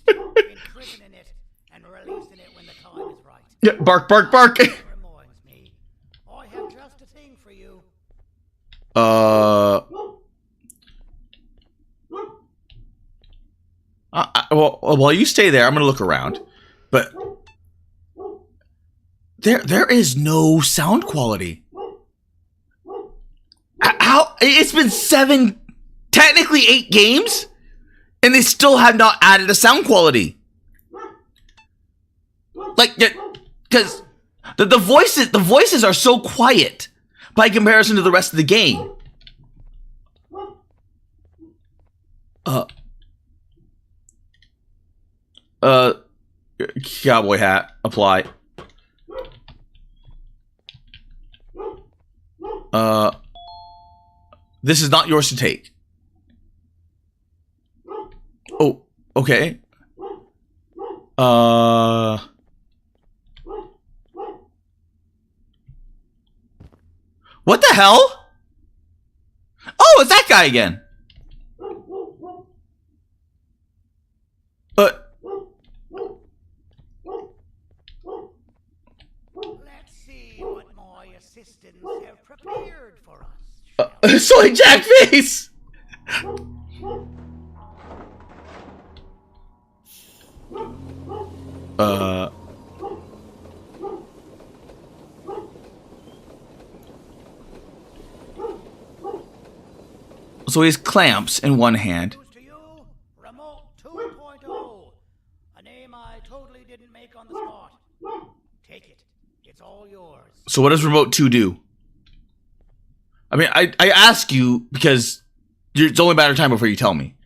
Imprisoning it and releasing it when the time is right. Yeah, bark, bark, bark. Reminds me, I have just a thing for you. Well, while you stay there, I'm gonna look around. But there is no sound quality. How? It's been 7, technically 8 games, and they still have not added a sound quality. Like, because the voices are so quiet by comparison to the rest of the game. Cowboy hat, apply. This is not yours to take. Oh, okay. What the hell? Oh, it's that guy again. Let's see what my assistants have prepared for us. Soy Jack face. So he has clamps in one hand. To you, Remote 2.0, a name I totally didn't make on the spot. Take it. It's all yours. So what does Remote 2 do? I mean, I ask you because it's only a matter of time before you tell me.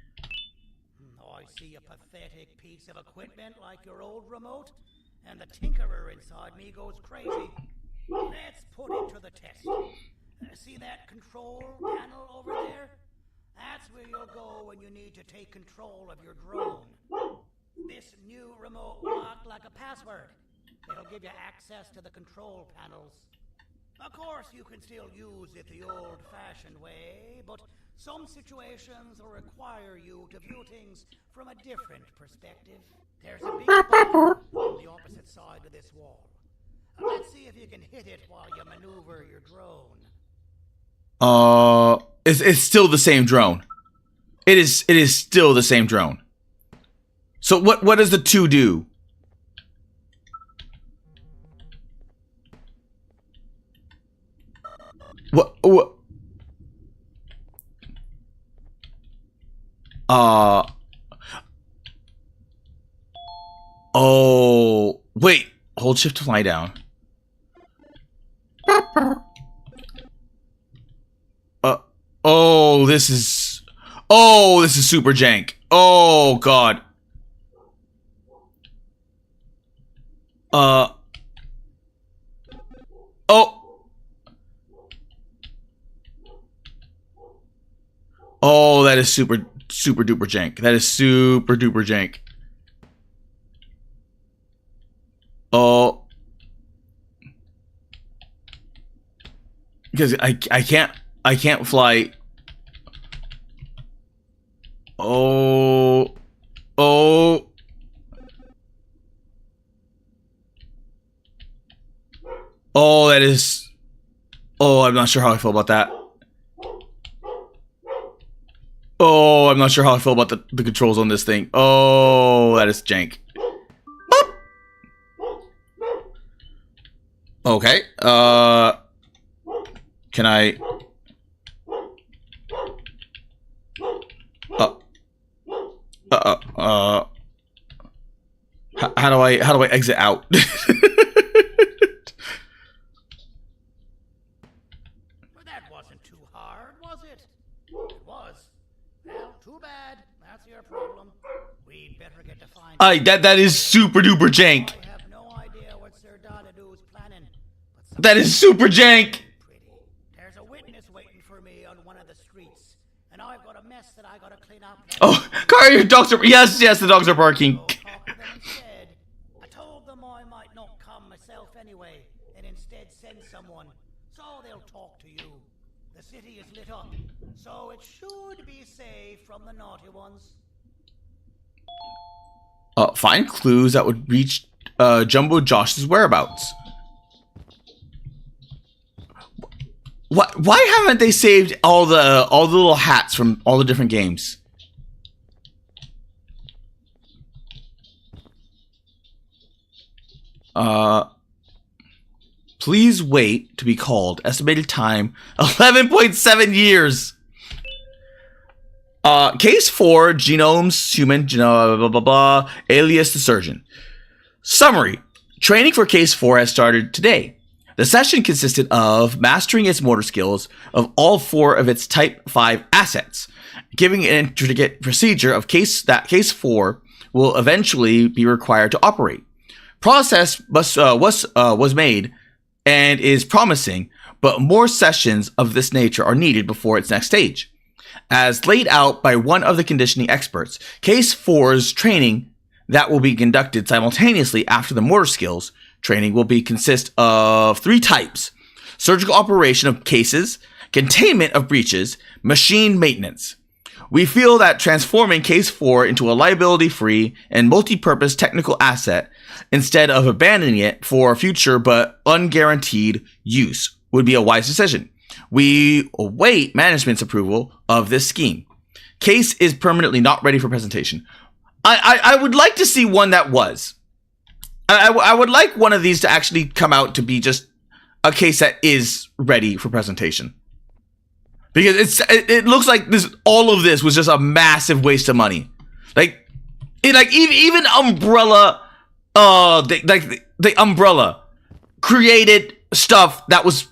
I see a pathetic piece of equipment like your old remote, and the tinkerer inside me goes crazy. Let's put it to the test. See that control panel over there? That's where you'll go when you need to take control of your drone. This new remote will act like a password. It'll give you access to the control panels. Of course, you can still use it the old-fashioned way, but some situations will require you to view things from a different perspective. There's a big button on the opposite side of this wall. Let's see if you can hit it while you maneuver your drone. It's still the same drone. It is still the same drone. So what does the 2 do? What? Oh, wait. Hold shift to fly down. Oh, this is super jank. Oh, God. Oh. Oh, that is super duper jank. That is super duper jank. Oh. Because I can't fly. Oh. Oh. Oh, that is. Oh, I'm not sure how I feel about that. Oh, I'm not sure how I feel about the controls on this thing. Oh, that is jank. Boop. Okay. Can I? How do I exit out? But that wasn't too hard, was it? It was. Well, too bad. That's your problem. We'd better get to find. That is super duper jank. I have no idea what Sir Donadoo's planning. That is super jank. There's a witness waiting for me on one of the streets, and I've got a mess that I gotta clean up. Oh, car, your dogs are. Yes, the dogs are barking. I told them I might not come myself anyway, and instead send someone, so they'll talk to you. The city is lit up, so it should be safe from the naughty ones. Find clues that would reach Jumbo Josh's whereabouts. Why haven't they saved all the little hats from all the different games? Please wait to be called. Estimated time 11.7 years. Case 4, genomes, human, blah, blah, blah, blah, alias the surgeon. Summary. Training for Case 4 has started today. The session consisted of mastering its motor skills of all 4 of its Type 5 assets, giving an intricate procedure of Case 4 will eventually be required to operate. Process was made and is promising, but more sessions of this nature are needed before its next stage. As laid out by one of the conditioning experts, Case 4's training that will be conducted simultaneously after the motor skills training will consist of 3 types: surgical operation of cases, containment of breaches, machine maintenance. We feel that transforming Case 4 into a liability-free and multi-purpose technical asset instead of abandoning it for future but unguaranteed use would be a wise decision. We await management's approval of this scheme. Case is permanently not ready for presentation. I would like to see one that was. I would like one of these to actually come out to be just a case that is ready for presentation. Because it looks like all of this was just a massive waste of money. Even Umbrella, the Umbrella created stuff that was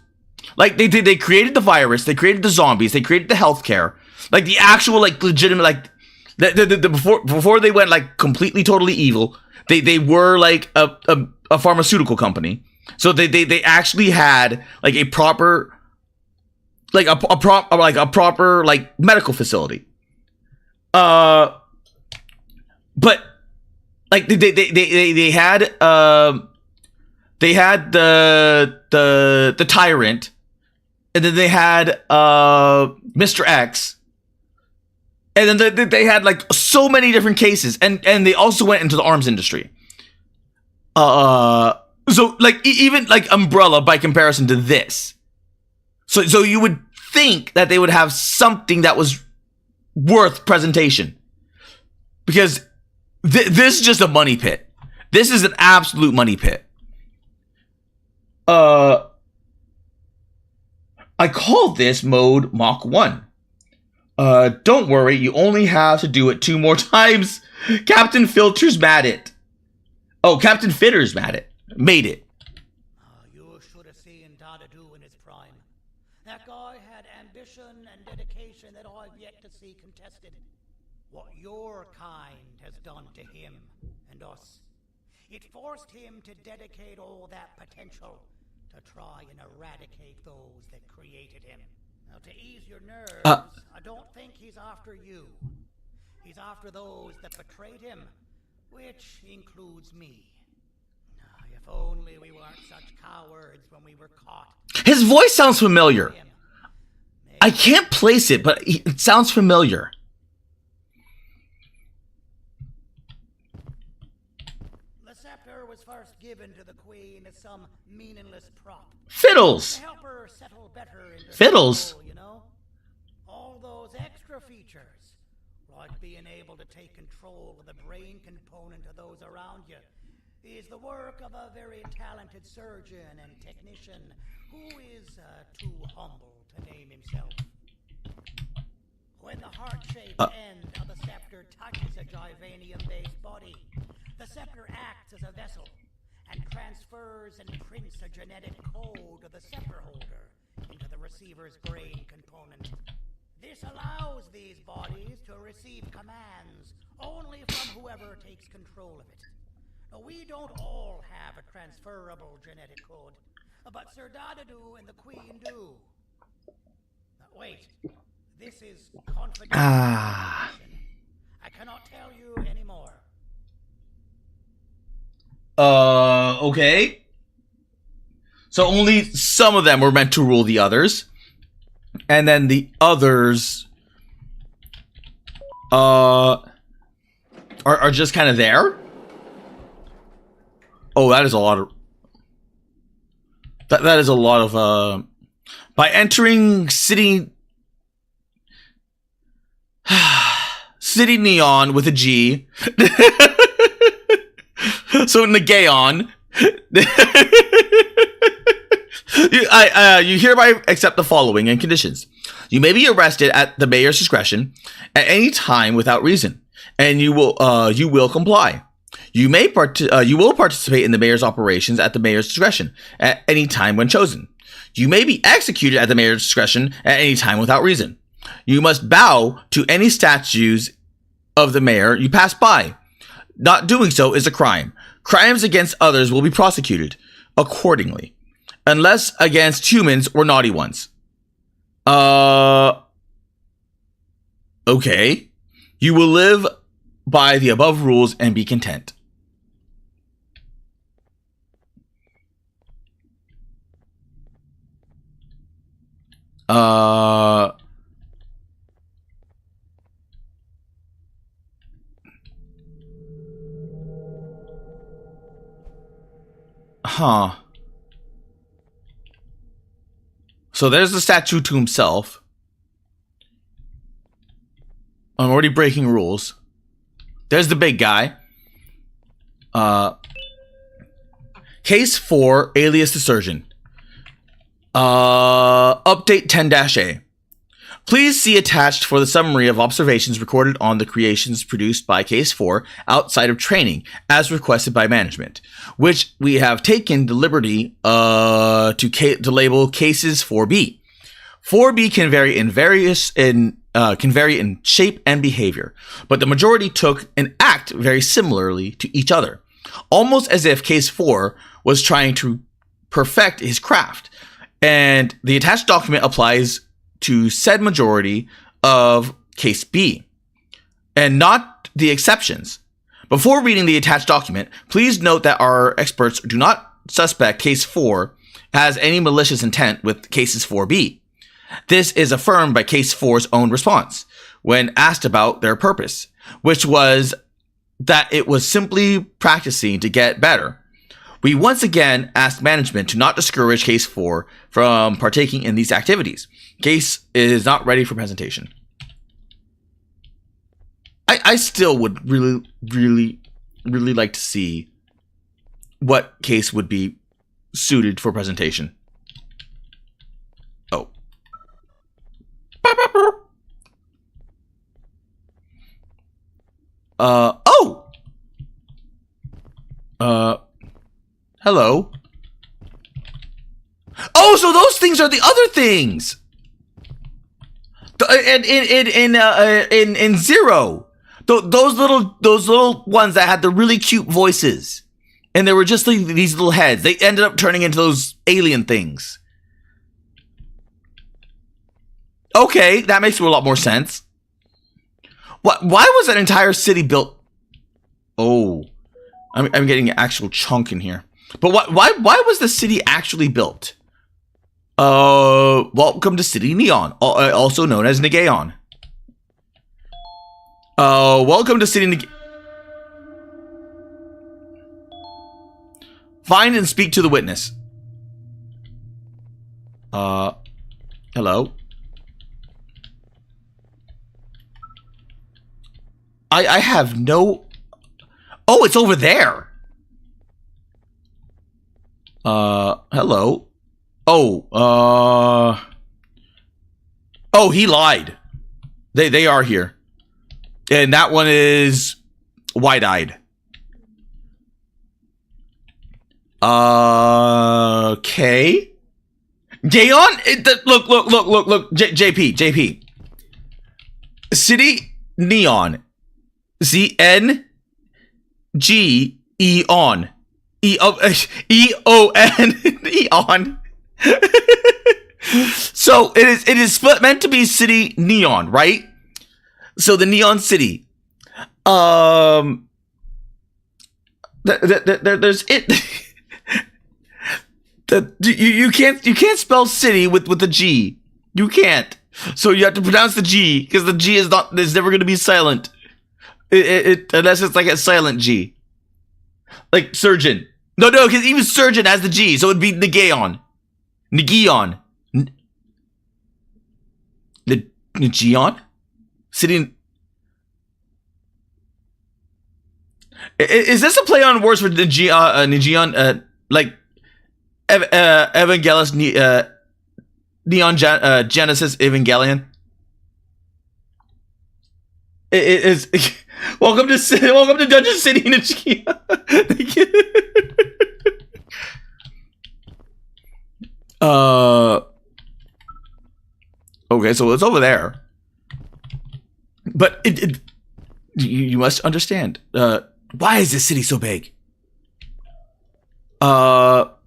like they created the virus, they created the zombies, they created the healthcare, like the actual legitimate before they went completely totally evil. They were like a pharmaceutical company, so they actually had a proper. A proper medical facility. But they had the Tyrant, and then they had Mr. X, and then they had so many different cases, and they also went into the arms industry. So even Umbrella by comparison to this. So you would think that they would have something that was worth presentation. Because this is just a money pit. This is an absolute money pit. I call this mode Mach 1. Don't worry, you only have to do it 2 more times. Captain Filter's mad it. Oh, Captain Fitter's made it. You should have seen Dadadu in his prime. That guy had ambition and dedication that I've yet to see contested. What your kind has done to him and us. It forced him to dedicate all that potential to try and eradicate those that created him. Now, to ease your nerves, I don't think he's after you. He's after those that betrayed him, which includes me. If only we weren't such cowards when we were caught. His voice sounds familiar. I can't place it, but it sounds familiar. The scepter was first given to the queen as some meaningless prop. Fiddles. To help her settle better into Fiddles. control, you know? All those extra features, like being able to take control of the brain component of those around you, is the work of a very talented surgeon and technician who is too humble to name himself. When the heart-shaped end of the scepter touches a Givanium-based body, the scepter acts as a vessel and transfers and prints a genetic code of the scepter holder into the receiver's brain component. This allows these bodies to receive commands only from whoever takes control of it. Now, we don't all have a transferable genetic code, but Sir Dadadu and the Queen do. Now, wait, this is confidential information. I cannot tell you anymore. Okay. So only some of them were meant to rule the others. And then the others are just kind of there. Oh, that is a lot of that is a lot of by entering City Neon with a G. So Nagaon. You hereby accept the following and conditions. You may be arrested at the mayor's discretion at any time without reason, and you will comply. You will participate in the mayor's operations at the mayor's discretion at any time when chosen. You may be executed at the mayor's discretion at any time without reason. You must bow to any statues of the mayor you pass by. Not doing so is a crime. Crimes against others will be prosecuted accordingly, unless against humans or naughty ones. Okay. You will live by the above rules and be content. Huh. So there's the statue to himself. I'm already breaking rules. There's the big guy. Case 4, alias the surgeon. Update 10-A. Please see attached for the summary of observations recorded on the creations produced by Case 4 outside of training, as requested by management, which we have taken the liberty to label Cases 4B. 4B can vary in shape and behavior, but the majority took and act very similarly to each other, almost as if Case 4 was trying to perfect his craft, and the attached document applies to said majority of Case B, and not the exceptions. Before reading the attached document, please note that our experts do not suspect Case 4 has any malicious intent with Cases 4B. This is affirmed by Case 4's own response, when asked about their purpose, which was that it was simply practicing to get better. We once again asked management to not discourage Case 4 from partaking in these activities. Case is not ready for presentation. I still would really like to see what case would be suited for presentation. Oh, Oh! Hello. Oh, so those things are the other things! In Zero, those little ones that had the really cute voices, and they were just like these little heads. They ended up turning into those alien things. Okay, that makes a lot more sense. What? Why was that entire city built? Oh, I'm getting an actual chunk in here. But why was the city actually built? Welcome to City Neon, also known as Negaon. Welcome to City Negaon. Find and speak to the witness. Hello? I have no... Oh, it's over there. Hello? Oh, oh, he lied. They are here. And that one is wide-eyed. Okay. Gaon? Look. JP. City Neon. ZNGEON. EON. Eon. So it is split, meant to be City Neon, right? So the Neon City. There's it. You can't spell city with a G. You can't. So you have to pronounce the G because the G is never going to be silent. Unless it's like a silent G. Like surgeon. No, because even surgeon has the G, so it'd be Negaon. Negaon. Negeon? City. Is this a play on words for Negeon? Like Evangelus, Neon Genesis Evangelion? It is. Welcome to Dungeon City Negeon. Okay, so it's over there. But you must understand. Why is this city so big? What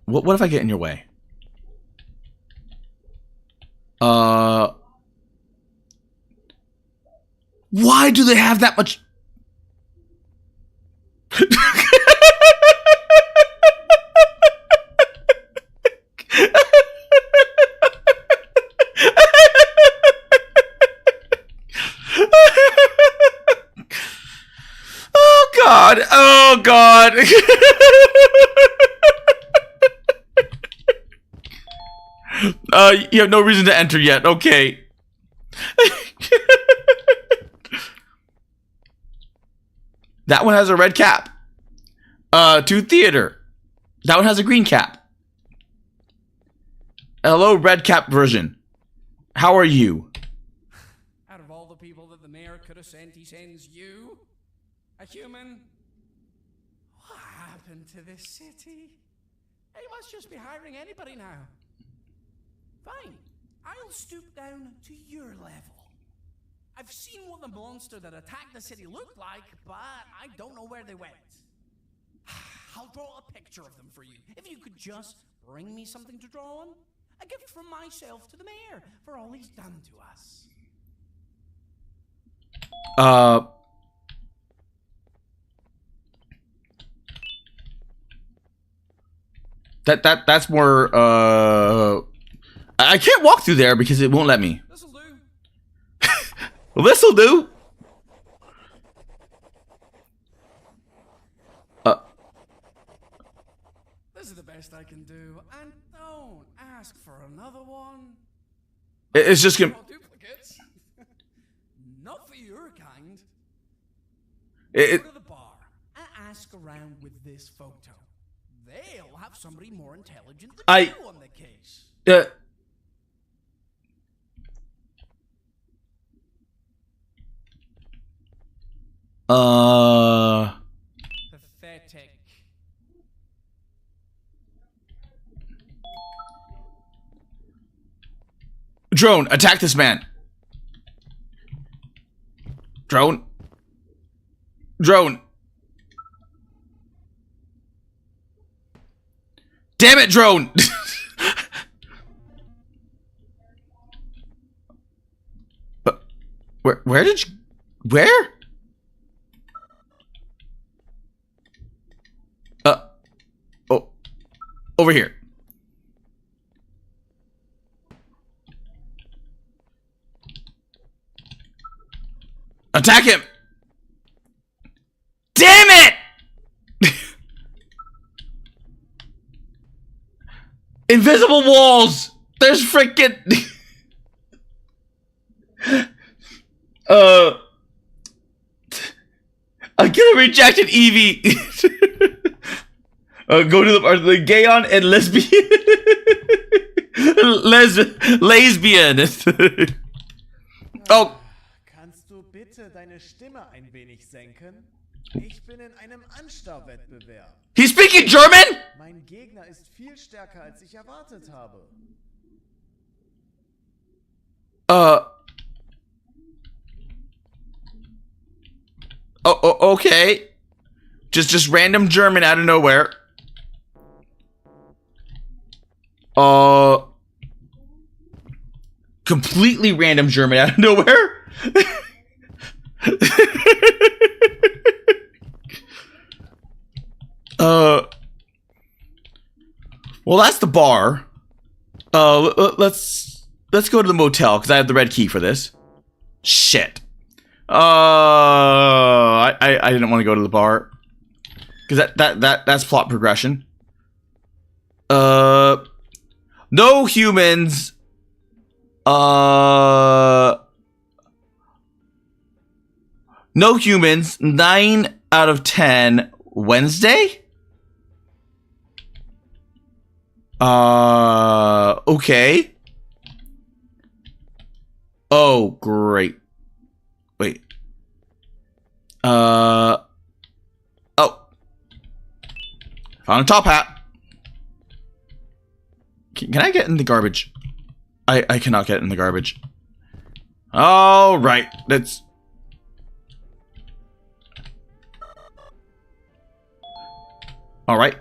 if I get in your way? Why do they have that much? Oh God. You have no reason to enter yet. Okay. That one has a red cap. To theater. That one has a green cap. Hello, red cap version. How are you? Out of all the people that the mayor could have sent, he sends you? A human? What happened to this city? He must just be hiring anybody now. Fine, I'll stoop down to your level. I've seen what the monster that attacked the city looked like, but I don't know where they went. I'll draw a picture of them for you. If you could just bring me something to draw on. A gift from myself to the mayor for all he's done to us. That's more I can't walk through there because it won't let me. This'll do. This'll do. This is the best I can do, and don't ask for another one. It's just gonna. Duplicates. Not for your kind. Go to the bar and ask around with this photo. They'll have somebody more intelligent than you on the case. Pathetic. Drone, attack this man. Drone. Drone. Damn it, drone. Where did you... Where? Oh. Over here. Attack him! Damn it! Invisible walls! There's freaking... I get a rejected Eevee. Go to the gayon and lesbian. Lesbian. Oh. Kannst du bitte deine Stimme ein wenig senken? Ich bin in einem Anstarrwettbewerb. He's speaking German? Mein Gegner ist viel stärker, als ich erwartet habe. Oh, okay. Just random German out of nowhere. Completely random German out of nowhere. Well, that's the bar. Let's go to the motel because I have the red key for this. Shit. I didn't want to go to the bar because that's plot progression. No humans. No humans. 9 out of 10. Wednesday. Okay. Oh, great. Wait. Oh. Found a top hat. Can I get in the garbage? I cannot get in the garbage. All right. That's... All right.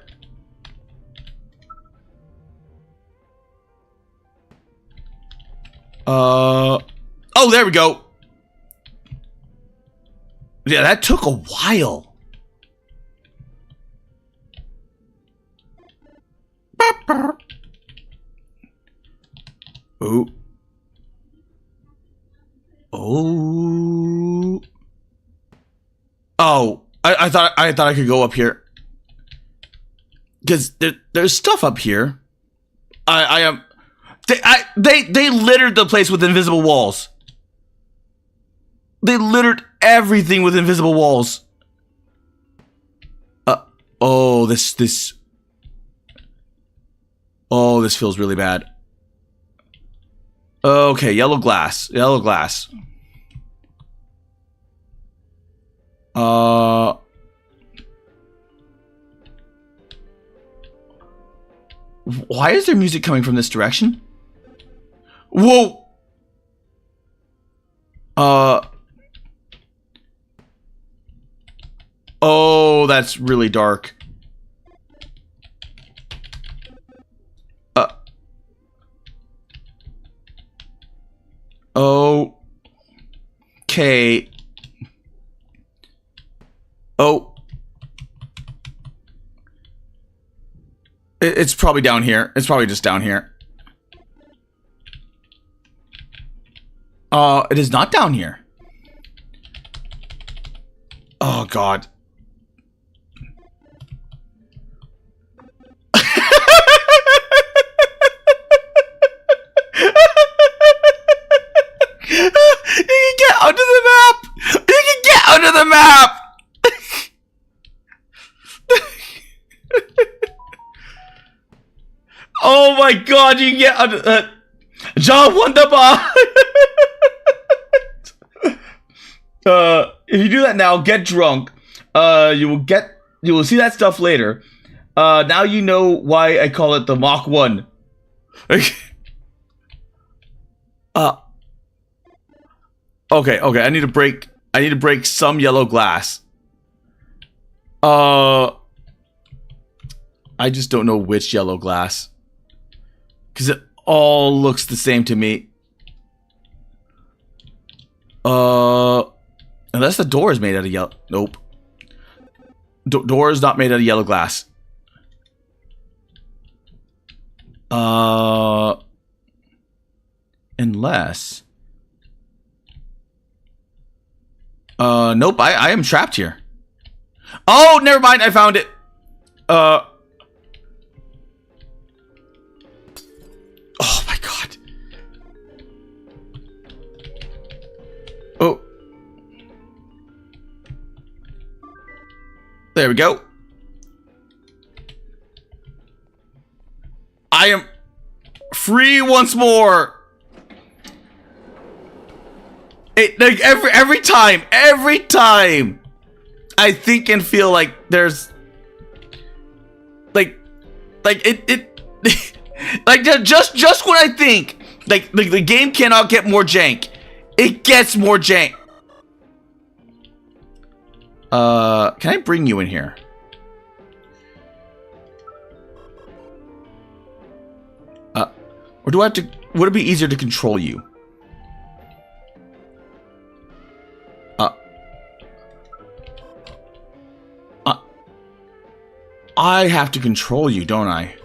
Oh, there we go. Yeah, that took a while. Ooh. Oh. Oh, I thought I could go up here. Because there's stuff up here. I am. They littered the place with invisible walls. They littered everything with invisible walls. Oh, this. Oh, this feels really bad. Okay, yellow glass. Yellow glass. Why is there music coming from this direction? Whoa! Oh, that's really dark. Okay. Oh. It's probably down here. It's probably just down here. It is not down here. Oh, God. You can get onto the map! You can get onto the map! Oh my God, you can get onto John Wonderbar! If you do that now, get drunk. You will see that stuff later. Now you know why I call it the Mach 1. Okay, I need to break some yellow glass. I just don't know which yellow glass. Cause it all looks the same to me. Unless the door is made out of yellow. Nope. Door is not made out of yellow glass. Unless. Nope. I am trapped here. Oh, never mind. I found it. Oh my god. Oh. There we go. I am free once more. It like every time I think and feel like there's like it like just when I think like the game cannot get more jank, it gets more jank. Can I bring you in here? Or do I have to, would it be easier to control you? I have to control you, don't I?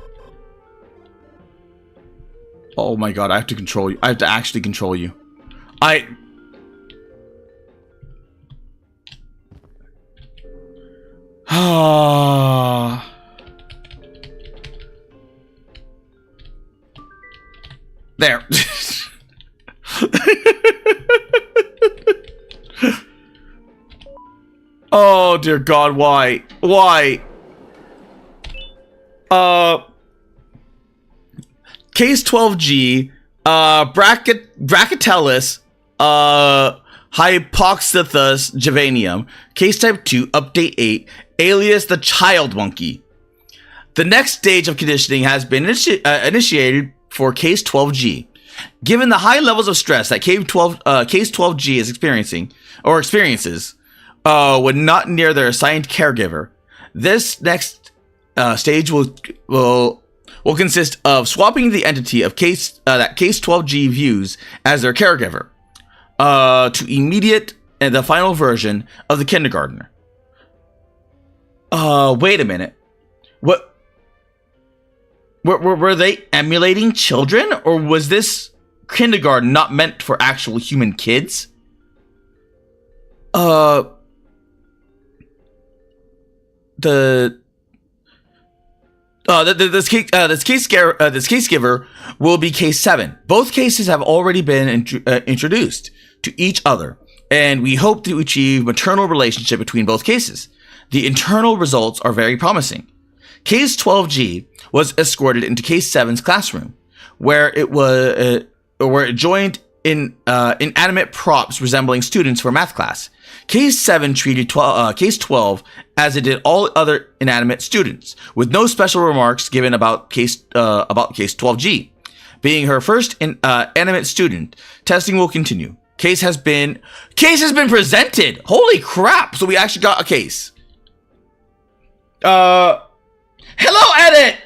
Oh my god, I have to control you. I have to actually control you. There. Oh dear god, why? Why? Case 12G, Brachytellus, Hypoxithus javanium, case type 2, update 8, alias the child monkey. The next stage of conditioning has been initiated for case 12G. Given the high levels of stress that case 12G is experiencing, or experiences, when not near their assigned caregiver, this next stage will consist of swapping the entity of that case 12G views as their caregiver to immediate and the final version of the kindergartner. Wait a minute. What? Were they emulating children, or was this kindergarten not meant for actual human kids? This case giver will be case 7. Both cases have already been introduced to each other, and we hope to achieve maternal relationship between both cases. The internal results are very promising. Case 12G was escorted into case 7's classroom, where it joined in inanimate props resembling students for math class. Case 7 treated case 12 as it did all other inanimate students, with no special remarks given about case 12G. Being her first animate student, testing will continue. Case has been presented. Holy crap! So we actually got a case. Hello, edit.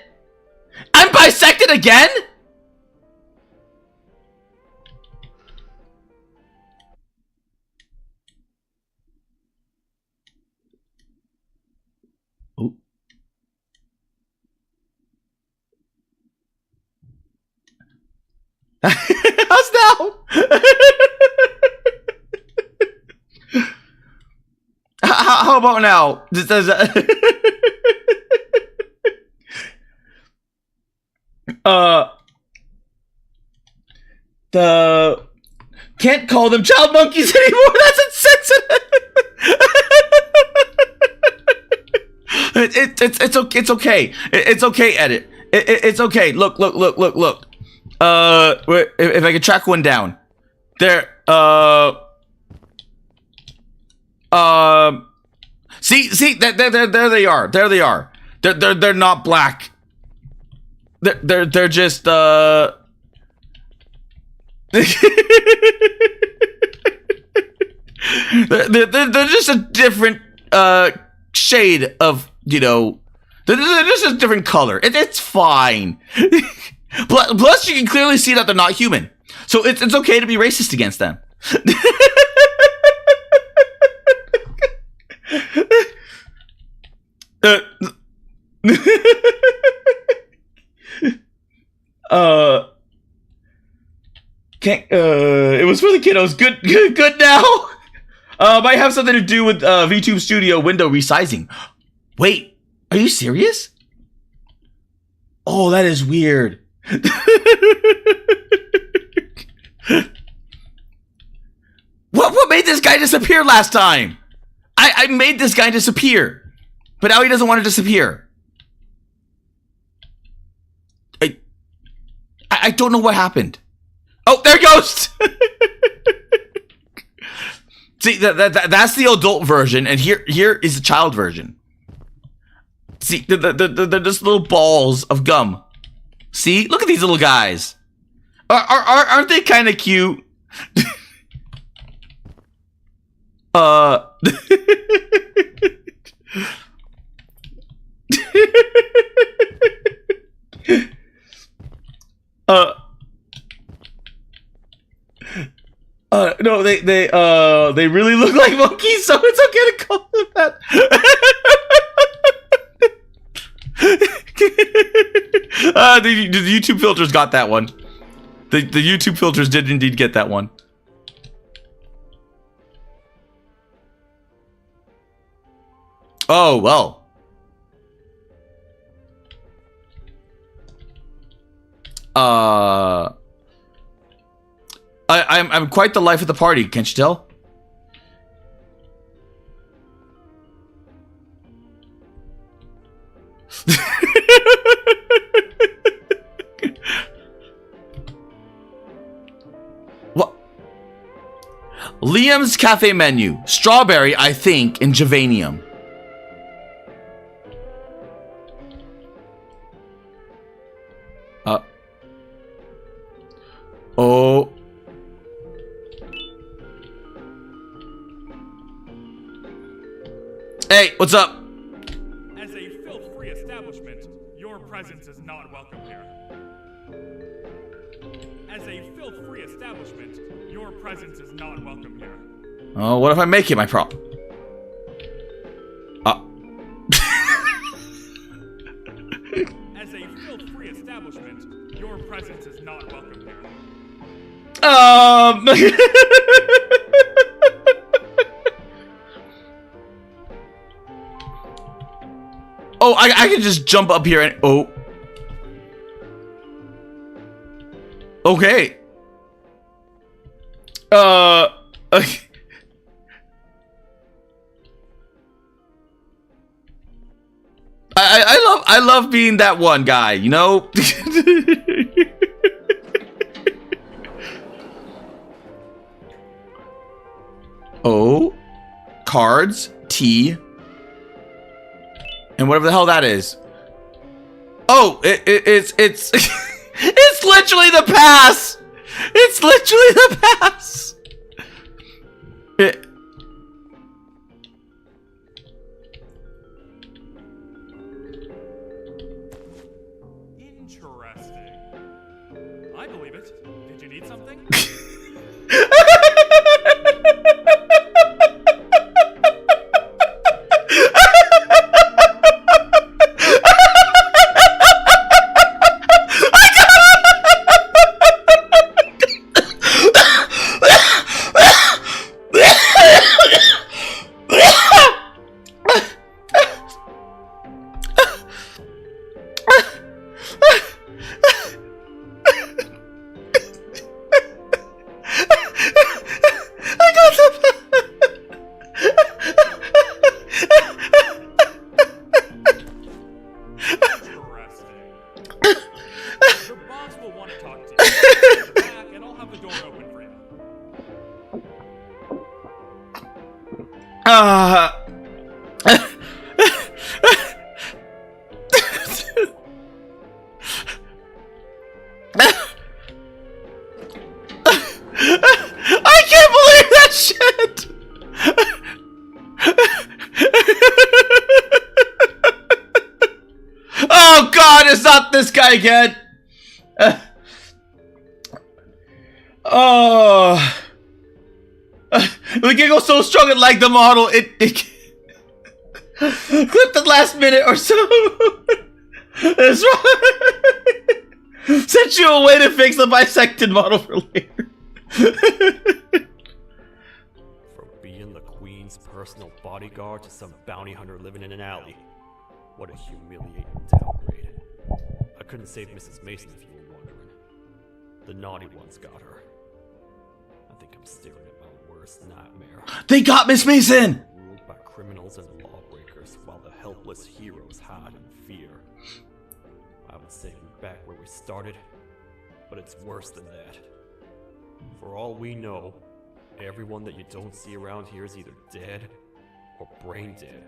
I'm bisected again. Oh. How's now? How about now? Can't call them child monkeys anymore. That's insensitive. It's okay. It's okay. Edit. It's okay. Look. If I could track one down, there. See, there they are. There they are. They're not black. They're just they're just a different shade of, you know, they're just a different color. It's fine. Plus, you can clearly see that they're not human, so it's okay to be racist against them. It was for the kiddos. Good now. Might have something to do with VTube Studio window resizing. Wait, are you serious? Oh, that is weird. What made this guy disappear last time? I made this guy disappear, but now he doesn't want to disappear. I don't know what happened. Oh, there it goes. See, that's the adult version, and here is the child version. See, they're just little balls of gum. See, look at these little guys. Aren't they kind of cute? No, they really look like monkeys, so it's okay to call them that. The YouTube filters got that one. The YouTube filters did indeed get that one. Oh, well. I'm quite the life of the party, can't you tell? What? Liam's cafe menu. Strawberry, I think, and Javanium. Oh. Hey, what's up? As a filth-free establishment, your presence is not welcome here. As a filth-free establishment, your presence is not welcome here. Oh, what if I make it my problem? As a filth-free establishment, your presence is not welcome here. Oh, I can just jump up here and oh. Okay. Okay. I love being that one guy, you know? Oh, cards, tea, and whatever the hell that is. Oh, it's it's literally the pass. It's literally the pass. Interesting. I believe it. Did you need something? Oh God, it's not this guy again. Oh, the giggle's so strong it like the model. It clip the last minute or so. That's right. Sent you a way to fix the bisected model for later. From being the Queen's personal bodyguard to some bounty hunter living in an alley. What a humiliating downgrade. I couldn't save Mrs. Mason if you were wondering. The naughty ones got her. I think I'm staring at my worst nightmare. They got Miss Mason! Ruled by criminals and lawbreakers while the helpless heroes hide in fear. I would say we're back where we started, but it's worse than that. For all we know, everyone that you don't see around here is either dead or brain dead.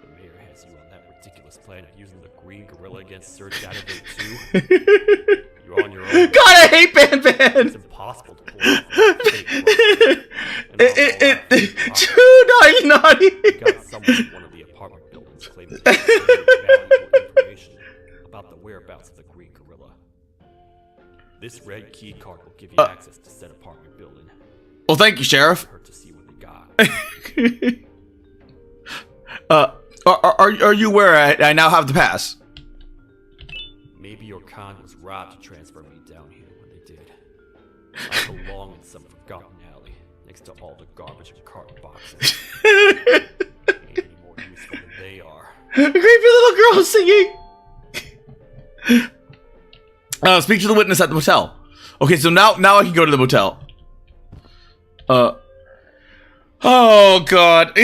The mayor has you on that ridiculous plan of using the green gorilla against Sir Database too. You're on your own. God, I hate Ban Ban! It's impossible to pull off. Too naughty! We got someone in one of the apartment buildings claiming valuable information about the whereabouts of the green gorilla. This red key card will give you access to said apartment building. Well, thank you, Sheriff. To see what they got. Are you aware I now have the pass? Maybe your con was robbed to transfer me down here when they did. I belong in some forgotten alley next to all the garbage and carton boxes. Ain't any more useful than they are. Creepy little girl singing. Speak to the witness at the motel. Okay, so now I can go to the motel. Oh God.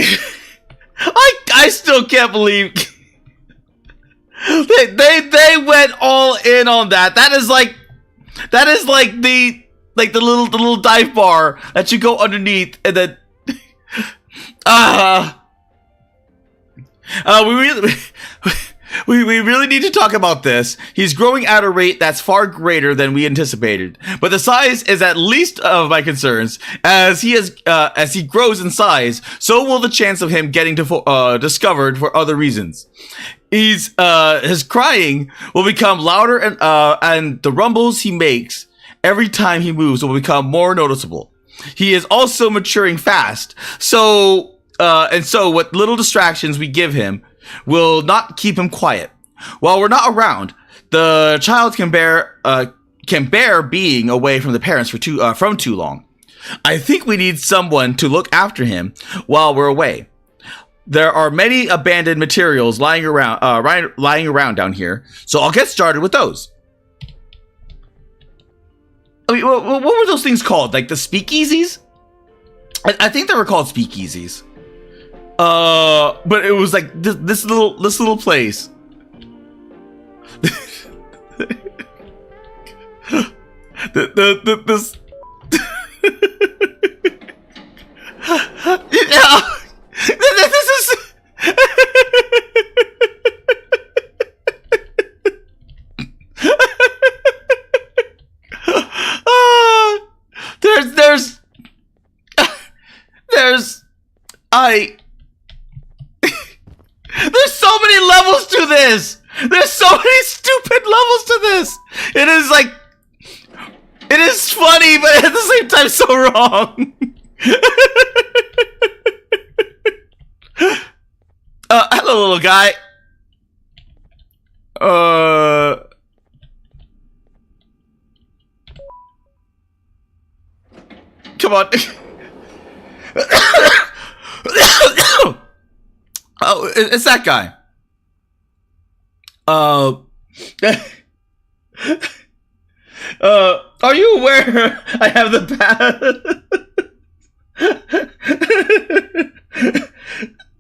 I still can't believe they went all in on that. That is like the little dive bar that you go underneath and then we really need to talk about this. He's growing at a rate that's far greater than we anticipated, but the size is at least of my concerns. As he grows in size, so will the chance of him getting discovered for other reasons. His crying will become louder, and the rumbles he makes every time he moves will become more noticeable. He is also maturing fast, so what little distractions we give him will not keep him quiet. While we're not around, the child can bear being away from the parents for too long. I think we need someone to look after him while we're away. There are many abandoned materials lying around down here, so I'll get started with those. I mean, what were those things called? Like the speakeasies? I think they were called speakeasies. But it was like this little place. This. This is. There's so many levels to this. There's so many stupid levels to this. It is funny, but at the same time so wrong. Hello, little guy. Come on. Oh, it's that guy. Are you aware I have the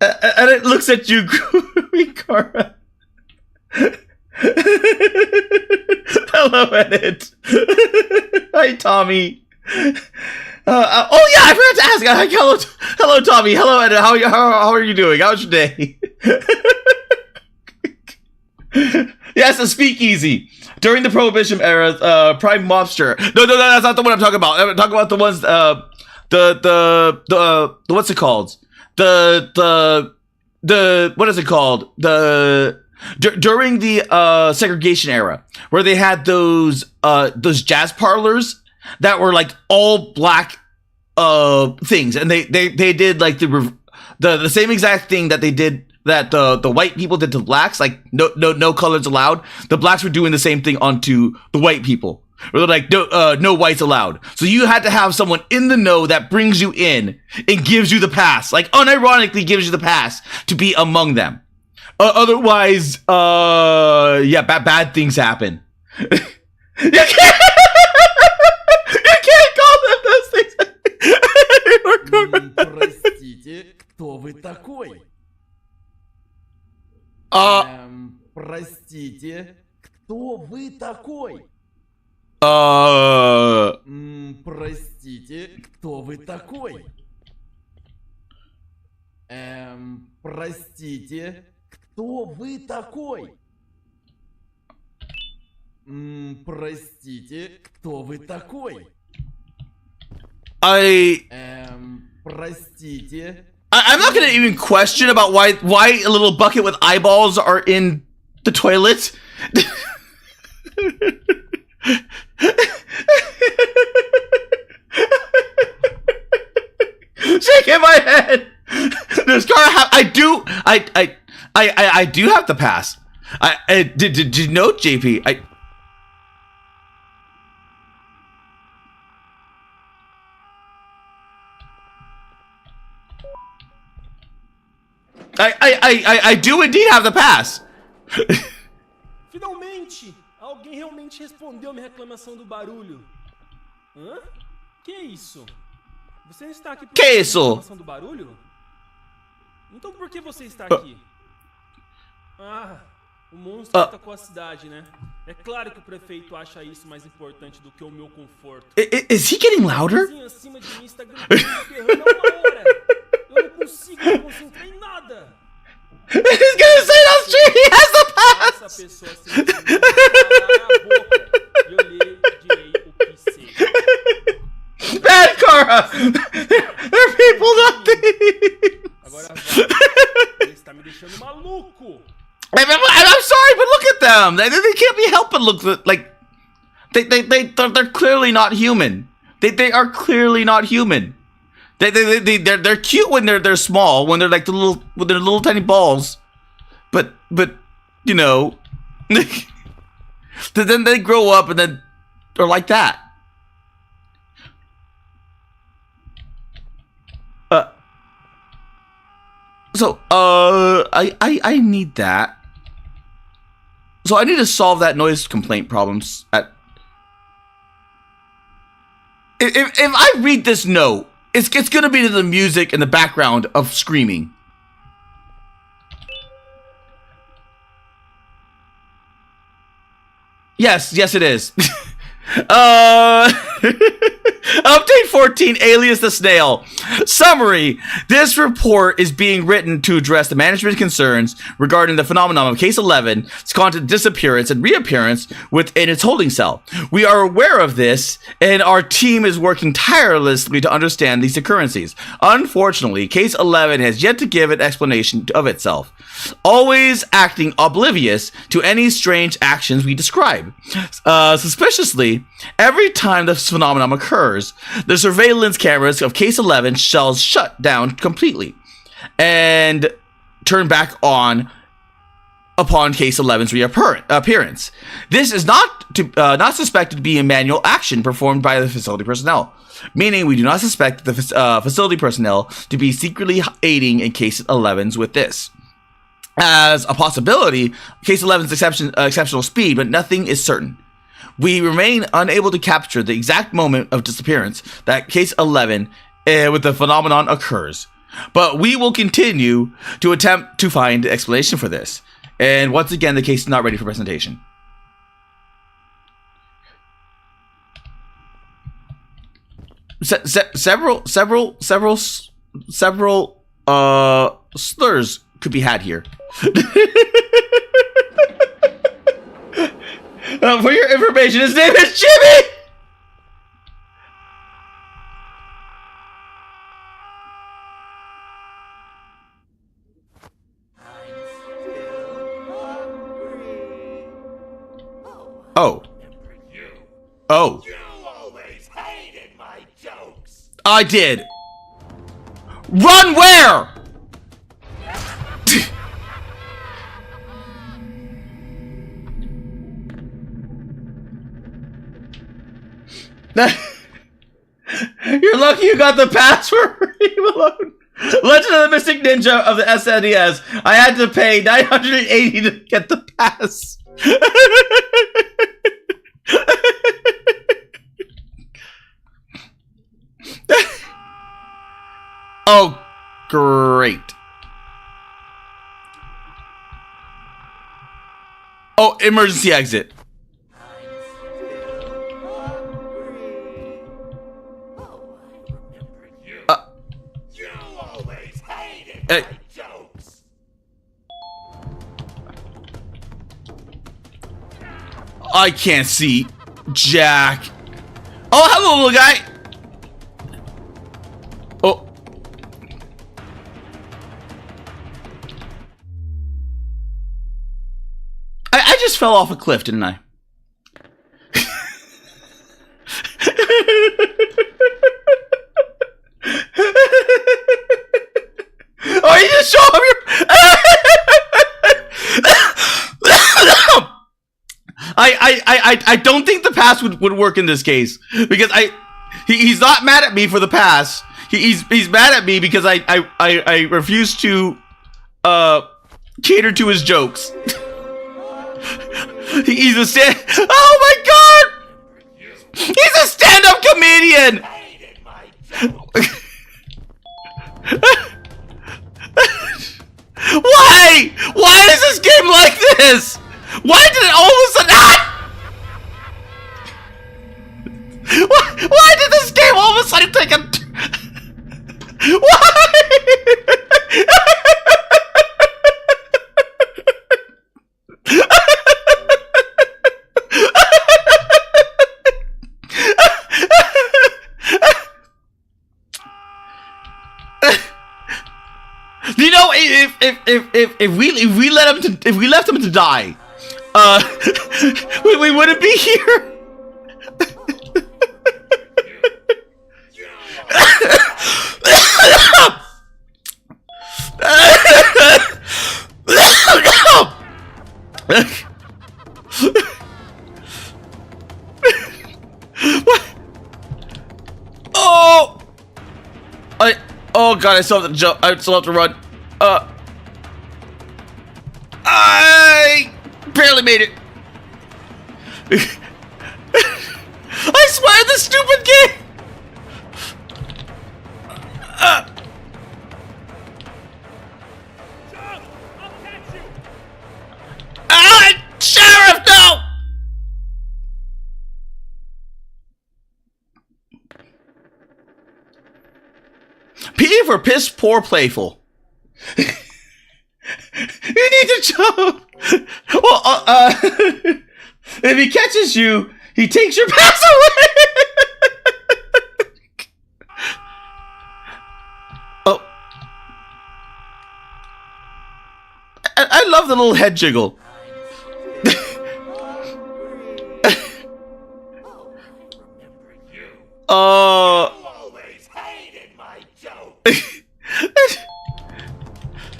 and it looks at you, Mikara. Hello, Edit. Hi, Tommy. Oh yeah, I forgot to ask. Hello, Tommy. Hello, Edit. How are you doing? How's your day? Yes, a speakeasy. During the Prohibition era, Prime Mobster. No, that's not the one I'm talking about. I'm talking about the ones, the what's it called? The what is it called? During the segregation era, where they had those jazz parlors that were like all black things, and they did like the same exact thing that they did that the white people did to blacks, like no colors allowed. The blacks were doing the same thing onto the white people. Where they're like, no whites allowed. So you had to have someone in the know that brings you in and gives you the pass, like unironically gives you the pass to be among them. Otherwise, bad things happen. You can't call them those things. Простите, кто вы такой? Простите, кто вы такой? Простите, кто вы такой? Простите, кто вы такой? Простите, кто вы такой? Простите. I'm not gonna even question about why a little bucket with eyeballs are in the toilet. Shaking my head. There's gotta have. I do have to pass. Did you know, JP? I do indeed have the pass. Finalmente, alguém realmente respondeu minha reclamação do barulho. Hã? Que isso? Você está aqui por Que isso? reclamação do barulho? Então por que você está aqui? Ah, o monstro atacou a cidade, né? É claro que o prefeito acha isso mais importante do que o meu conforto. Is he getting louder? O vizinho acima de mim está gritando e berrando há uma hora. Eu não consigo me concentrar em nada. He's gonna say that street. He has the pass. Essa pessoa se calar a boca e eu lhe direi o que sei. Bad Kara! They're people nothing! Agora vai. Ele está me deixando maluco. I'm sorry, but look at them. They can't be helped but look like they're clearly not human. They are clearly not human. They're cute when they're small, when they're like with their little tiny balls, but you know, then they grow up and then they're like that. I need that. So I need to solve that noise complaint problems. If I read this note, it's gonna be to the music in the background of screaming. Yes, it is. Update 14, Alias the Snail. Summary. This report is being written to address the management concerns regarding the phenomenon of Case 11's content disappearance and reappearance within its holding cell. We are aware of this, and our team is working tirelessly to understand these occurrences. Unfortunately, Case 11 has yet to give an explanation of itself, always acting oblivious to any strange actions we describe. Suspiciously, every time this phenomenon occurs, the surveillance cameras of Case 11 shall shut down completely and turn back on upon Case 11's reappearance. This is not suspected to be a manual action performed by the facility personnel, meaning we do not suspect the facility personnel to be secretly aiding in Case 11's with this. As a possibility, Case 11's exceptional speed, but nothing is certain. We remain unable to capture the exact moment of disappearance that Case 11 with the phenomenon occurs, but we will continue to attempt to find an explanation for this. And once again, the case is not ready for presentation. Several slurs could be had here. For your information, his name is Jimmy! Oh. Oh. You always hated my jokes. I did. Run where? You're lucky you got the password. Leave alone. Legend of the Mystic Ninja of the SNES. I had to pay $980 to get the pass. Oh, great. Oh, emergency exit. You always hated Hey. my jokes. I can't see Jack. Oh, hello, little guy. Oh. I just fell off a cliff, didn't I? Oh, you just show up your... I don't think the pass would work in this case because he's not mad at me for the pass. He's mad at me because I refuse to cater to his jokes. He's a oh my god! He's a stand-up comedian. Why? Why is this game like this? Why did it all of a sudden... Why did this game all of a sudden take a... Why? You know, if we left him to die, we wouldn't be here. Oh! Oh god, I still have to jump. I still have to run. I barely made it. I swear, this stupid game. Sheriff, no! P for piss poor playful. You need to jump. Well, if he catches you, he takes your pass away. Oh, I love the little head jiggle.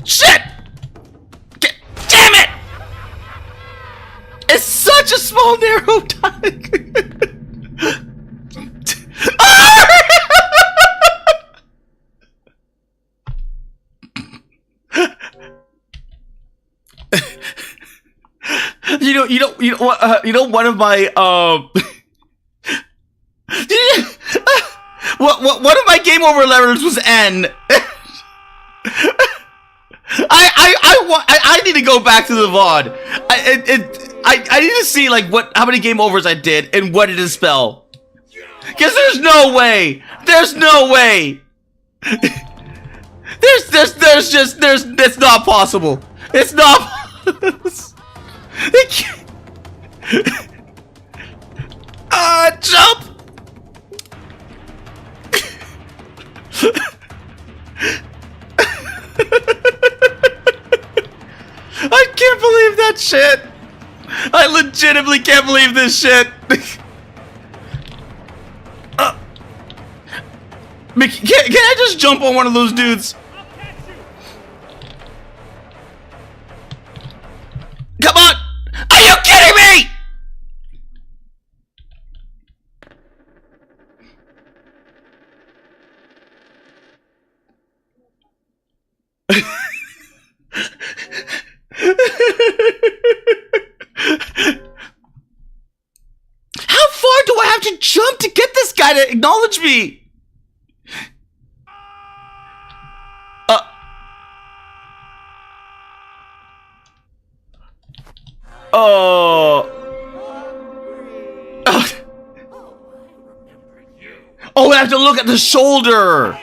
Shit! Damn it! It's such a small, narrow time. One of my one of my game over letters was N. I need to go back to the VOD. I need to see like how many game overs I did and what did it spell. Because there's no way. There's no way. It's not possible. It's not. Jump. I can't believe that shit. I legitimately can't believe this shit. Mickey, can I just jump on one of those dudes? Come on! Are you kidding me? How far do I have to jump to get this guy to acknowledge me? Oh, I have to look at the shoulder.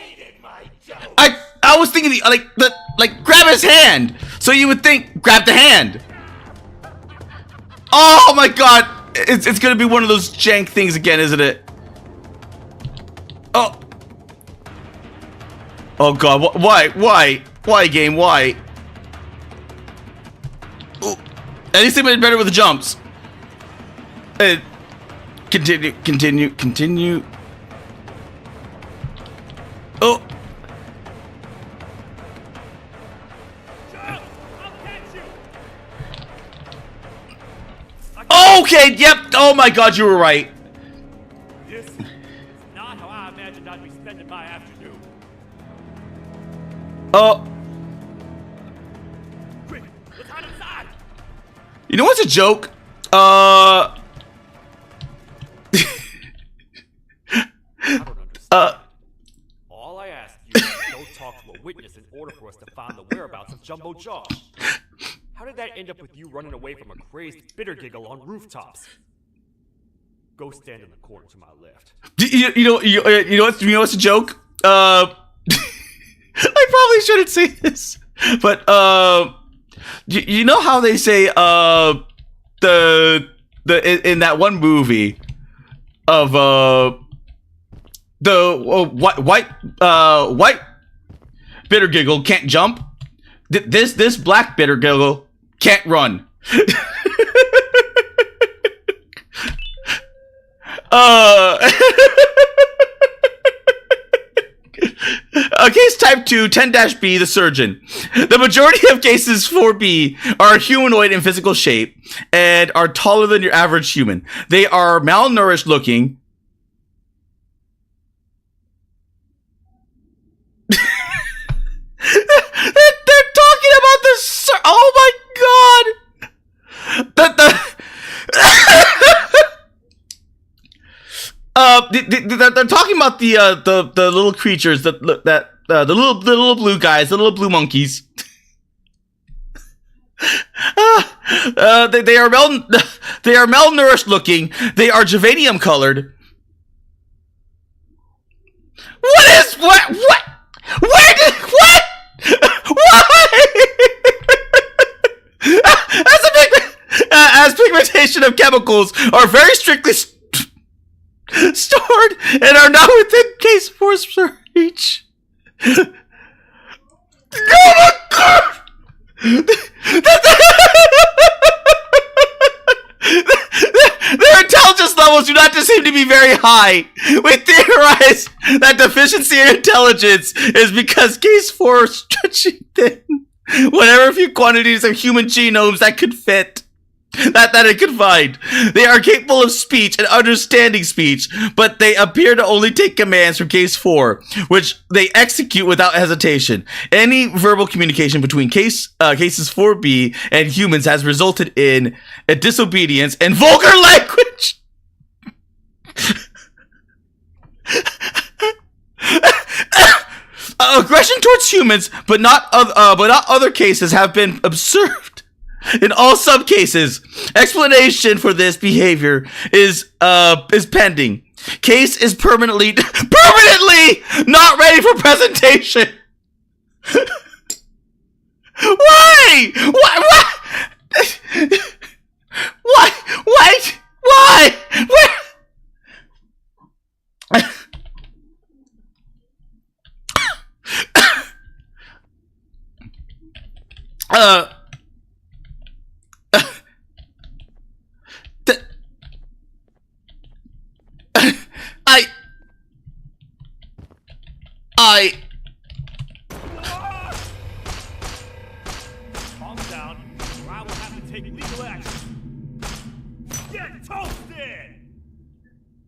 I was thinking like grab his hand. So you would think grab the hand. Oh my god, it's gonna be one of those jank things again, isn't it? Oh god, why game, why? Ooh. At least they made it better with the jumps. Continue. Oh. Okay, yep. Oh my god, you were right. This is not how I imagined I'd be spending my afternoon. Oh. Quick, let's hide inside. You know what's a joke? All I ask you is go talk to a witness in order for us to find the whereabouts of Jumbo Josh. How did that end up with you running away from a crazed bitter giggle on rooftops? Go stand in the corner to my left. You know what's a joke? I probably shouldn't say this, but you know how they say in that one movie of the white bitter giggle can't jump. This black bitter giggle can't run. Case type 2, 10-B, the surgeon. The majority of cases 4B are humanoid in physical shape and are taller than your average human. They are malnourished looking. They're talking about this. Oh my god! They're talking about the little creatures the little blue guys, the little blue monkeys. They are malnourished looking. They are Javanium colored. What? Where did what? Why? As pigmentation of chemicals are very strictly stored and are not within case force reach. Oh my god! Their intelligence levels do not seem to be very high. We theorize that deficiency in intelligence is because case 4 is stretching thin whatever few quantities of human genomes that could fit. That it could find. They are capable of speech and understanding speech, but they appear to only take commands from case 4, which they execute without hesitation. Any verbal communication between cases 4B and humans has resulted in a disobedience and vulgar language. Aggression towards humans, but not other cases have been observed. In all subcases, explanation for this behavior is pending. Case is permanently not ready for presentation. Why? Why? Wait! Why? Where?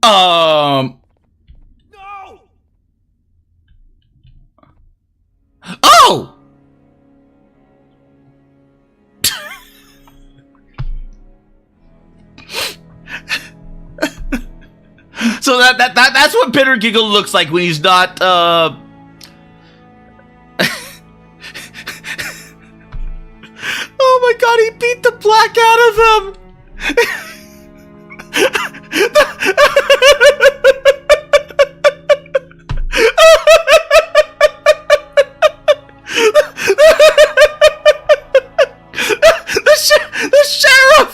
No! Oh! So that's what Bitter Giggle looks like when he's not oh my god, he beat the black out of him. The sheriff!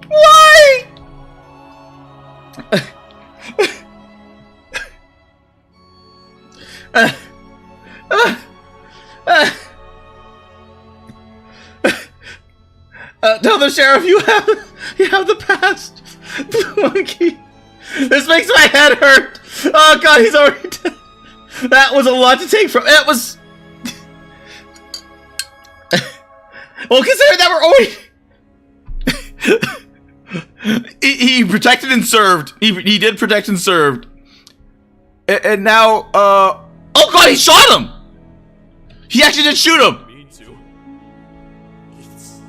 Why? Tell the sheriff you have the past. Monkey. This makes my head hurt. Oh god, he's already dead. That was a lot to take from. It was. Well, consider that we're already. He protected and served. He did protect and served. And now, oh god, he shot him. He actually did shoot him. Me too. It's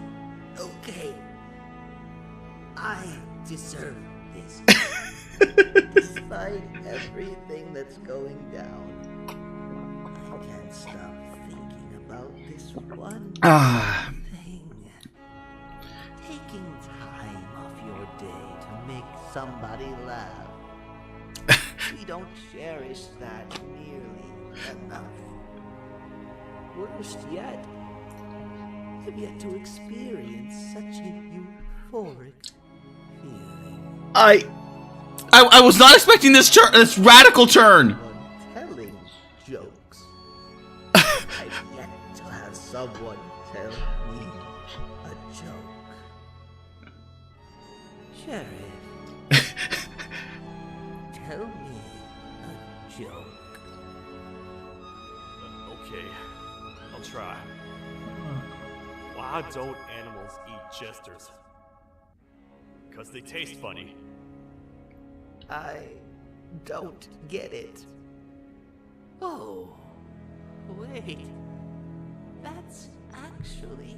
okay. I deserve this. Despite everything that's going down, I can't stop thinking about this one thing. Taking time off your day to make somebody laugh. We don't cherish that nearly enough. Worst yet, I've yet to experience such a euphoric feeling. I was not expecting this turn, this radical turn. Telling jokes. I've yet to have someone tell me a joke. Sheriff, tell me a joke. Okay, I'll try. Why don't animals eat jesters? Because they taste funny. I don't get it. Oh, wait. That's actually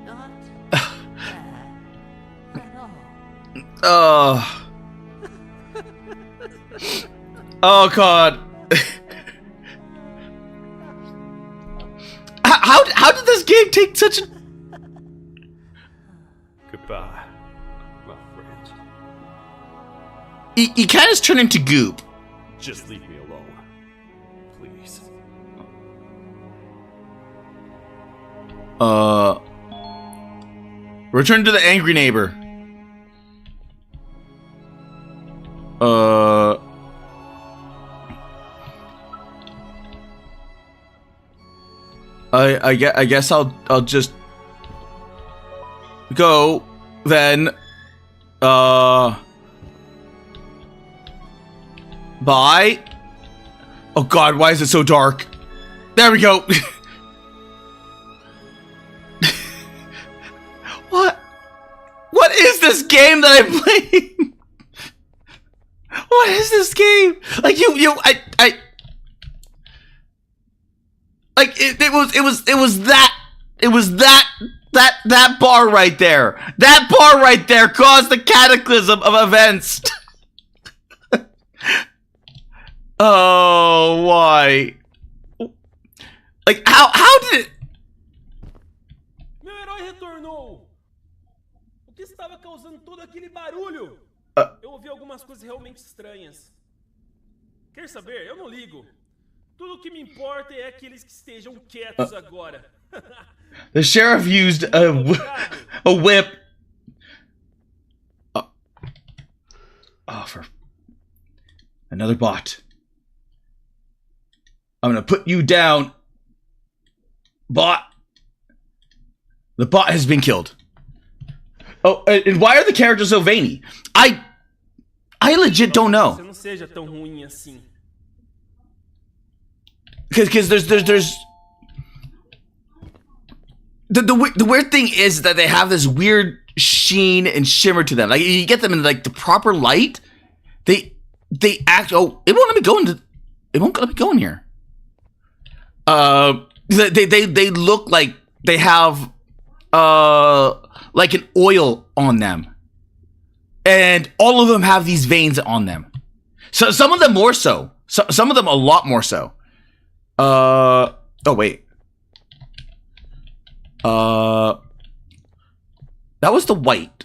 not bad at all. Oh god. How did this game take such a... Goodbye, my friend. He kind of turned into goop. Just leave me alone, please. Return to the angry neighbor. I guess I'll just go then. Bye. Oh god, why is it so dark? There we go. What is this game that I'm playing? What is this game? Like it was that bar right there. That bar right there caused the cataclysm of events. Oh, why? Like how did it? Meu herói retornou. O que estava causando todo aquele barulho? Eu ouvi algumas coisas realmente estranhas. Quer saber? Eu não ligo. Tudo o que me importa é aqueles que estejam quietos agora. The sheriff used a whip. Oh, for another bot. I'm gonna put you down, bot. The bot has been killed. Oh, and why are the characters so veiny? I legit don't know. Você não seja tão ruim assim. because there's the weird thing is that they have this weird sheen and shimmer to them. Like you get them in like the proper light, they act. Oh, it won't let me go into. It won't let me go in here. They look like they have like an oil on them, and all of them have these veins on them. So some of them more so. Some of them a lot more so. Oh wait. That was the white.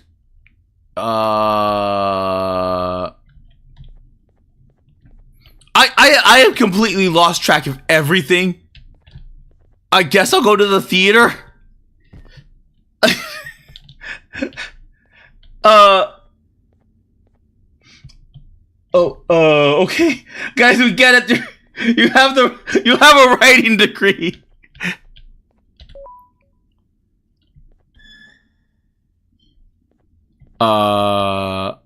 I have completely lost track of everything. I guess I'll go to the theater. Okay. Guys, we get it. You have a writing degree. Uh-oh.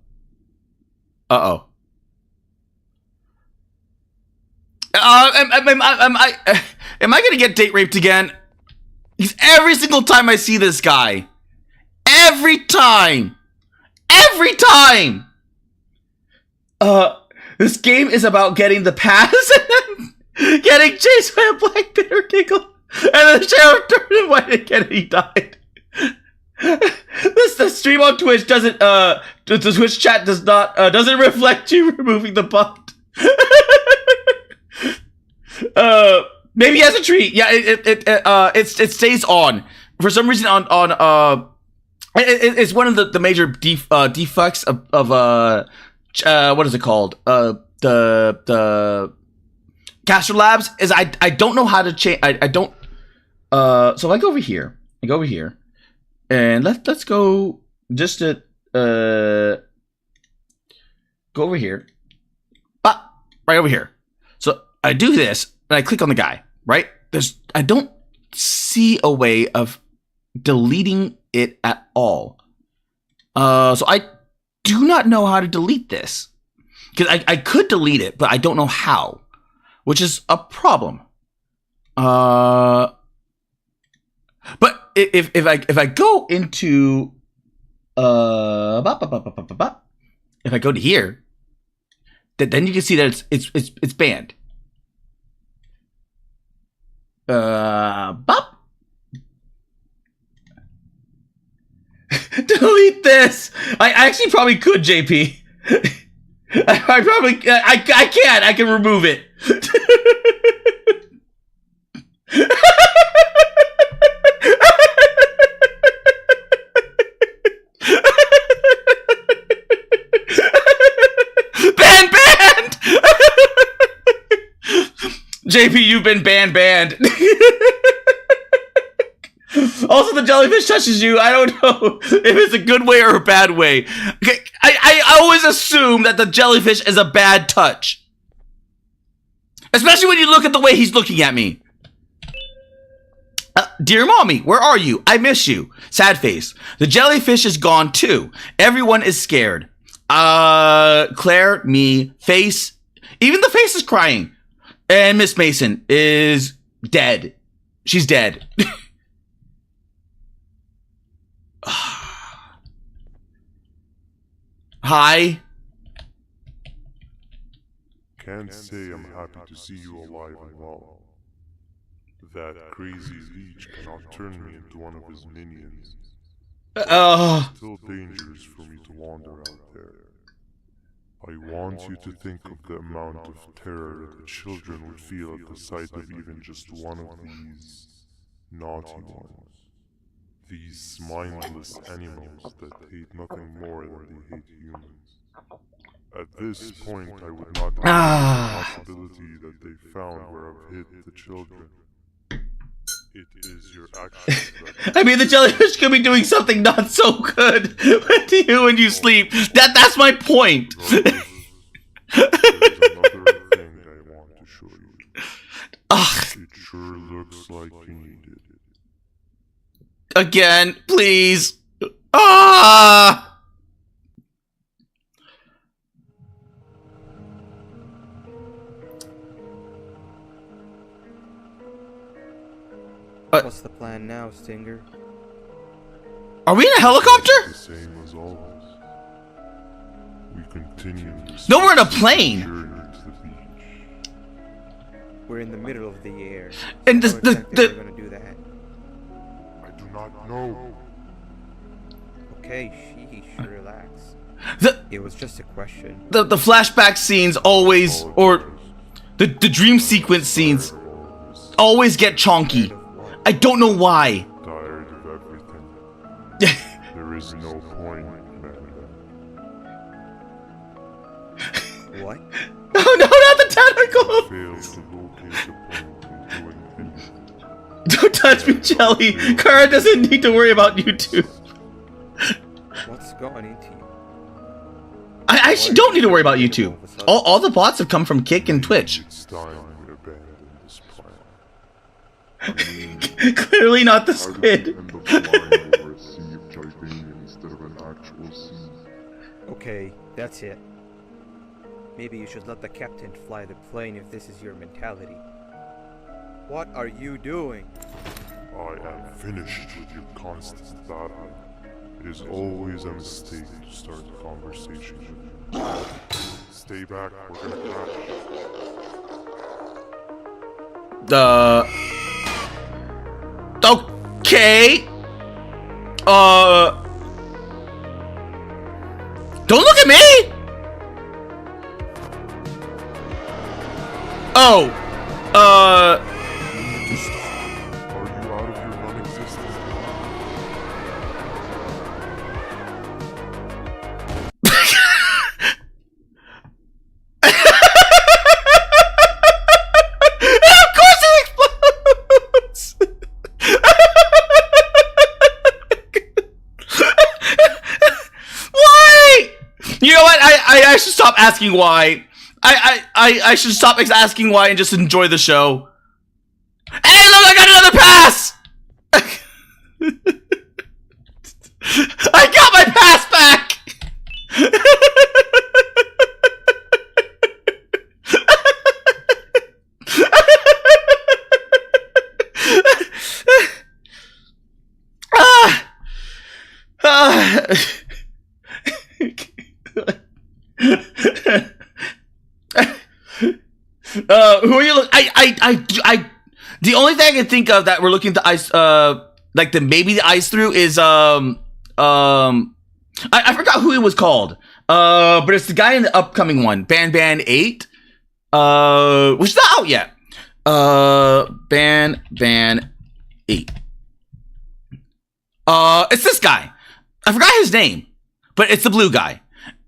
Am I gonna get date raped again? Because every single time I see this guy, every time, this game is about getting the pass and then getting chased by a black bear giggle, and then the sheriff turned white again and he died. The stream on Twitch doesn't the Twitch chat doesn't reflect you removing the bot. Maybe as a treat. Yeah, it stays on for some reason on it's one of the major defects of what is it called? The Caster Labs is I don't know how to change. I don't. So if I go over here, and let's go just to go over here, right over here. So I do this and I click on the guy. Right, I don't see a way of deleting it at all. So I do not know how to delete this, because I could delete it, but I don't know how, which is a problem. But if I go into if I go to here, then you can see that it's banned. Delete this. I actually probably could, JP. I probably I can. I can remove it. Banned. JP, you've been banned. Also, the jellyfish touches you. I don't know if it's a good way or a bad way. Okay, I always assume that the jellyfish is a bad touch. Especially when you look at the way he's looking at me. Dear mommy, where are you? I miss you. Sad face. The jellyfish is gone too. Everyone is scared. Claire, me, face. Even the face is crying. And Miss Mason is dead. She's dead. Hi. Can't say I'm happy to see you alive and well. That crazy leech cannot turn me into one of his minions. It's still dangerous for me to wander out there. I want you to think of the amount of terror that the children would feel at the sight of even just one of these naughty ones. These mindless animals that hate nothing more than they hate humans. At this point, I would not have the possibility that they found where I've hid the children. It is your actions that... I mean, the jellyfish could be doing something not so good to you when you sleep. That's my point. There's another thing I want to show you. It sure looks like you need it. Again, please. What's the plan now, Stinger? Are we in a helicopter? The same as always. We continue. No, we're in a plane. We're in the middle of the air. And How exactly are we gonna do that? I do not know. Okay, sheesh, relax. It was just a question. The flashback scenes always, or the dream sequence scenes always get chonky. I don't know why. Tired of everything. There is no point, man. What? Oh no, not the tentacle! Fails to locate the point in doing anything. Don't touch me, Jelly. Kara doesn't need to worry about YouTube. What's going into you? I actually don't need to worry about YouTube. All the bots have come from Kick and Twitch. It's time we abandon this plan. Clearly not the squid. Okay, that's it. Maybe you should let the captain fly the plane if this is your mentality. What are you doing? I am finished with your constant battle. It is always a mistake to start a conversation with you. Stay back, we're gonna crash. Okay. Don't look at me! Oh. Are you out of your non-existence? Of course it explodes! Why? You know what? I should stop asking why. I should stop asking why and just enjoy the show. Hey, look, I got another pass! I got my pass back! Who are you? The only thing I can think of that we're looking to ice, like maybe the ice through is I forgot who it was called. But it's the guy in the upcoming one, Ban 8, which is not out yet. Ban 8. It's this guy. I forgot his name, but it's the blue guy.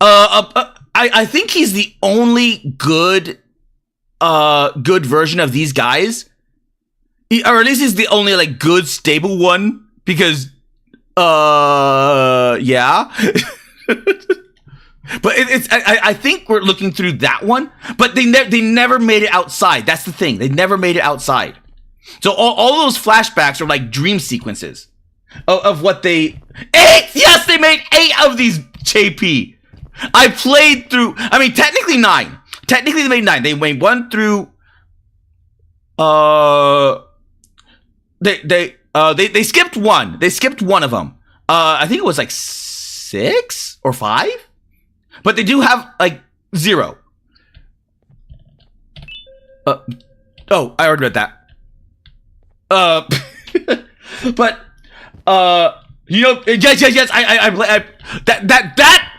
I think he's the only good version of these guys, or at least he's the only like good stable one, because yeah. But I think we're looking through that one, but they never made it outside. That's the thing, they never made it outside. So all those flashbacks are like dream sequences of what they 8. Yes, they made 8 of these. JP, I played through. I mean, technically 9. Technically, they made 9. They made 1 through. They skipped 1. They skipped one of them. I think it was like 6 or 5. But they do have like 0. Oh, I already read that. But you know, yes. I that.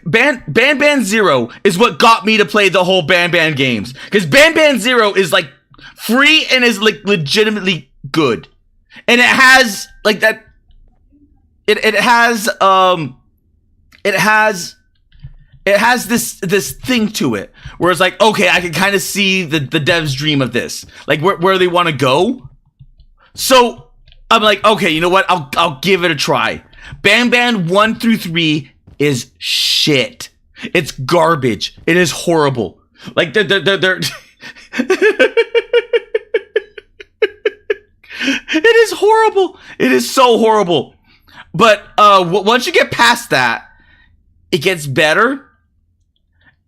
Ban 0 is what got me to play the whole Ban games, because Ban 0 is like free and is like legitimately good, and it has like that. It has this thing to it where it's like, okay, I can kind of see the devs' dream of this, like where they want to go. So I'm like, okay, you know what? I'll give it a try. Ban 1 through 3 is shit. It's garbage. It is horrible. Like they're it is horrible. It is so horrible. But once you get past that, it gets better.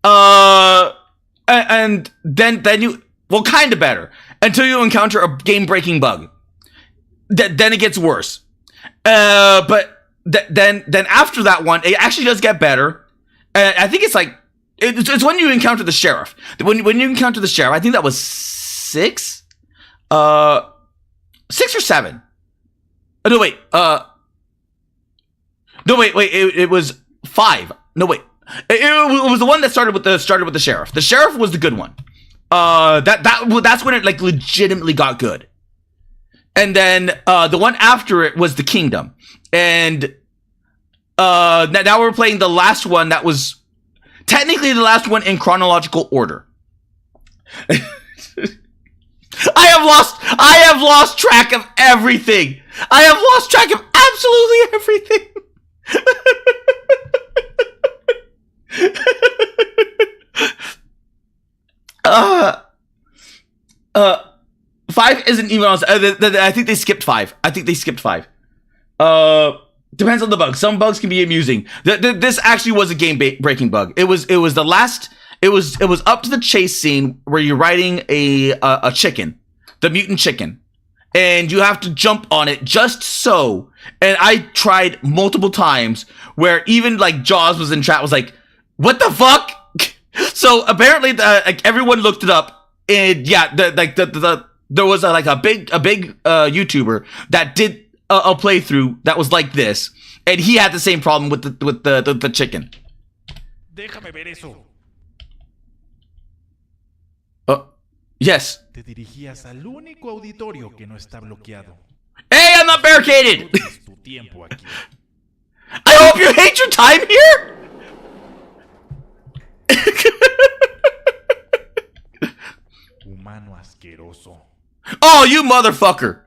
And then you, well, kind of better until you encounter a game-breaking bug. then it gets worse. But then after that one, it actually does get better. I think it's like it's when you encounter the sheriff. When you encounter the sheriff, I think that was 6, 6 or 7. No wait, it was 5. No wait, it was the one that started with the sheriff. The sheriff was the good one. That's when it like legitimately got good. And then the one after it was the kingdom. And now we're playing the last one that was technically the last one in chronological order. I have lost track of everything. I have lost track of absolutely everything. 5 isn't even on. I think they skipped 5. Depends on the bug. Some bugs can be amusing. This actually was a game breaking bug. It was the last. It was up to the chase scene where you're riding a chicken, the mutant chicken, and you have to jump on it just so. And I tried multiple times where even like Jaws was in chat was like, "What the fuck?" So apparently, like everyone looked it up, and yeah, there was a big YouTuber that did a playthrough that was like this, and he had the same problem with the chicken. Déjame ver eso. Yes. Te dirigías al único auditorio que no está bloqueado. Hey, I'm not barricaded. Tu tiempo aquí. I hope you hate your time here. Humano asqueroso. Oh, you motherfucker.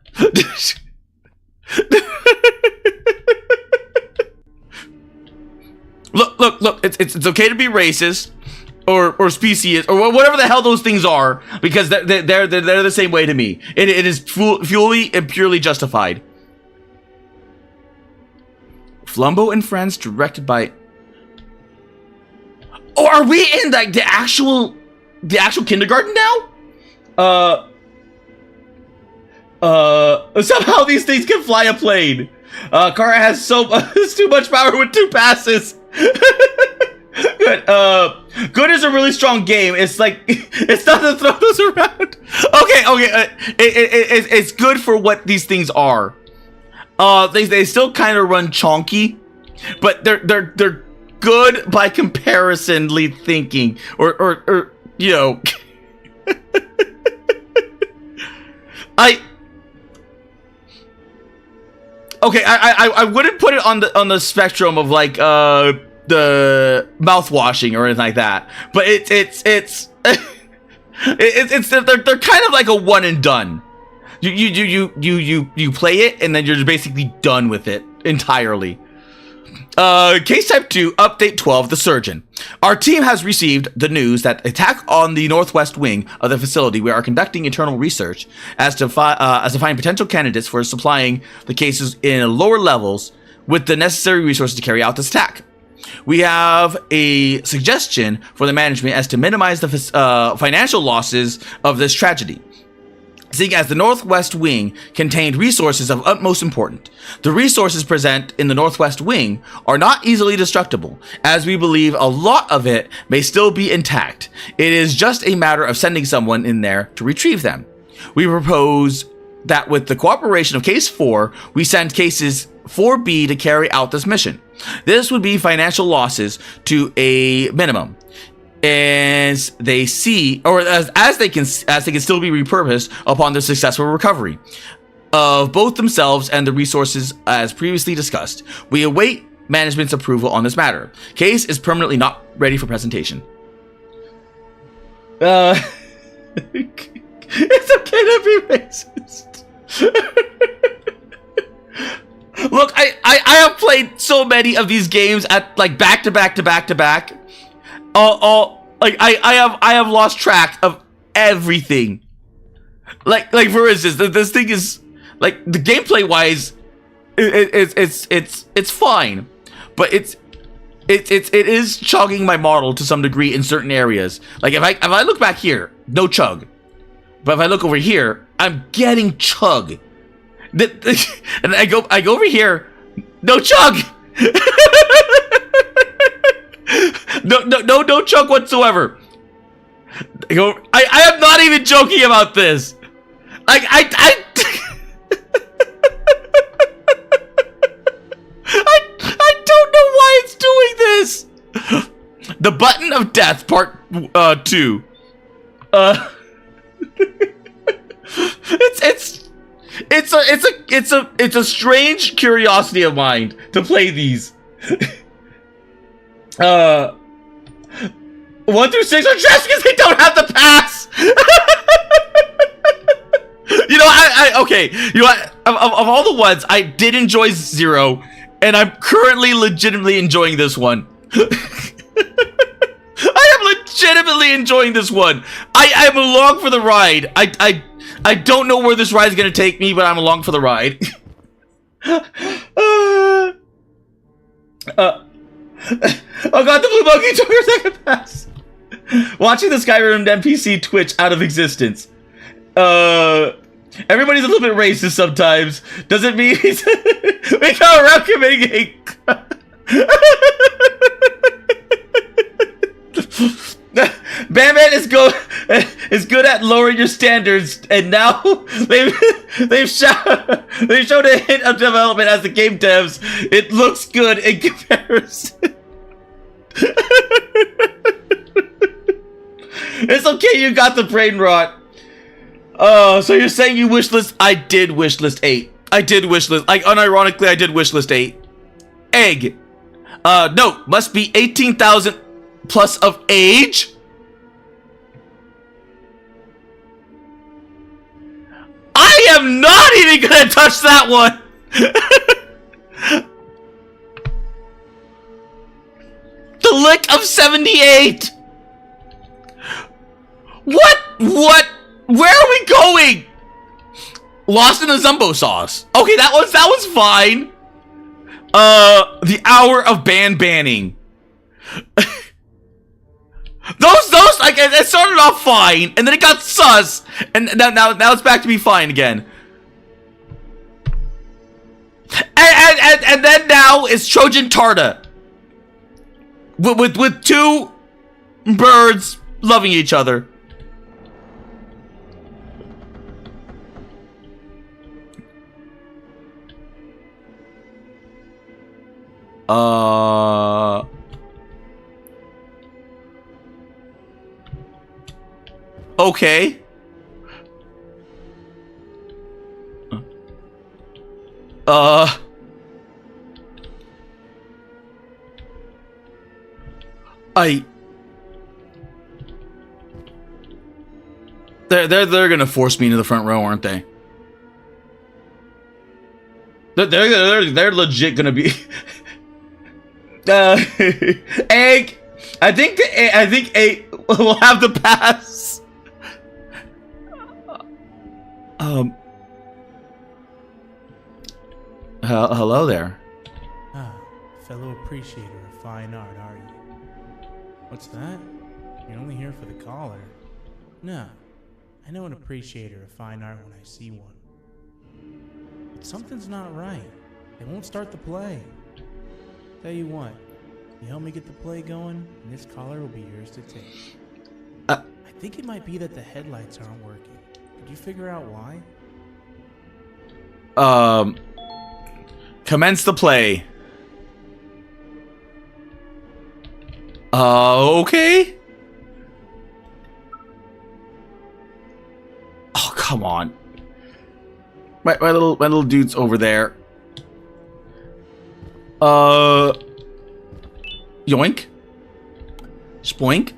Look, it's okay to be racist or specious or whatever the hell those things are, because they're the same way to me. It is fully and purely justified. Flumbo and Friends, directed by. Oh, are we in like the actual kindergarten now? Somehow these things can fly a plane. Kara has too much power with 2 passes. Good. Good is a really strong game. It's like it's not to throw those around. Okay. It's good for what these things are. They still kind of run chonky, but they're good by comparisonly thinking, or you know. I wouldn't put it on the spectrum of like the mouth washing or anything like that, but it's they're kind of like a one and done. You play it and then you're basically done with it entirely. Case type 2, update 12, the surgeon. Our team has received the news that attack on the northwest wing of the facility. We are conducting internal research as to find potential candidates for supplying the cases in lower levels with the necessary resources to carry out this attack. We have a suggestion for the management as to minimize the financial losses of this tragedy, seeing as the Northwest Wing contained resources of utmost importance. The resources present in the Northwest Wing are not easily destructible, as we believe a lot of it may still be intact. It is just a matter of sending someone in there to retrieve them. We propose that with the cooperation of Case 4, we send Cases 4B to carry out this mission. This would be financial losses to a minimum, as they see, or as they can still be repurposed upon their successful recovery of both themselves and the resources as previously discussed. We await management's approval on this matter. Case is permanently not ready for presentation. It's okay to be racist. Look, I have played so many of these games at like back to back. Like I have lost track of everything. Like for instance, this thing is like the gameplay wise, it's fine, but it is chugging my model to some degree in certain areas. Like if I look back here, no chug, but if I look over here, I'm getting chug. And I go over here. No chug. No chug whatsoever. I am not even joking about this. I don't know why it's doing this. The Button of Death, Part 2. It's a strange curiosity of mine to play these. 1 through 6 are just because they don't have the pass. You know, okay. You know, of all the ones, I did enjoy 0, and I'm currently legitimately enjoying this one. I am legitimately enjoying this one. I am along for the ride. I don't know where this ride is gonna take me, but I'm along for the ride. Oh god, the blue monkey took her second pass. Watching the Skyrim NPC twitch out of existence. Everybody's a little bit racist sometimes. Doesn't mean we go around committing Batman is good at lowering your standards, and now they've shown a hint of development as the game devs. It looks good in comparison. It's okay, you got the brain rot. So you're saying you wishlist? I did wishlist 8. I did wishlist. Unironically, I did wishlist 8. Egg. No, must be 18,000 plus of age. I am not even gonna touch that one. The lick of 78. What? Where are we going? Lost in the Zumbo sauce. Okay, that was fine. The hour of banning. Those like it started off fine, and then it got sus, and now it's back to be fine again. And then now it's Trojan Tarta. With 2 birds loving each other. Okay. They're gonna force me into the front row, aren't they? They're legit gonna be. Egg. I think 8 will have the pass. Hello there. Ah, fellow appreciator of fine art, are you? What's that? You're only here for the collar. No, I know an appreciator of fine art when I see one. But something's not right. They won't start the play. Tell you what, you help me get the play going, and this collar will be yours to take. I think it might be that the headlights aren't working. Did you figure out why? Commence the play. Okay. Oh, come on. My little dude's over there. Yoink. Spoink.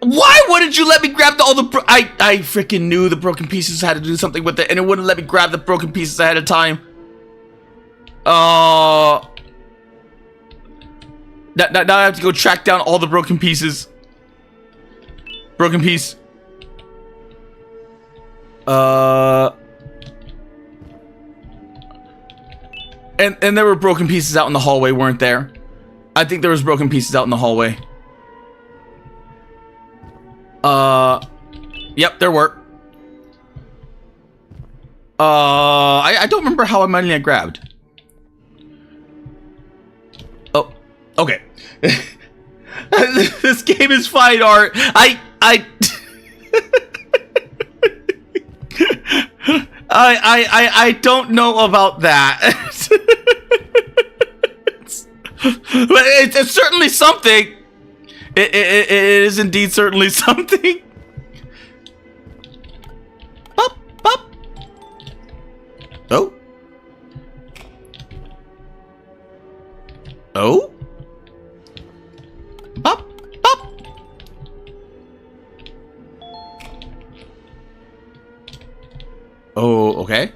Why wouldn't you let me grab all the I freaking knew the broken pieces had to do something with it, and it wouldn't let me grab the broken pieces ahead of time. Now I have to go track down all the broken pieces. Broken piece. And there were broken pieces out in the hallway, weren't there? I think there was broken pieces out in the hallway. Yep, there were. I don't remember how many I grabbed. Oh, okay. This game is fine art. I don't know about that. But it's certainly something. It is indeed certainly something. Up, up. Oh. Oh. Up, up. Oh, okay.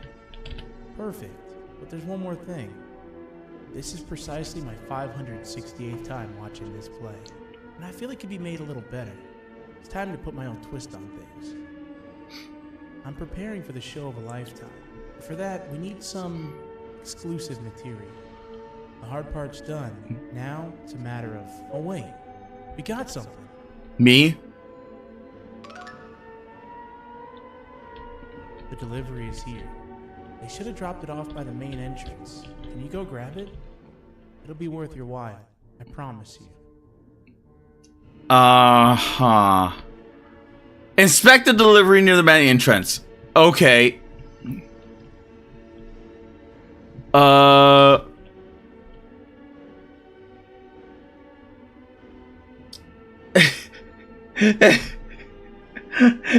Perfect. But there's one more thing. This is precisely my 568th time watching this play, and I feel it could be made a little better. It's time to put my own twist on things. I'm preparing for the show of a lifetime. For that, we need some exclusive material. The hard part's done. Now, it's a matter of... Oh wait, we got something. Me? The delivery is here. They should have dropped it off by the main entrance. Can you go grab it? It'll be worth your while. I promise you. Uh-huh. Inspect the delivery near the main entrance. Okay.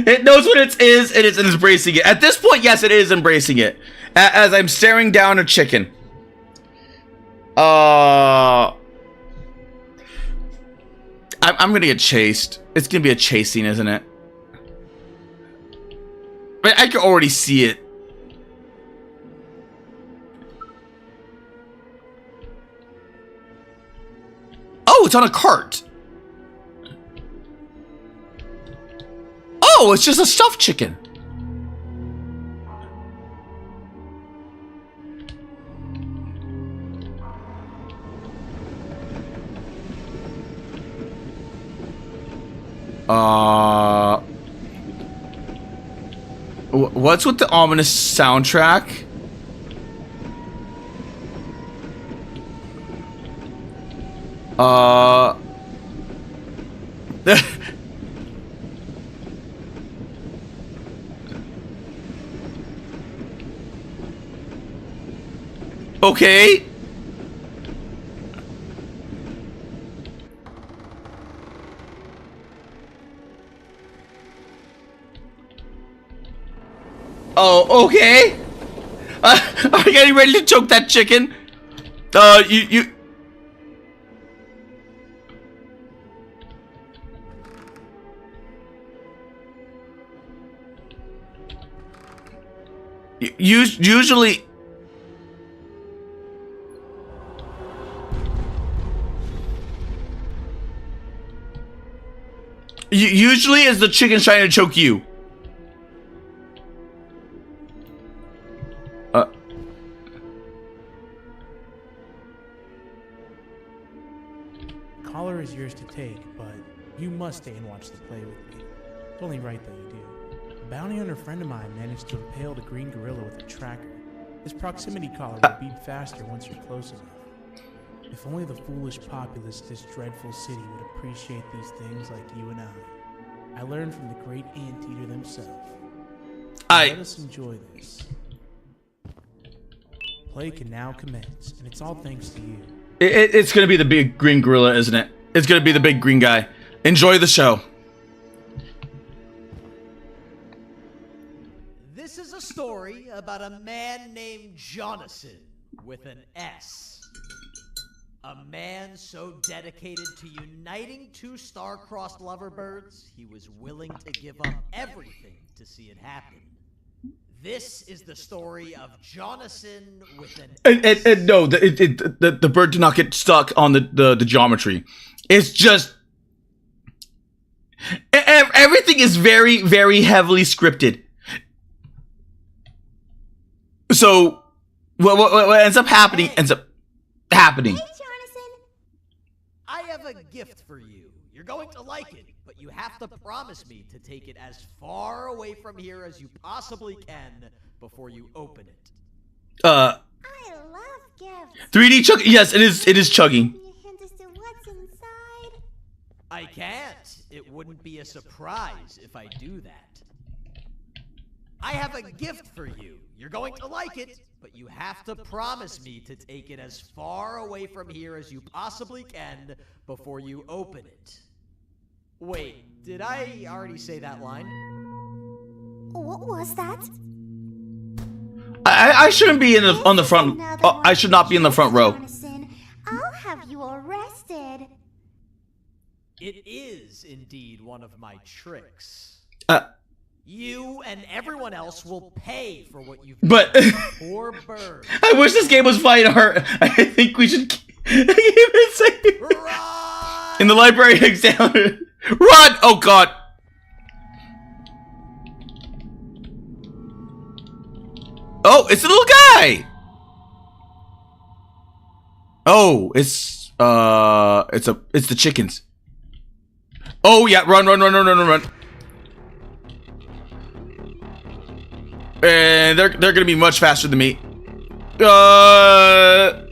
It knows what it is, and it's embracing it. At this point, yes, it is embracing it. As I'm staring down a chicken. I'm gonna get chased. It's gonna be a chasing, isn't it? I can already see it. Oh, it's on a cart. Oh, it's just a stuffed chicken. What's with the ominous soundtrack? Okay. Oh, okay. Are you getting ready to choke that chicken? Usually. Usually is the chicken trying to choke you. Collar is yours to take, but you must stay and watch the play with me. It's only right that you do. A bounty hunter friend of mine managed to impale the green gorilla with a tracker. This proximity collar will beat faster once you're close enough. If only the foolish populace of this dreadful city would appreciate these things like you and I. I learned from the great anteater themselves. Let us enjoy this. Play can now commence, and it's all thanks to you. It's gonna be the big green gorilla, isn't it? It's gonna be the big green guy. Enjoy the show. This is a story about a man named Jonathan with an S. A man so dedicated to uniting two star-crossed loverbirds, he was willing to give up everything to see it happen. This is the story of Jonathan with an S. And no, the bird did not get stuck on the geometry. It's just everything is very, very heavily scripted. So what ends up happening ends up happening. I have a gift for you. You're going to like it, but you have to promise me to take it as far away from here as you possibly can before you open it. I love gifts. 3D chug. Yes, it is. It is chugging. Can you hint as to what's inside? I can't. It wouldn't be a surprise if I do that. I have a gift for you. You're going to like it, but you have to promise me to take it as far away from here as you possibly can before you open it. Wait, did I already say that line? What was that? I shouldn't be on the front. I should not be in the front row. I'll have you arrested. It is indeed one of my tricks. You and everyone else will pay for what you've done. But Poor bird. I wish this game was fine art. I think we should keep it safe. In the library exam. Run! Oh god. Oh, it's the little guy. Oh, it's the chickens. Oh yeah, run. And they're gonna be much faster than me. Oh!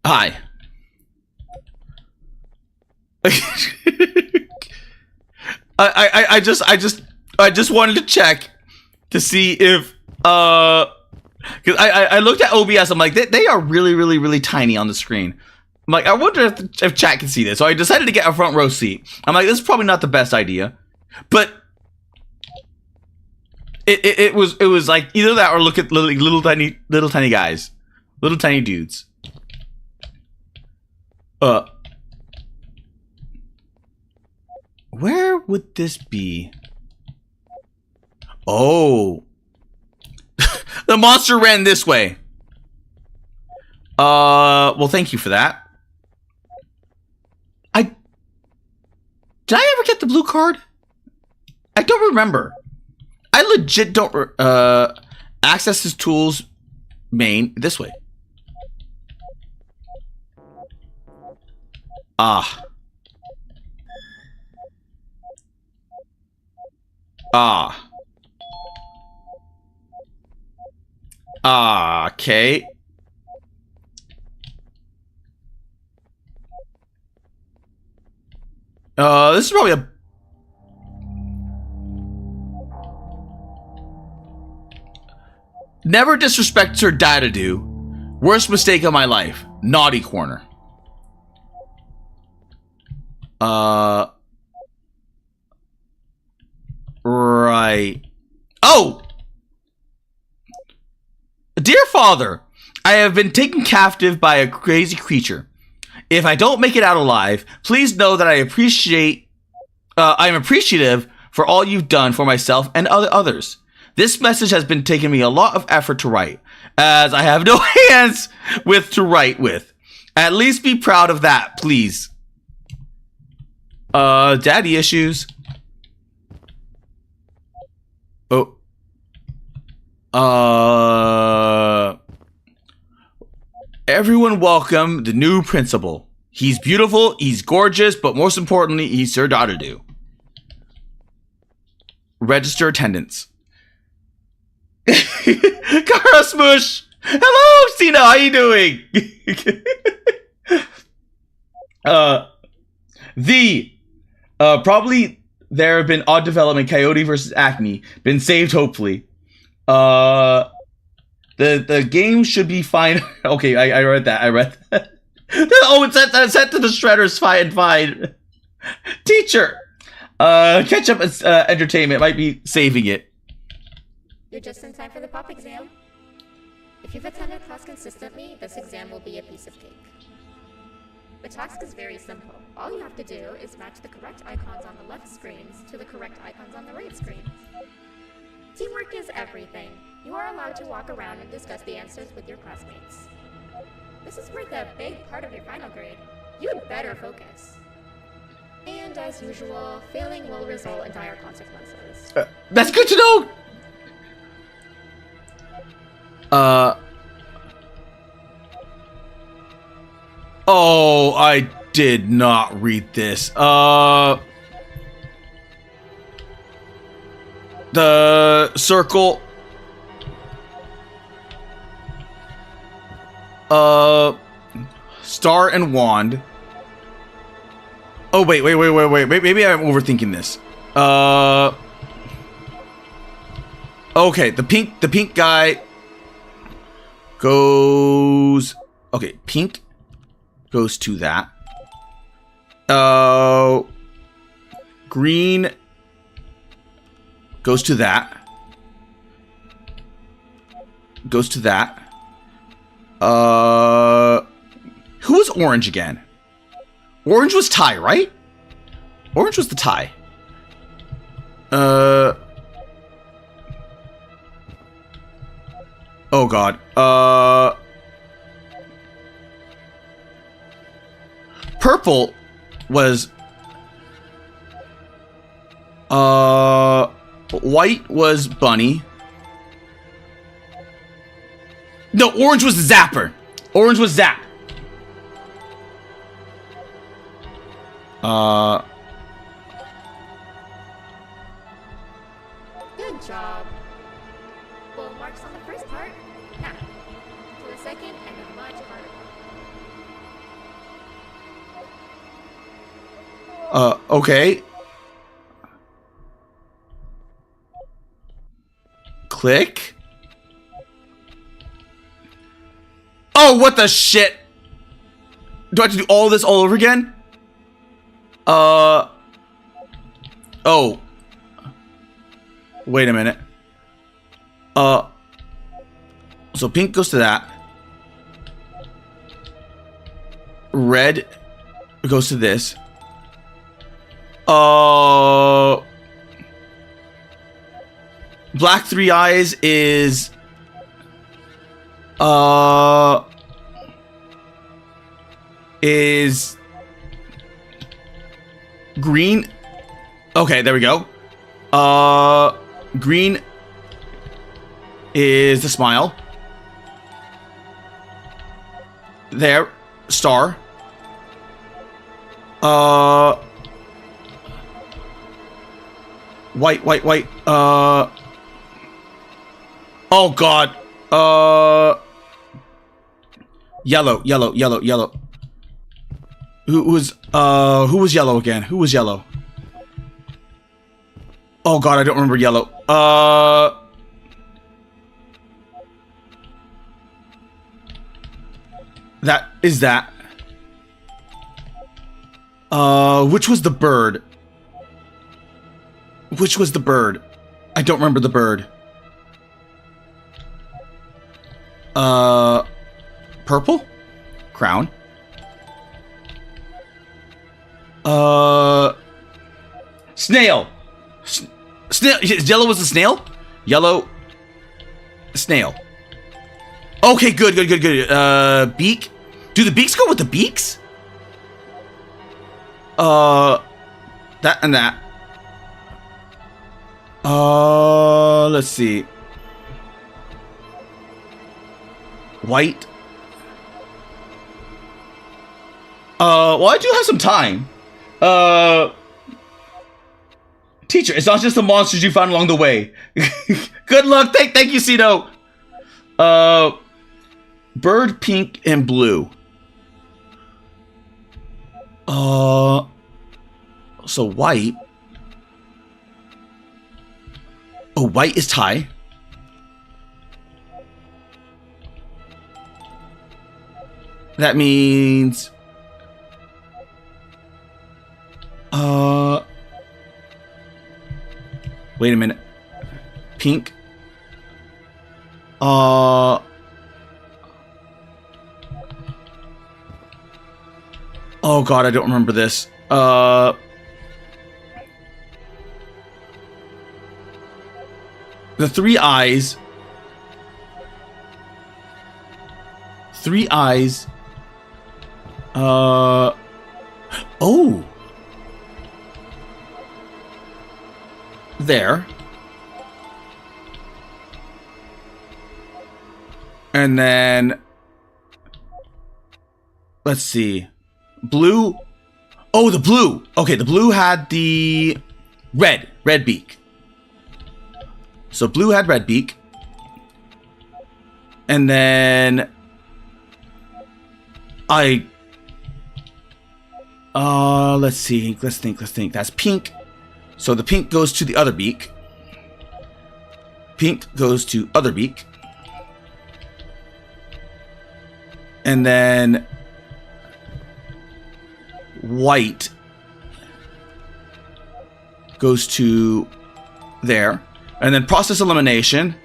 Hi. I just wanted to check to see if because I looked at OBS. I'm like, they are really tiny on the screen. I'm like, I wonder if chat can see this. So I decided to get a front row seat. I'm like, this is probably not the best idea, but it was like either that or look at little tiny guys, little tiny dudes. Where would this be? Oh. The monster ran this way. Well, thank you for that. Did I ever get the blue card? I don't remember. I legit don't access his tools main this way. Okay. This is probably a... Never disrespect Sir Dadadoo. Worst mistake of my life. Naughty corner. Right. Oh! Dear Father, I have been taken captive by a crazy creature. If I don't make it out alive, please know that I'm appreciative for all you've done for myself and others. This message has been taking me a lot of effort to write, as I have no hands to write with. At least be proud of that, please. Daddy issues. Everyone welcome the new principal. He's beautiful, he's gorgeous, but most importantly, he's Sir Dadadoo. Register attendance. Kara Smush! Hello, Sina, how you doing? Probably there have been odd development, Coyote versus Acme, been saved hopefully. The game should be fine. Okay, I read that. Oh, it's set to the shredders. Fine. Teacher, catch up entertainment might be saving it. You're just in time for the pop exam. If you've attended class consistently, this exam will be a piece of cake. The task is very simple. All you have to do is match the correct icons on the left screens to the correct icons on the right screen. Teamwork is everything. You are allowed to walk around and discuss the answers with your classmates. This is worth a big part of your final grade. You'd better focus. And as usual, failing will result in dire consequences. That's good to know! Oh, I did not read this. The circle. Star and wand. Oh, wait. Maybe I'm overthinking this. Okay, the pink guy goes... Okay, pink goes to that. Green goes to that. Goes to that. Who was orange again? Orange was tie, right? Orange was the tie. Oh god. Purple was white was bunny. No, orange was zapper. Orange was zap. Good job. Full marks on the first part. Now, for the second and the much harder part. Okay. Click. Oh, what the shit? Do I have to do all this all over again? Oh. Wait a minute. So pink goes to that. Red goes to this. Black 3 eyes is green. Okay, there we go. Green is the smile. There, star. White. Oh god. Yellow. Who was yellow again? Who was yellow? Oh god, I don't remember yellow. That is that. Which was the bird? Which was the bird? I don't remember the bird. Purple? Crown. Snail. Snail. Yellow was the snail? Yellow. Snail. Okay, good. Beak. Do the beaks go with the beaks? That and that. Let's see. White. Well, I do have some time. Teacher, it's not just the monsters you found along the way. Good luck. Thank you, Cito. Bird, pink, and blue. So white. Oh, white is tie. That means... Wait a minute. Pink. Oh god, I don't remember this. The 3 eyes. 3 eyes. Oh. There. And then, let's see, blue. Oh, the blue. Okay, the blue had the red beak. So blue had red beak. And then let's see, let's think. That's pink. So the pink goes to the other beak. Pink goes to other beak. And then white goes to there. And then process elimination.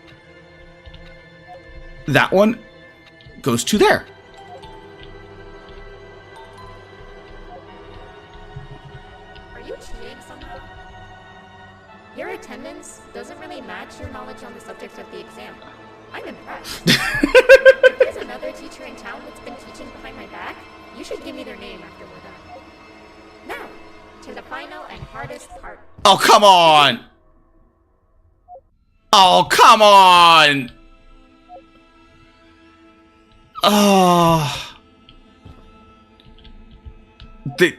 That one goes to there. Are you cheating somehow? Your attendance doesn't really match your knowledge on the subject of the exam. I'm impressed. If there's another teacher in town that's been teaching behind my back, you should give me their name after we're done. Now, to the final and hardest part. Oh, come on! Oh, come on! Oh.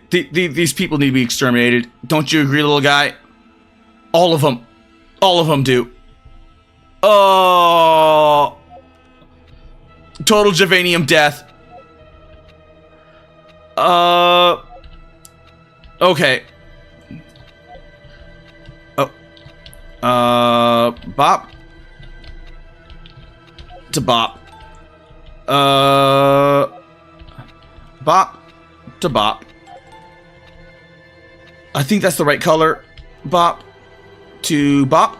These people need to be exterminated. Don't you agree, little guy? All of them. All of them do. Oh. Total Javanium death. Okay. Oh. Bop. To bop. Bop to bop. I think that's the right color. Bop to bop.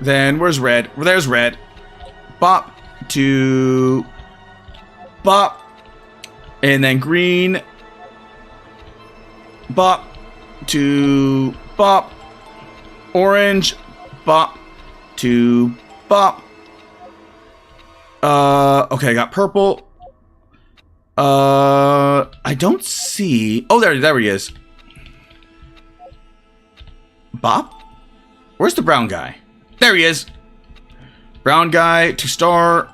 Then where's red? Well, there's red. Bop to bop. And then green. Bop to bop. Orange. Bop to bop. Okay, I got purple. I don't see. Oh, there he is. Bop? Where's the brown guy? There he is. Brown guy, 2-star.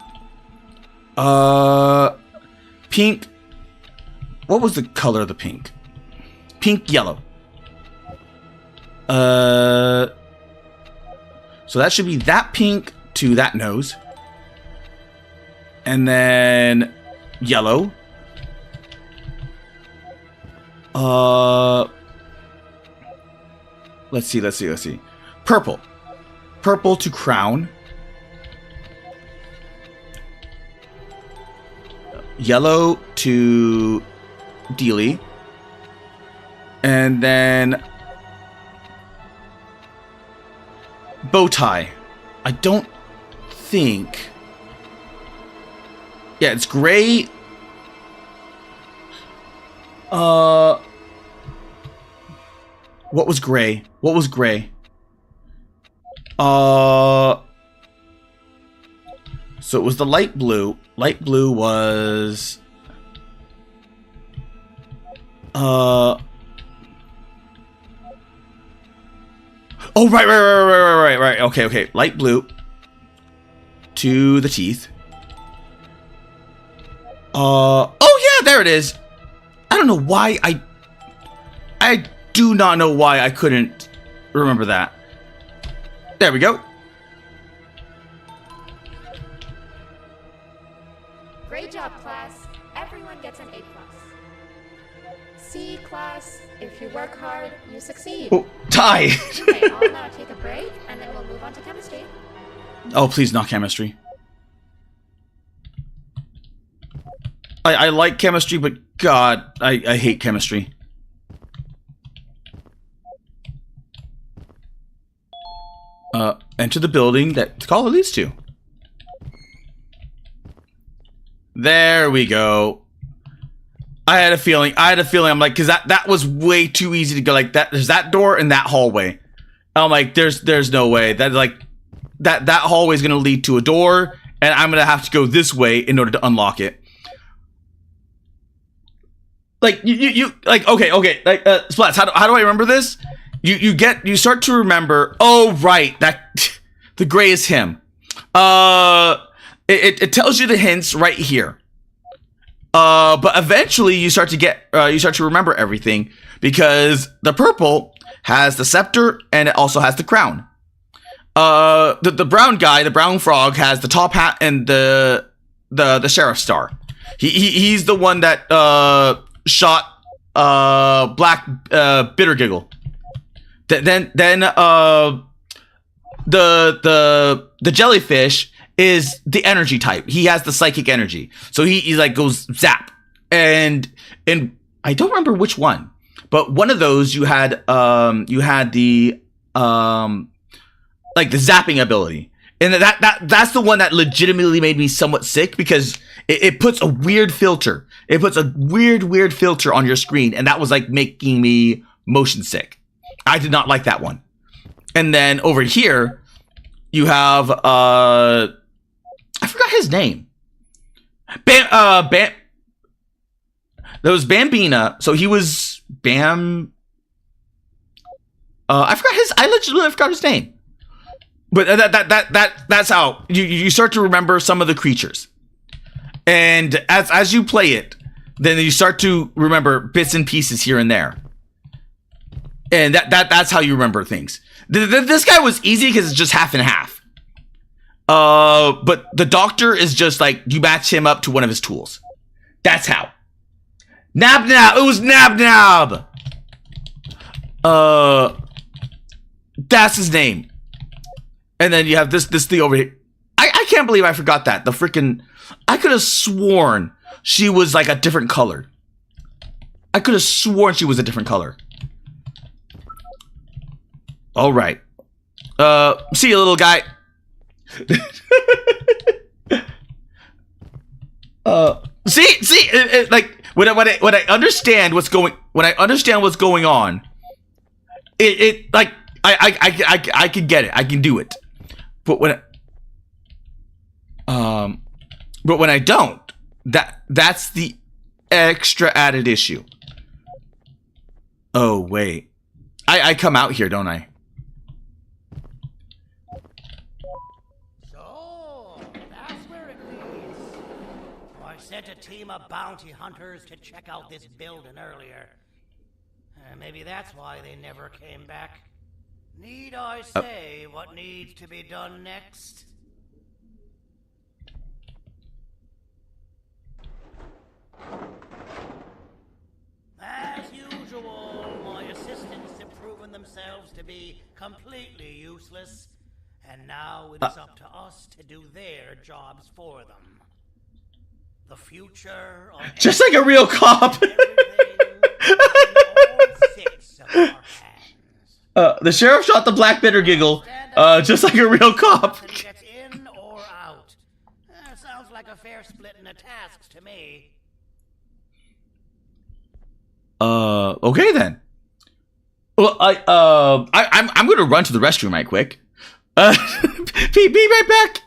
Pink. What was the color of the pink? Pink, yellow. So that should be that pink to that nose. And then yellow. Let's see. Purple. Purple to crown. Yellow to dealie. And then bow tie. I don't think. Yeah, it's gray. What was gray? What was gray? So it was the light blue. Light blue was oh, right. Okay. Light blue to the teeth. Oh yeah, there it is. I don't know why I do not know why I couldn't remember that. There we go. Great job, class. Everyone gets an A+. C class, if you work hard, you succeed. Oh, tie. Okay, I'll now take a break, and then we'll move on to chemistry. Oh, please, not chemistry. I like chemistry, but God, I hate chemistry. Enter the building that the caller leads to. There we go. I had a feeling. I'm like, because that was way too easy to go like that. There's that door and that hallway. I'm like, there's no way that like that hallway is gonna lead to a door, and I'm gonna have to go this way in order to unlock it. Like you like okay like Splats. How do I remember this? You start to remember. Oh right, that the gray is him. it tells you the hints right here. But eventually you start to remember everything, because the purple has the scepter and it also has the crown. The brown guy, the brown frog, has the top hat and the sheriff's star. He's the one that shot Black Bitter Giggle. Then the jellyfish is the energy type. He has the psychic energy, so he like goes zap. And I don't remember which one, but one of those you had the like the zapping ability, and that's the one that legitimately made me somewhat sick, because it puts a weird filter. It puts a weird filter on your screen, and that was like making me motion sick. I did not like that one. And then over here, you have I forgot his name. There was Bambina, so he was Bam. I legitimately forgot his name. But that's how you start to remember some of the creatures. And as you play it, then you start to remember bits and pieces here and there. And that's how you remember things. This guy was easy because it's just half and half. But the doctor is just like, you match him up to one of his tools. That's how. Nab. It was Nab. That's his name. And then you have this thing over here. I can't believe I forgot that. The freaking, I could have sworn she was like a different color. I could have sworn she was a different color. All right. See you, little guy. See, like when I understand what's going, on, it like I can get it. I can do it. But when I don't, that's the extra added issue. Oh wait, I come out here, don't I? So, that's where it leads. I sent a team of bounty hunters to check out this building earlier. Maybe that's why they never came back. Need I say what needs to be done next? As usual, my assistants have proven themselves to be completely useless, and now it is up to us to do their jobs for them. The future of just like a real cop. The sheriff shot the Black Bitter Giggle, just like a real cop. Gets in or out. Sounds like a fair split in the tasks to me. Okay then. Well, I'm gonna run to the restroom right quick. Be right back.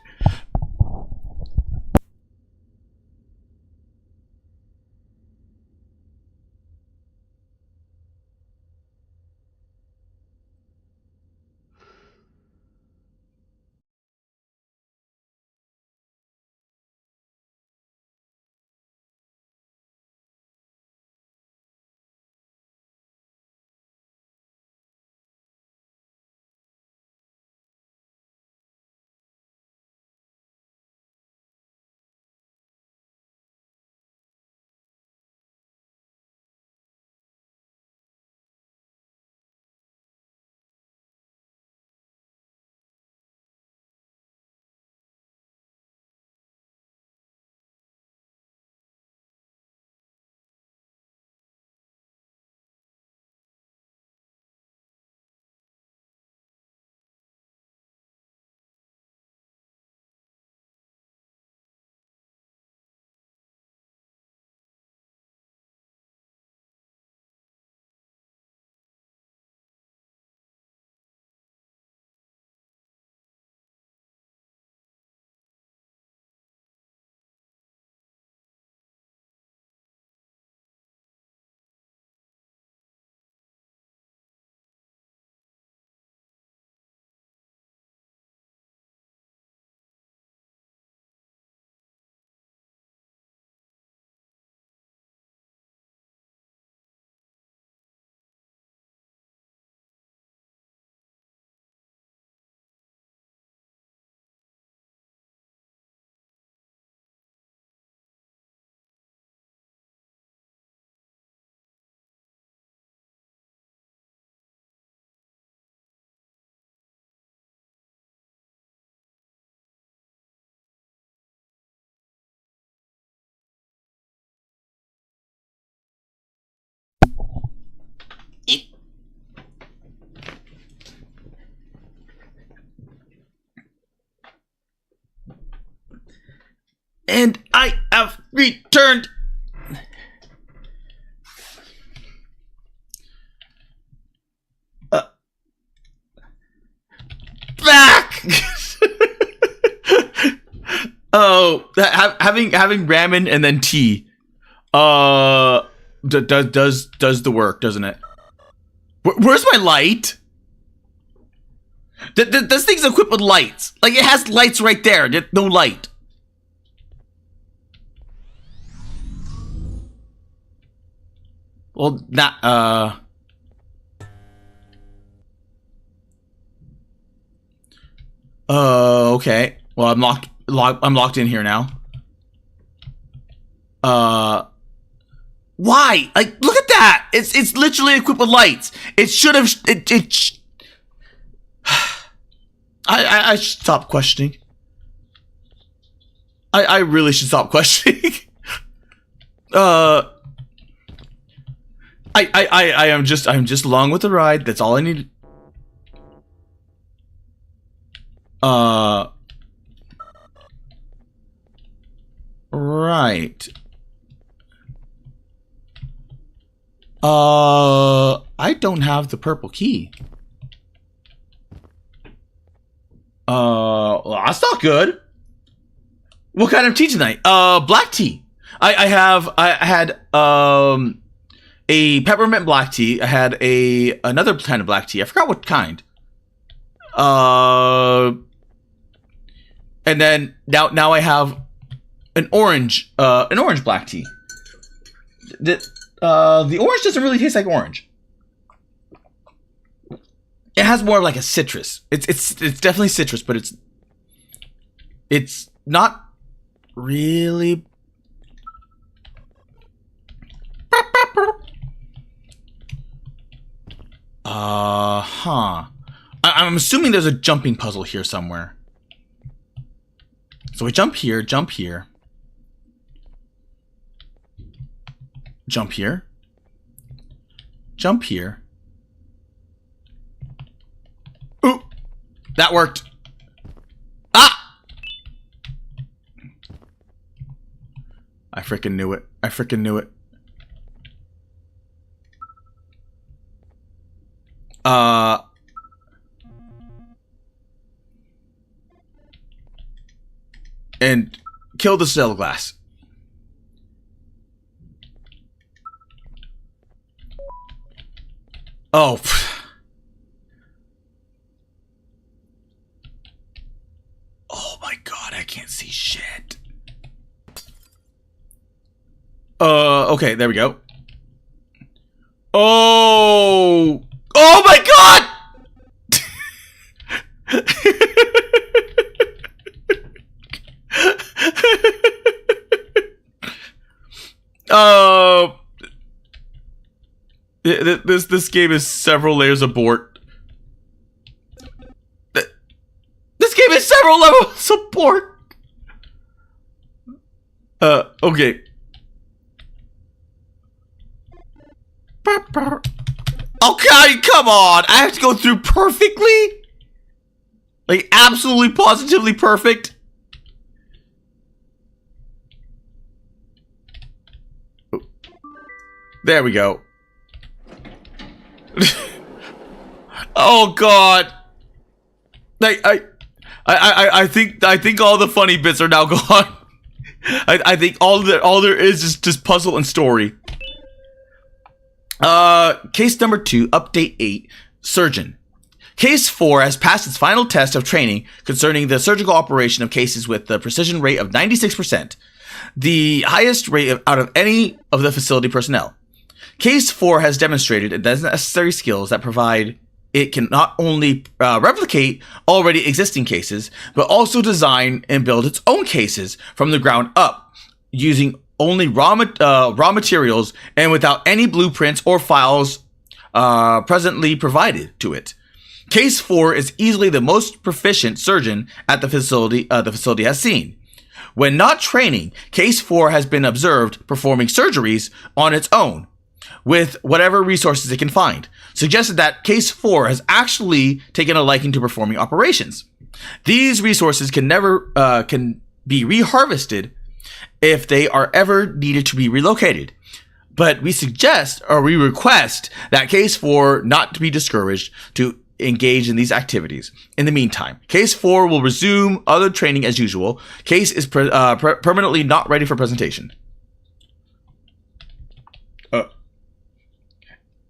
And I have returned. Back. Oh, having ramen and then tea, does the work, doesn't it? Where's my light? This thing's equipped with lights. Like, it has lights right there. No light. Well, not, okay. Well, I'm locked in here now. Why? Like, look at that! It's literally equipped with lights. It should have. I should stop questioning. I really should stop questioning. I'm just along with the ride. That's all I need. Right. I don't have the purple key. Well, that's not good. What kind of tea tonight? Black tea. I had a peppermint black tea. I had another kind of black tea. I forgot what kind. And then now I have an orange black tea. The orange doesn't really taste like orange. It has more like a citrus. It's definitely citrus, but it's not really. I'm assuming there's a jumping puzzle here somewhere. So we jump here, jump here. Jump here. Jump here. Ooh! That worked. Ah! I freaking knew it. I freaking knew it. And kill the cell glass. Oh. Oh my god, I can't see shit. Okay, there we go. Oh. Oh my god! This game is several layers of port. This game is several levels of port. Okay. Okay, come on. I have to go through perfectly? Like, absolutely, positively perfect? There we go. Oh god. Like I think all the funny bits are now gone. I think all there is just puzzle and story. Case number 2, update 8, surgeon. Case 4 has passed its final test of training concerning the surgical operation of cases with the precision rate of 96%, the highest rate out of any of the facility personnel. Case 4 has demonstrated it has necessary skills that provide it can not only replicate already existing cases, but also design and build its own cases from the ground up, using only raw materials and without any blueprints or files presently provided to it. Case 4 is easily the most proficient surgeon at the facility has seen. When not training, Case 4 has been observed performing surgeries on its own, with whatever resources it can find, suggested that Case 4 has actually taken a liking to performing operations. These resources can be reharvested if they are ever needed to be relocated. But we suggest or we request that Case 4 not to be discouraged to engage in these activities. In the meantime, Case 4 will resume other training as usual. Case is permanently not ready for presentation.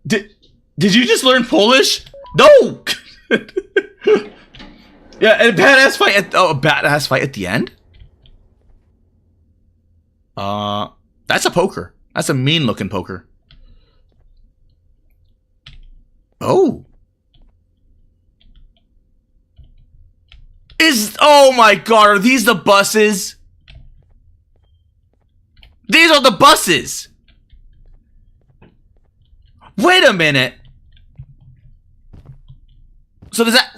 Did you just learn Polish? No! Yeah, and a badass fight at the end? That's a poker. That's a mean looking poker. Oh. Oh my god, are these the buses? These are the buses! Wait a minute. So does that...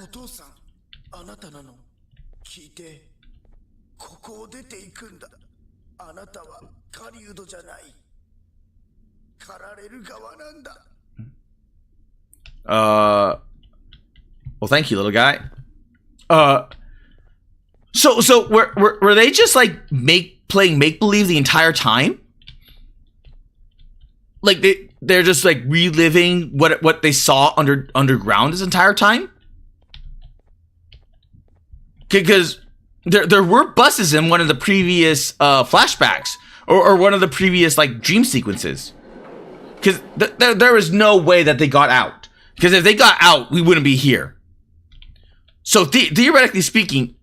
Well, thank you, little guy. So were they just like playing make-believe the entire time? Like they're just like reliving what they saw underground this entire time? Because there were buses in one of the previous flashbacks or one of the previous like dream sequences. Because there is no way that they got out. Because if they got out, we wouldn't be here. So theoretically speaking,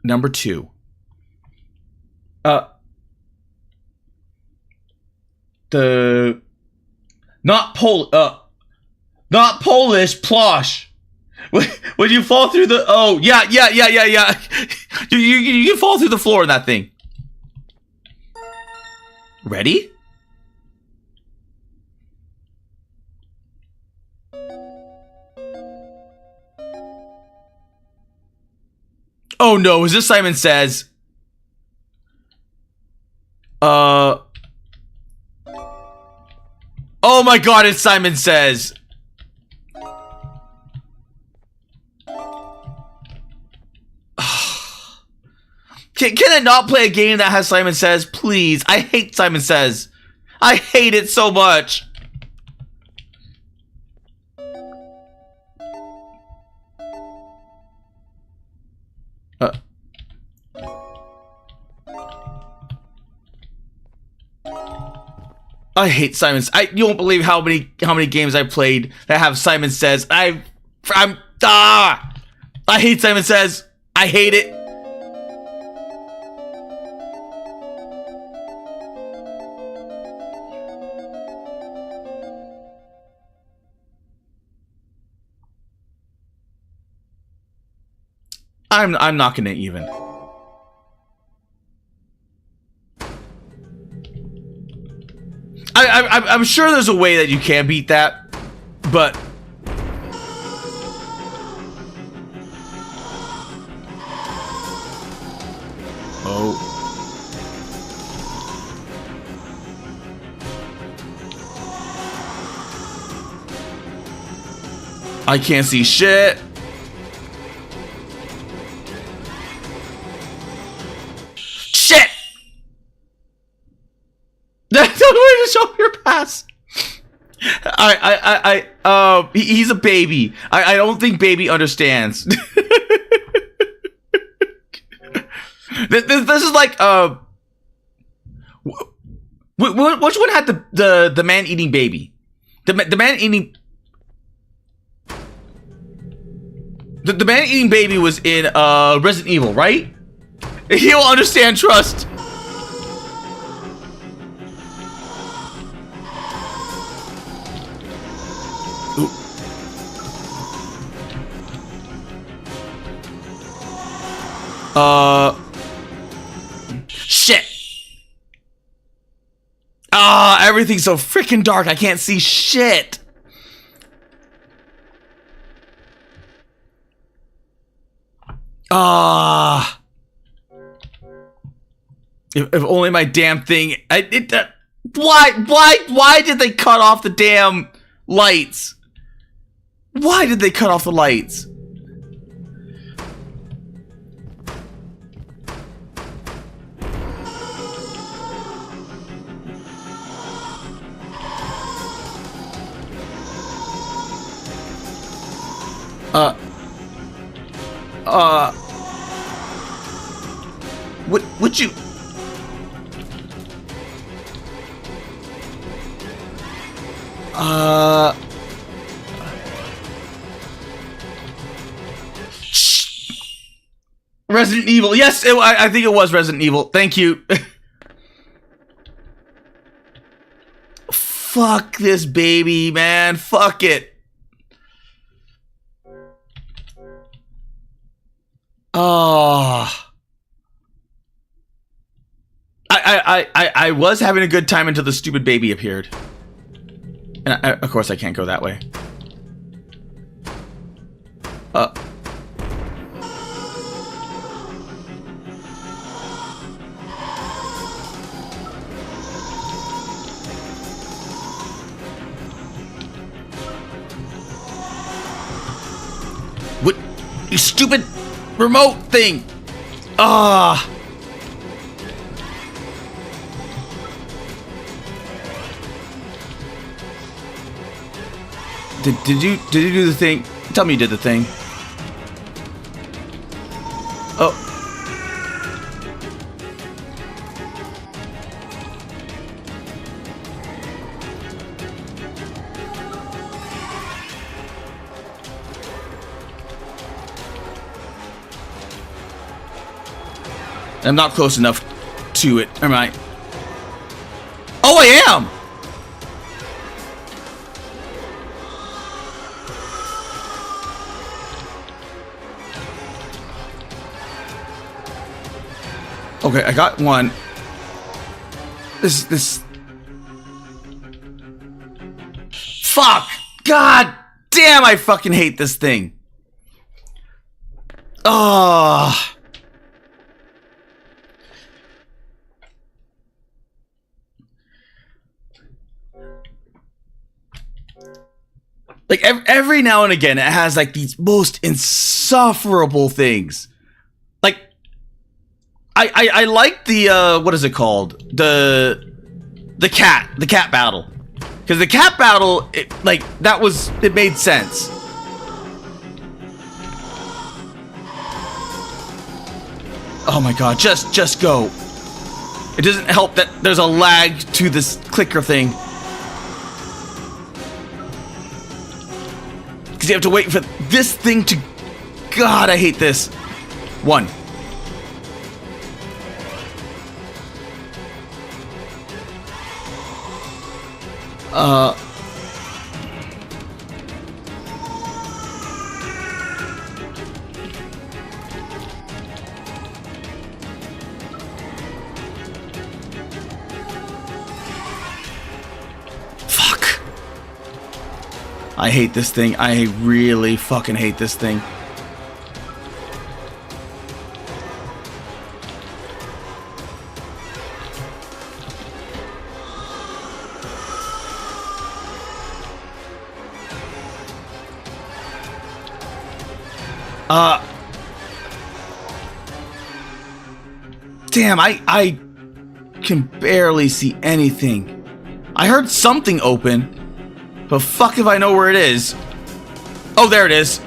Number 2. The not Polish plosh. When you fall through the yeah. You can fall through the floor in that thing. Ready? Oh no, is this Simon Says? Oh my god, it's Simon Says. Can I not play a game that has Simon Says, please? I hate Simon Says. I hate it so much. I hate Simon's. You won't believe how many games I played that have Simon Says. I hate Simon Says. I hate it. I'm not gonna even. I'm sure there's a way that you can beat that, but I can't see shit. Shit! That's the way to show your pass. He's a baby. I don't think baby understands. This is like which one had the man eating baby? The man eating the man eating baby was in Resident Evil, right? He will understand trust. Shit. Everything's so freaking dark. I can't see shit. If only my damn thing. Why did they cut off the damn lights? Why did they cut off the lights? Would you? Resident Evil. Yes, I think it was Resident Evil. Thank you. Fuck this baby, man. Fuck it. Oh. I was having a good time until the stupid baby appeared. And of course I can't go that way. What? You stupid remote thing! Ah! Did you do the thing? Tell me you did the thing. Oh. I'm not close enough to it, am I? Oh, I am! Okay, I got one. This. Fuck! God damn, I fucking hate this thing. Ah. Like every now and again, it has like these most insufferable things. Like, I like the what is it called? The cat battle, because the cat battle, it made sense. Oh my god, just go. It doesn't help that there's a lag to this clicker thing. Because you have to wait for this thing to... God, I hate this. One. Fuck. I hate this thing. I really fucking hate this thing. Damn, I can barely see anything. I heard something open, but fuck if I know where it is. Oh, there it is.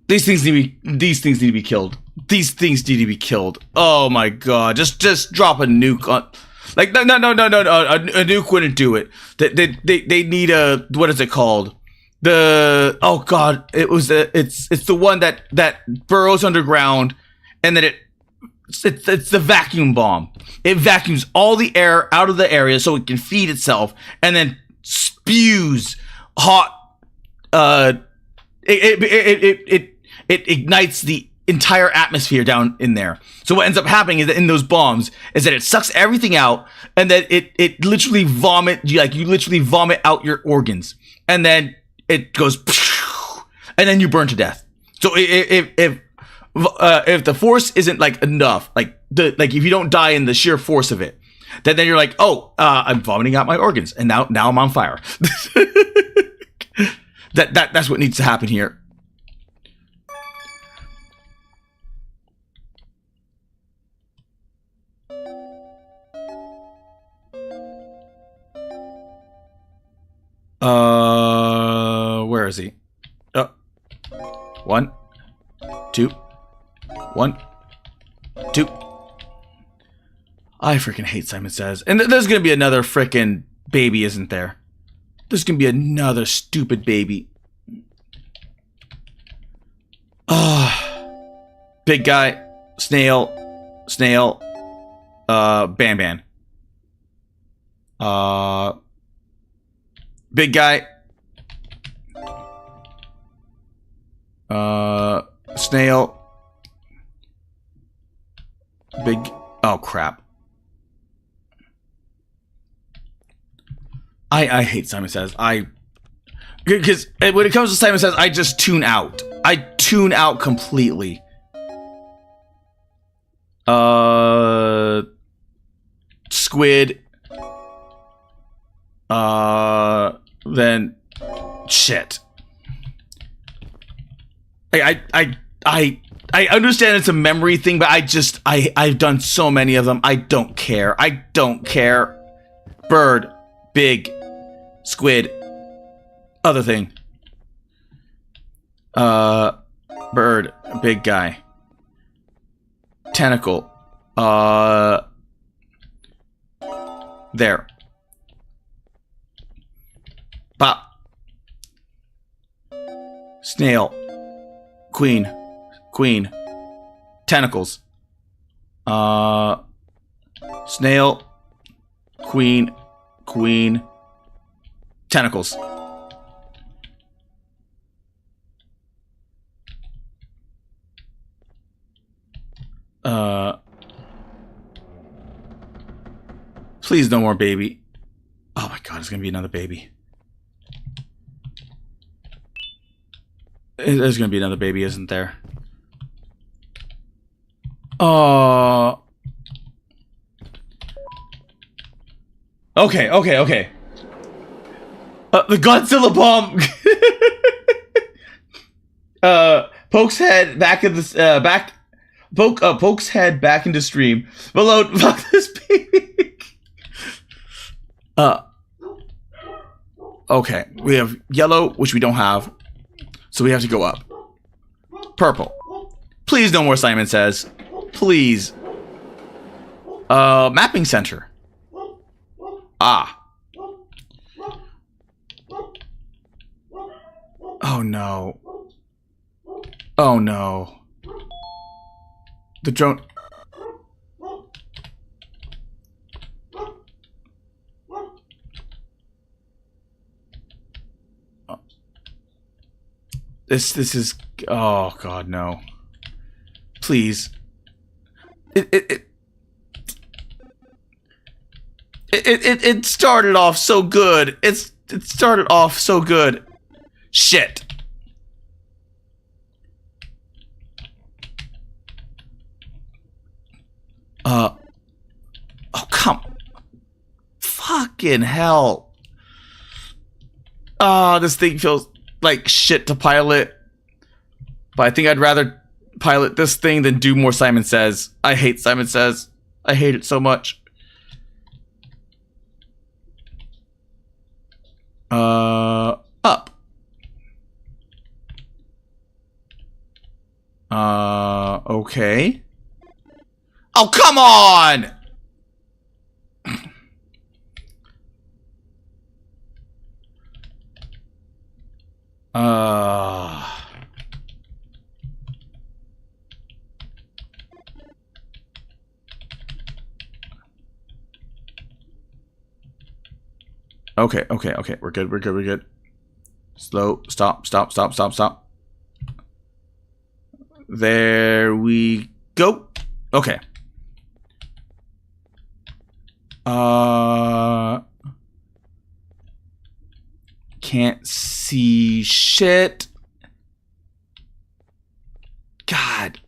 These things need to be killed. These things need to be killed. Oh my god, just drop a nuke on. Like no. A nuke wouldn't do it. They need a, what is it called? Oh god, it's the one that burrows underground, and then it's the vacuum bomb. It vacuums all the air out of the area so it can feed itself, and then spews hot. It ignites the entire atmosphere down in there. So what ends up happening is that in those bombs is that it sucks everything out, and then it literally you literally vomit out your organs, and then it goes, and then you burn to death. So if the force isn't like enough, like if you don't die in the sheer force of it, then you're like, oh, I'm vomiting out my organs, and now I'm on fire. That's what needs to happen here. Where is he? 1, 2, 1, 2. I freaking hate Simon Says. And there's gonna be another freaking baby, isn't there? There's gonna be another stupid baby. Big guy, snail, Ban. Big guy, snail, big, oh crap. I hate Simon Says. Because when it comes to Simon Says, I just tune out. I tune out completely. Squid. Then shit. I understand it's a memory thing, but I've done so many of them. I don't care. Bird, big, squid, other thing. Bird, big guy. Tentacle. There. Pop. Snail. Queen. Tentacles. Snail. Queen. Tentacles. Please no more baby. Oh my god, it's gonna be another baby. There's gonna be another baby, isn't there? Okay. The Godzilla bomb. Poke's head back in this Poke's head back into stream. Below, fuck this baby. Okay, we have yellow, which we don't have, so we have to go up. Purple. Please, no more Simon Says. Please. Mapping center. Ah. Oh no. Oh no. The drone. This is, oh god, no. Please. It started off so good. It started off so good. Shit. Oh come. Fucking hell. This thing feels like shit to pilot, but I think I'd rather pilot this thing than do more Simon Says. I hate Simon Says. I hate it so much. Up. Okay. Oh, come on! Okay. We're good. Slow. Stop. There we go. Okay. Can't see shit. God.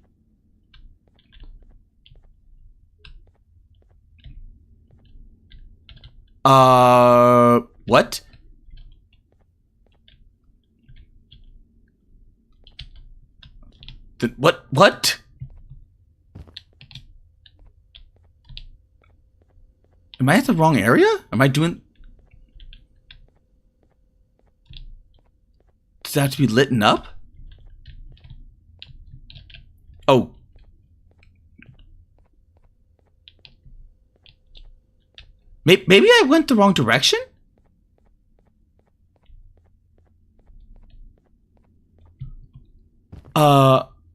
What? What? Am I at the wrong area? Am I doing... Does that have to be lit up? Oh. Maybe I went the wrong direction?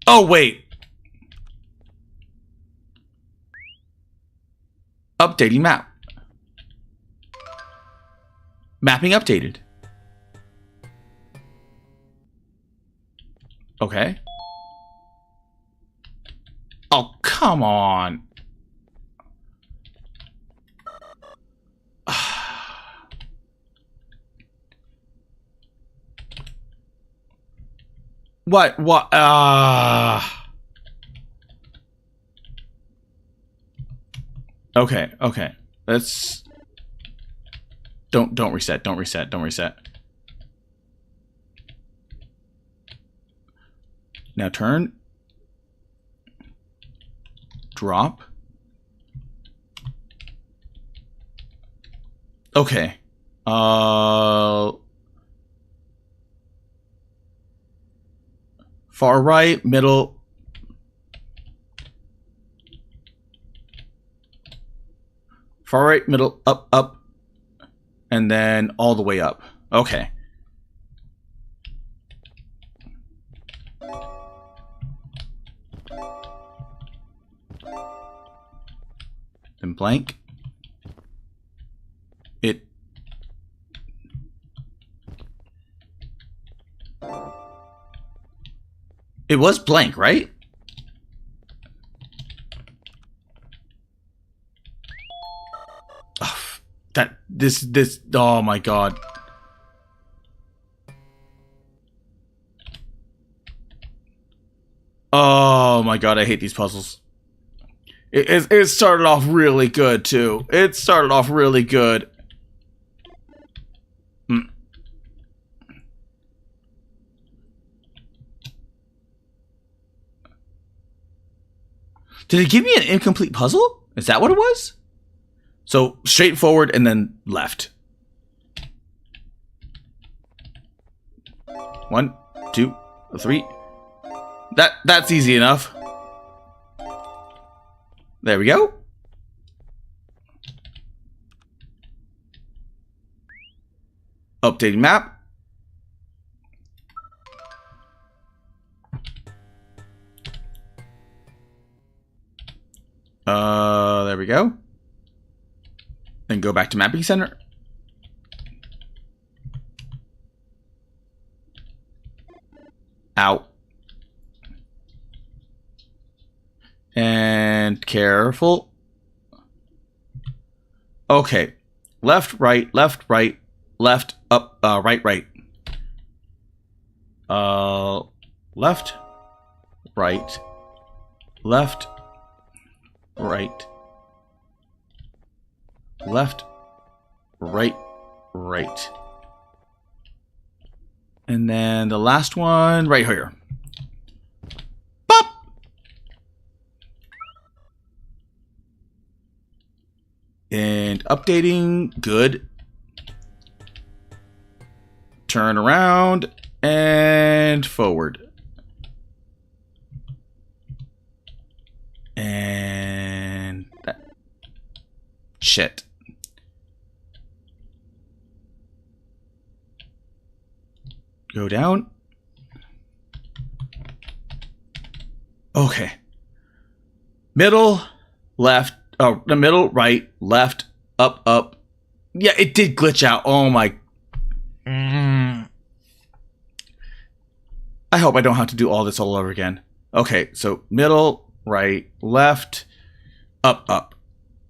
Oh, wait. Updating map. Mapping updated. Okay. Oh, come on. What? Okay. Let's... Don't reset. Don't reset. Now turn. Drop. Okay. Far right, middle. Far right, middle, up. And then all the way up. Okay. Then blank. It was blank, right? Oh, this, oh my god. Oh my god, I hate these puzzles. It started off really good, too. It started off really good. Did it give me an incomplete puzzle? Is that what it was? So, straight forward and then left. 1, 2, 3. That's easy enough. There we go. Updating map. There we go. Then go back to mapping center. Out. And careful. Okay. Left, right, left, up, right. Left, right, left, right, left, right. And then the last one right here. Pop! And updating, good. Turn around and forward. And that. Shit. Go down. Okay. Middle, left, the middle, right, left, up. Yeah, it did glitch out. Oh my. I hope I don't have to do all this all over again. Okay, so middle, right, left, up.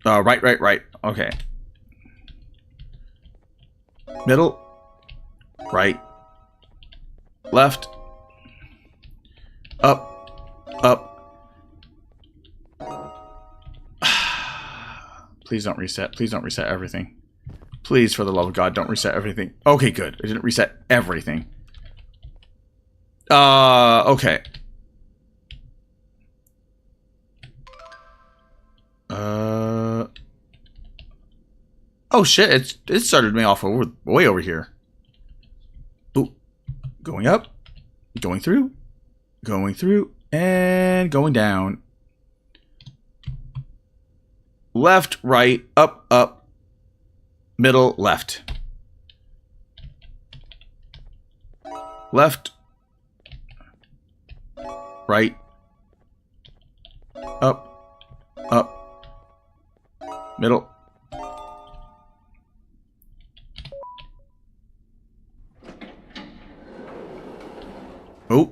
Right. Okay. Middle, right, left, up. Please don't reset. Please don't reset everything. Please, for the love of God, don't reset everything. Okay, good. It didn't reset everything. Okay. Oh shit, it started me off way over here. Ooh. Going up. Going through. Going through. And going down. Left, right, up, up. Middle, left. Left. Right. Up. Up. Middle. Oh.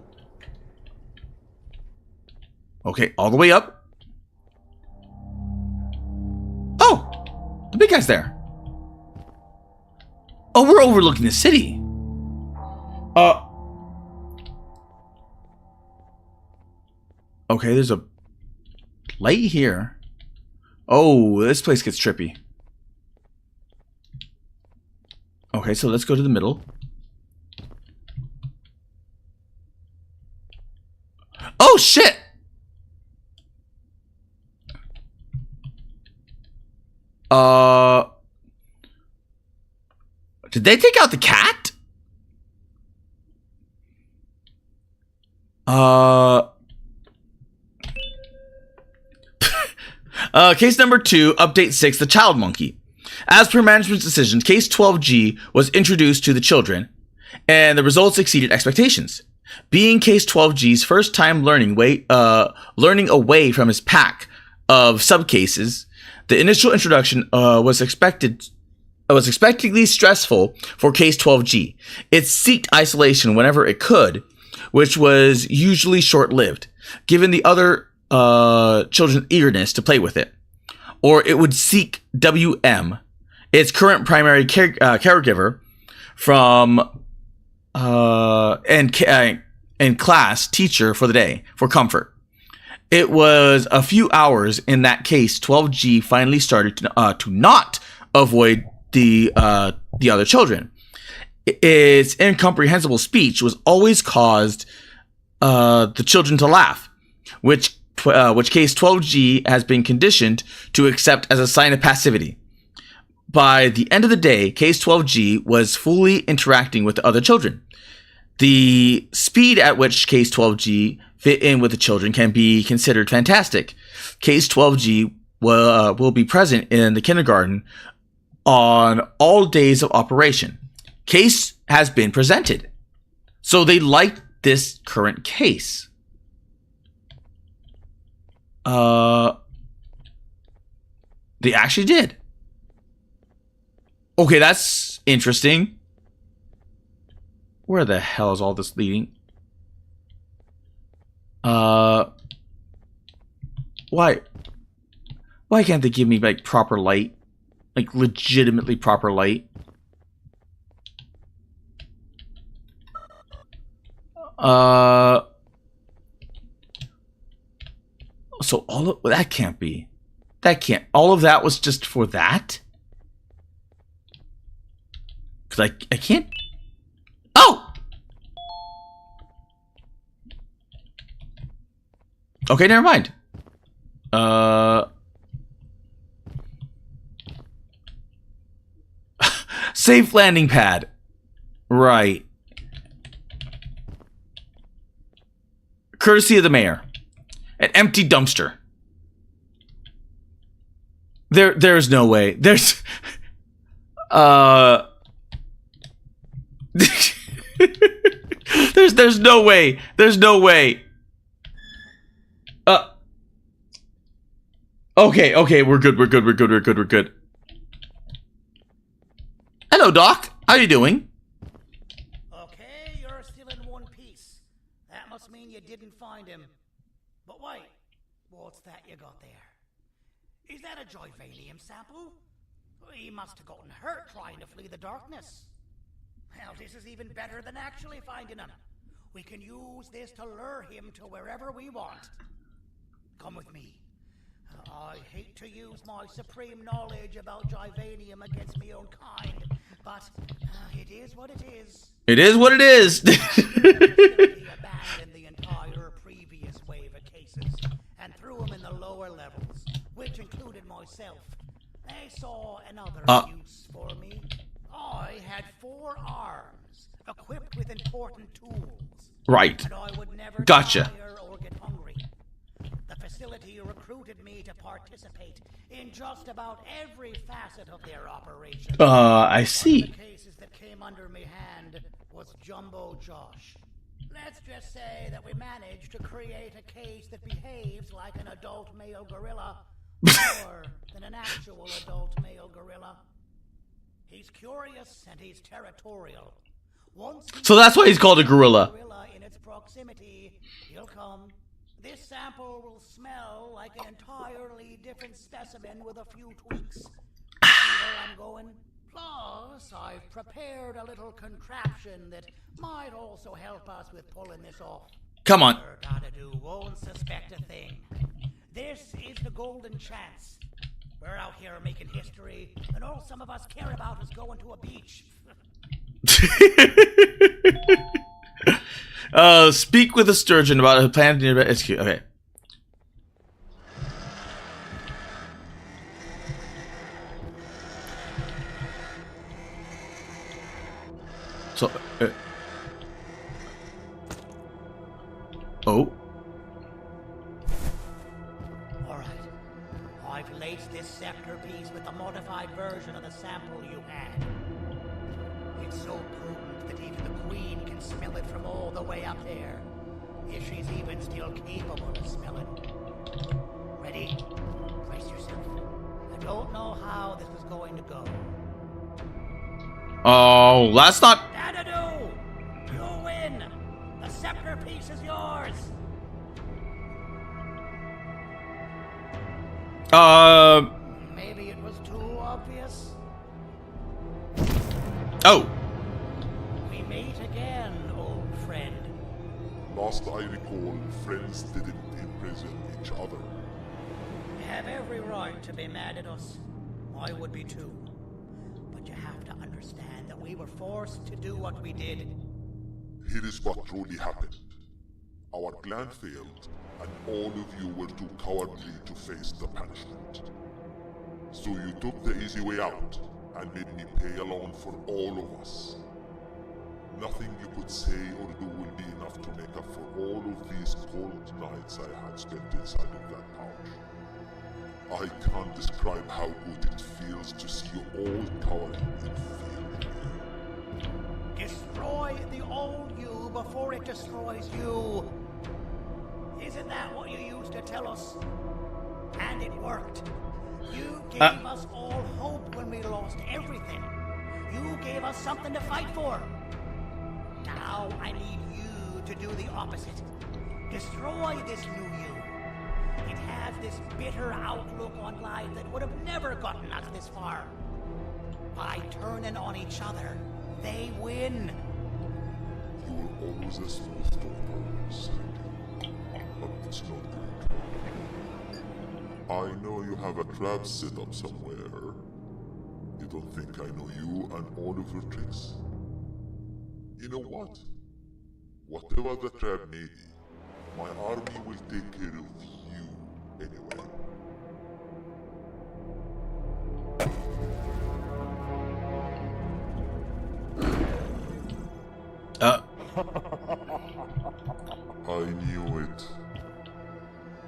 Okay, all the way up. Oh! The big guy's there. Oh, we're overlooking the city. Okay, there's a light here. Oh, this place gets trippy. Okay, so let's go to the middle. Oh, shit! Did they take out the cat? Case number 2, update 6, the child monkey. As per management's decision, case 12G was introduced to the children, and the results exceeded expectations. Being case 12G's first time learning away from his pack of subcases, the initial introduction was expectedly stressful for case 12G. It sought isolation whenever it could, which was usually short-lived, given the other children's eagerness to play with it. Or it would seek WM, its current primary caregiver, from and class teacher for the day, for comfort. It was a few hours in that case 12G finally started to not avoid the other children. Its incomprehensible speech was always caused the children to laugh, which case 12G has been conditioned to accept as a sign of passivity. By the end of the day, case 12G was fully interacting with the other children. The speed at which case 12G fit in with the children can be considered fantastic. Case 12G will be present in the kindergarten on all days of operation. Case has been presented. So they liked this current case. They actually did. Okay, that's interesting. Where the hell is all this leading? Why can't they give me like proper light? Like legitimately proper light? So all of that can't be. All of that was just for that? Cause I can't. Oh! Okay, never mind. Safe landing pad. Right. Courtesy of the mayor. An empty dumpster. There's no way. There's there's no way. There's no way. Okay, we're good. Hello, Doc. How you doing? Okay, you're still in one piece. That must mean you didn't find him. But wait, what's that you got there? Is that a Joyvalium sample? He must have gotten hurt trying to flee the darkness. Well, this is even better than actually finding him. We can use this to lure him to wherever we want. Come with me. I hate to use my supreme knowledge about Givanium against my own kind, but it is what it is. It is what it is. Abandoned the entire previous wave of cases and threw them in the lower levels, which included myself. They saw another use for me. I had 4 arms, equipped with important tools. Right. And I would never Gotcha. tire or get hungry. The facility recruited me to participate in just about every facet of their operation. I see. One of the cases that came under my hand was Jumbo Josh. Let's just say that we managed to create a case that behaves like an adult male gorilla, more than an actual adult male gorilla. He's curious and he's territorial. So that's why he's called a gorilla. In its proximity, he'll come. This sample will smell like an entirely different specimen with a few tweaks. See where I'm going? Plus, I've prepared a little contraption that might also help us with pulling this off. Come on. Dadadoo won't suspect a thing. This is the golden chance. We're out here making history, and all some of us care about is going to a beach. Speak with a sturgeon about a planet nearby. It's cute. Okay. So. Oh. Alright. I've laced this scepter piece with the modified version of the sample you had. It's so potent that even the Queen can smell it from all the way up there. If she's even still capable of smelling. Ready? Brace yourself. I don't know how this is going to go. Oh, that's not. Dadadoo! You win! The scepter piece is yours! Maybe it was too obvious. Oh. We meet again, old friend. Last I recall, friends didn't imprison each other. You have every right to be mad at us. I would be too. But you have to understand that we were forced to do what we did. Here is what truly happened. Our plan failed, and all of you were too cowardly to face the punishment. So you took the easy way out, and made me pay alone for all of us. Nothing you could say or do will be enough to make up for all of these cold nights I had spent inside of that pouch. I can't describe how good it feels to see you all cowering in fear. Destroy the old you before it destroys you. Isn't that what you used to tell us? And it worked. You gave us all hope when we lost everything. You gave us something to fight for. Now I need you to do the opposite. Destroy this new you. It has this bitter outlook on life that would have never gotten us this far. By turning on each other, they win. You were always a smooth talker, Sandy. But it's not good. I know you have a trap set up somewhere. You don't think I know you and all of your tricks? You know what? Whatever the trap may be, my army will take care of you anyway. I knew it.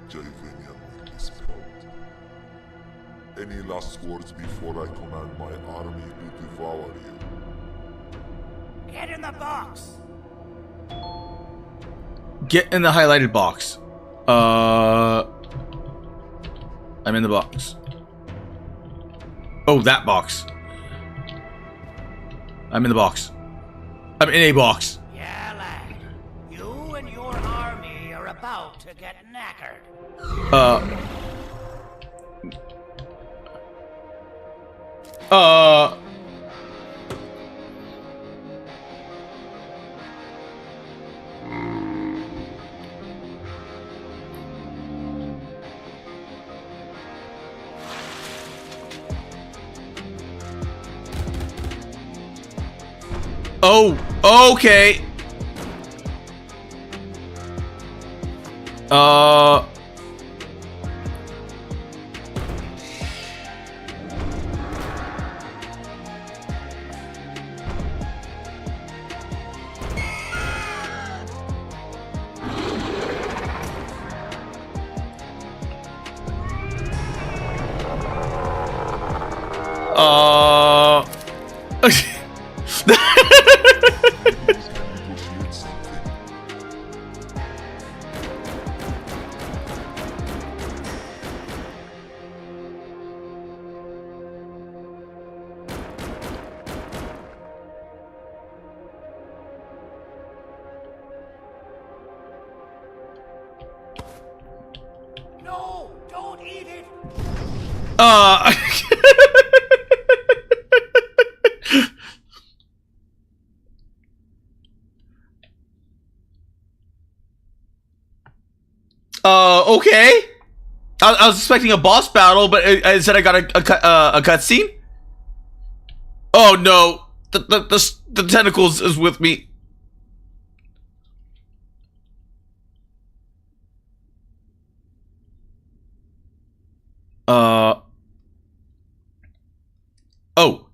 Givanium will be spelled. Any last words before I command my army to devour you? Get in the box. Get in the highlighted box. I'm in the box. Oh, that box. I'm in the box. I'm in a box. Yeah, lad. You and your army are about to get knackered. Oh, okay. No, don't eat it. Okay. I was expecting a boss battle, but instead I got a cutscene. Oh no, the tentacles is with me. Oh. Oh,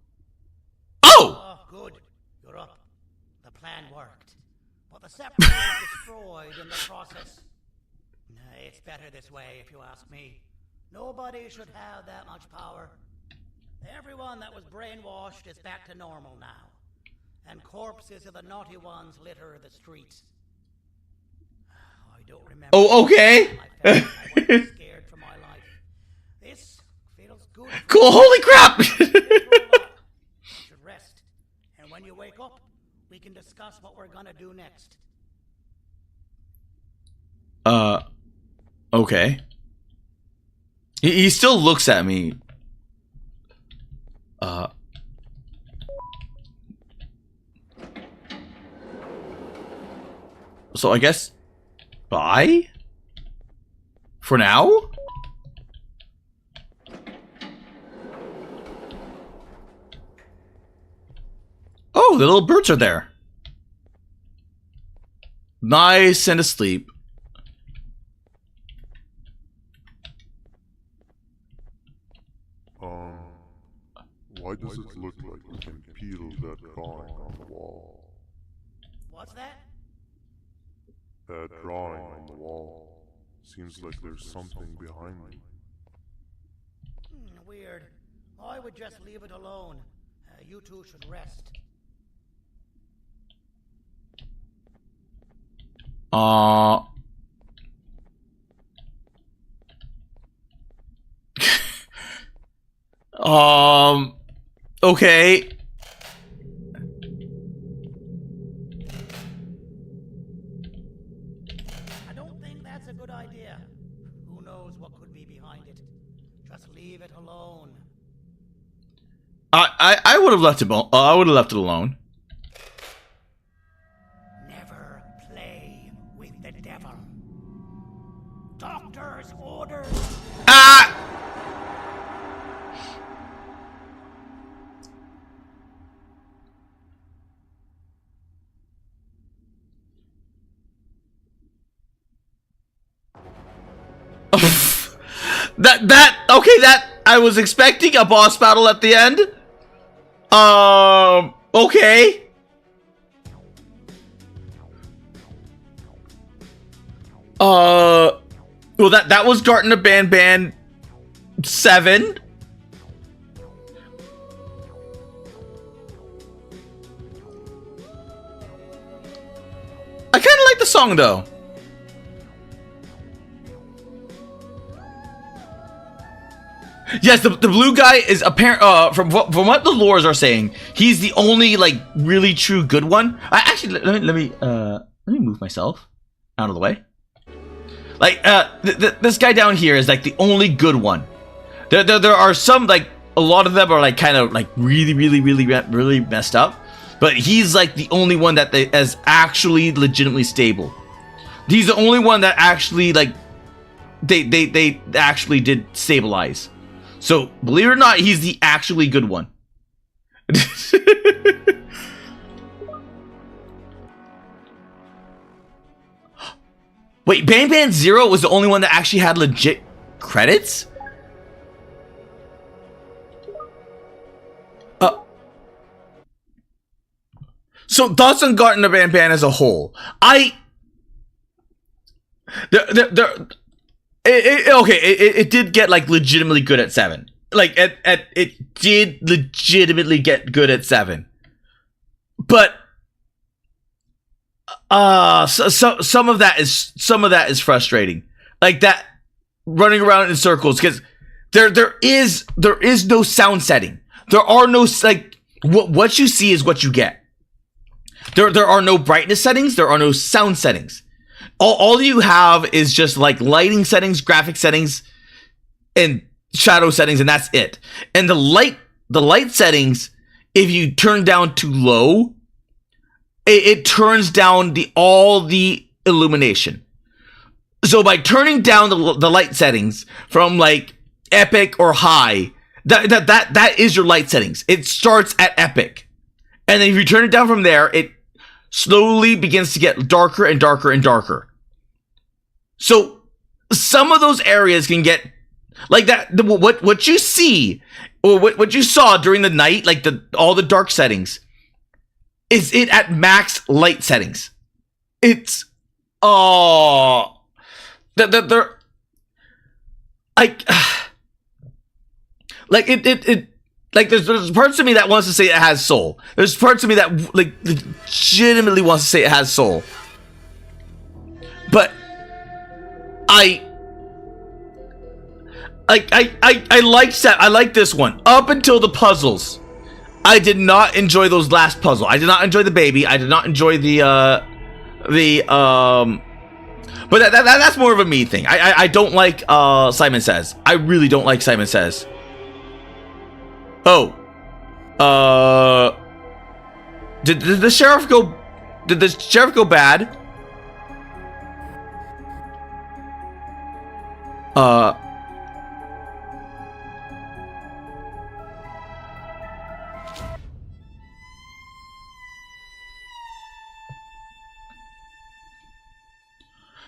good. You're up. The plan worked. But the scepter was destroyed in the process. It's better this way, if you ask me. Nobody should have that much power. Everyone that was brainwashed is back to normal now. And corpses of the naughty ones litter the streets. I don't remember. Oh, okay. I was scared for my life. This feels good. Cool. Holy crap. You should rest. And when you wake up, we can discuss what we're gonna do next. Okay. He still looks at me. So I guess bye for now. Oh, the little birds are there. Nice and asleep. Why does it look like we can peel that drawing on the wall? What's that? That drawing on the wall. Seems like there's something behind it. Weird. I would just leave it alone. You two should rest. Okay. I don't think that's a good idea. Who knows what could be behind it? Just leave it alone. I would have left it. I would have left it alone. Never play with the devil. Doctor's orders. Ah! that I was expecting a boss battle at the end. Okay. Well, that was Garten of Ban 7. I kind of like the song though. Yes, the blue guy is apparent. From what the lores are saying, he's the only like really true good one. I actually let me move myself out of the way. Like this guy down here is like the only good one. There are some, like a lot of them are like kind of like really messed up, but he's like the only one that is actually legitimately stable. He's the only one that actually like they actually did stabilize. So, believe it or not, he's the actually good one. Wait, Band Band Zero was the only one that actually had legit credits? So thoughts on Garten of Band Band as a whole? It did get like legitimately good at 7. Like it did legitimately get good at 7. But some of that is frustrating. Like that running around in circles, because there is no sound setting. There are no, like, what you see is what you get. There are no brightness settings, there are no sound settings. All you have is just like lighting settings, graphic settings, and shadow settings, and that's it. And the light settings, if you turn down too low, it turns down all the illumination. So by turning down the light settings from like epic or high, that is your light settings. It starts at epic. And then if you turn it down from there, it slowly begins to get darker and darker and darker. So some of those areas can get like that. What you see, or what you saw during the night, like all the dark settings, is it at max light settings. It's they're like it like there's parts of me that wants to say it has soul. There's parts of me that like legitimately wants to say it has soul. But I like this one up until the puzzles. I did not enjoy those last puzzle. I did not enjoy the baby. I did not enjoy but that's more of a me thing. I don't like Simon Says. I really don't like Simon Says. Oh. Did the sheriff go bad?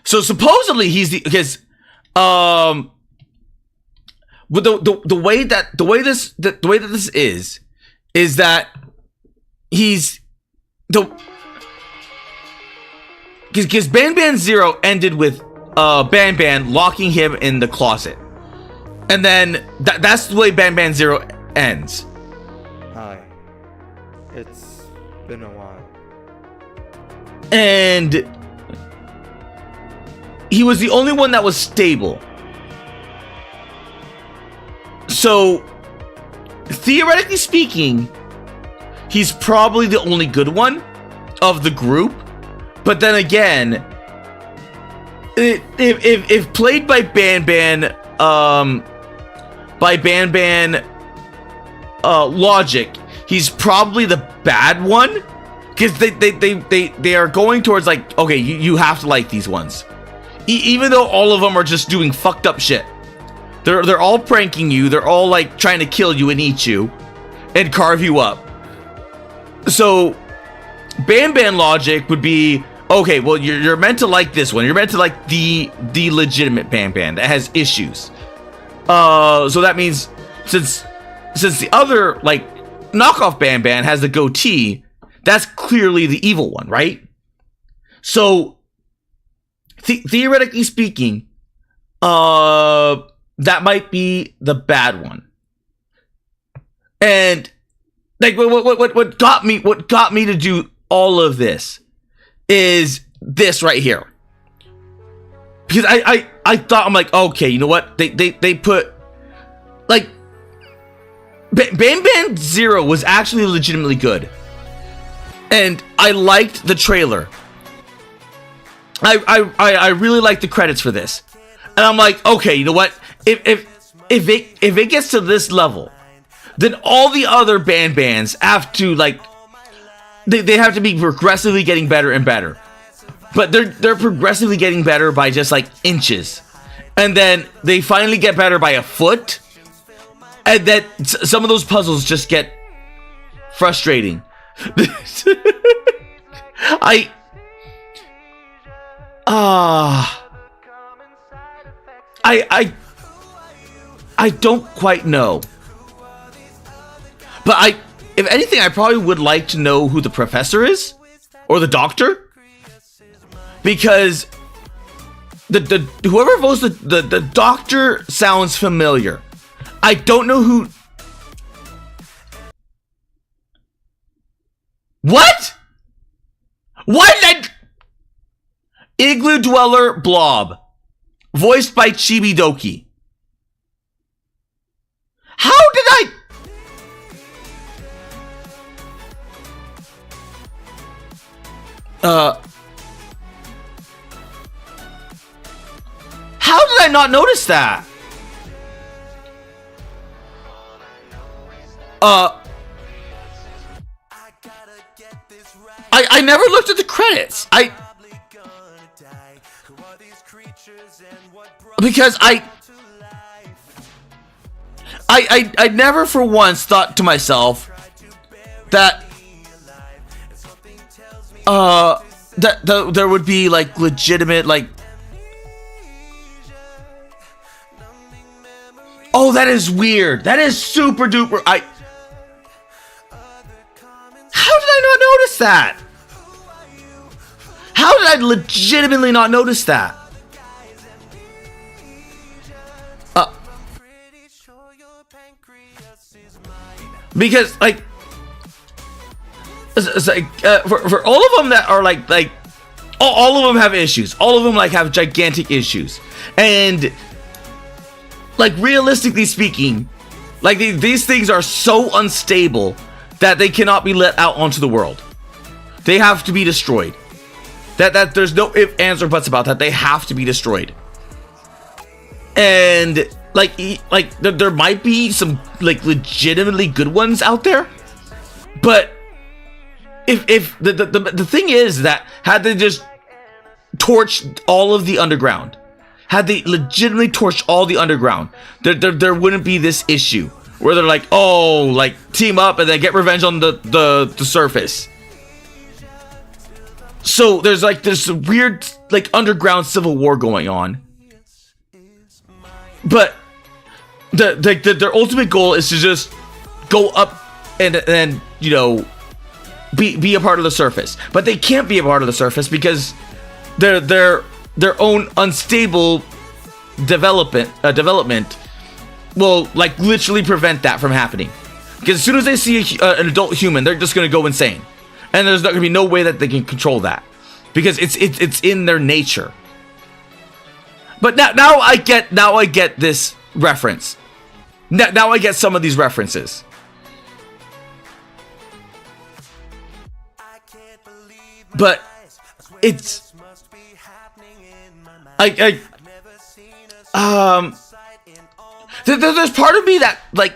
So supposedly he's because with the way that this is that he's because Ban Ban Zero ended with Ban Ban locking him in the closet, and then that's the way Ban Ban Zero ends. Hi, it's been a while. And he was the only one that was stable. So, theoretically speaking, he's probably the only good one of the group. But then again, if played by Ban Ban, logic, he's probably the bad one, because they are going towards like, okay, you have to like these ones. Even though all of them are just doing fucked up shit. They're all pranking you. They're all like trying to kill you and eat you and carve you up. So Ban Ban logic would be, okay, well you're meant to like this one. You're meant to like the legitimate Ban Ban that has issues. So that means since the other like knockoff Ban Ban has the goatee, that's clearly the evil one, right? So theoretically speaking, that might be the bad one. And like what got me to do all of this is this right here. Because I thought, I'm like, okay, you know what? They put like Ban Ban Zero was actually legitimately good. And I liked the trailer. I really like the credits for this, and I'm like, okay, you know what? If it gets to this level, then all the other Ban Bans have to like, they have to be progressively getting better and better. But they're progressively getting better by just like inches, and then they finally get better by a foot, and then some of those puzzles just get frustrating. I don't quite know. But if anything, I probably would like to know who the professor is or the doctor, because the whoever votes the doctor sounds familiar. I don't know who. What? Why did Igloo Dweller Blob, voiced by Chibi Doki. How did I? How did I not notice that? I never looked at the credits. Because I never for once thought to myself that there would be like legitimate like. Oh, that is weird. That is super duper. How did I not notice that? How did I legitimately not notice that? Because like, it's like for all of them that are like all of them have issues. All of them like have gigantic issues, and like realistically speaking, like these things are so unstable that they cannot be let out onto the world. They have to be destroyed. That there's no ifs, ands, or buts about that. They have to be destroyed. And like there might be some like legitimately good ones out there, but if the thing is that had they just torched all of the underground, had they legitimately torched all the underground, there wouldn't be this issue where they're like, oh, like team up and then get revenge on the surface. So there's like this weird like underground civil war going on, but their ultimate goal is to just go up and then be a part of the surface. But they can't be a part of the surface because their own unstable development will like literally prevent that from happening. Because as soon as they see an adult human, they're just gonna go insane, and there's not gonna be no way that they can control that because it's in their nature. But now I get this reference. Now I get some of these references. But it's there's part of me that like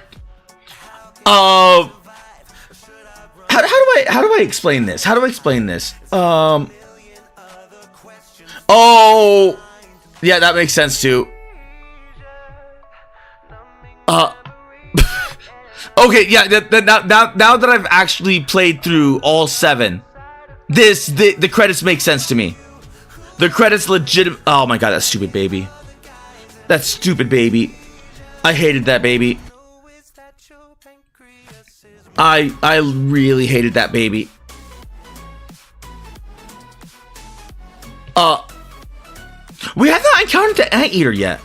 how do I explain this? How do I explain this? Oh yeah, that makes sense too. Okay, yeah. Now that I've actually played through all 7, the credits make sense to me. The credits legitimate. Oh my god, that stupid baby. That stupid baby. I hated that baby. I really hated that baby. We have not encountered the anteater yet.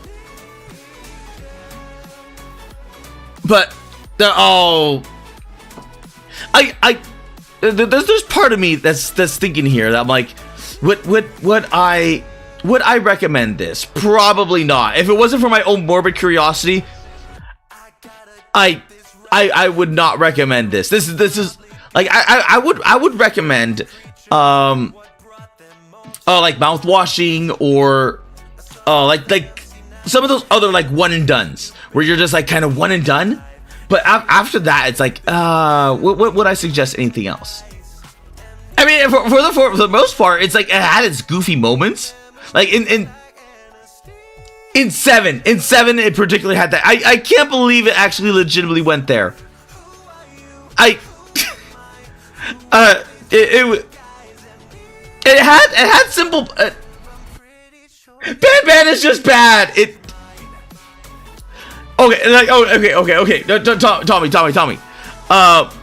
But there's part of me that's thinking here that I'm like, would I recommend this? Probably not. If it wasn't for my own morbid curiosity, I would not recommend this. This is like I would recommend like mouth washing or like some of those other like one and dones where you're just like kind of one and done. But after that, it's like would I suggest anything else? I mean, for the most part, it's like it had its goofy moments. Like in 7 it particularly had that. I can't believe it actually legitimately went there. It had simple. Ban is just bad. Okay, like, okay. Tommy.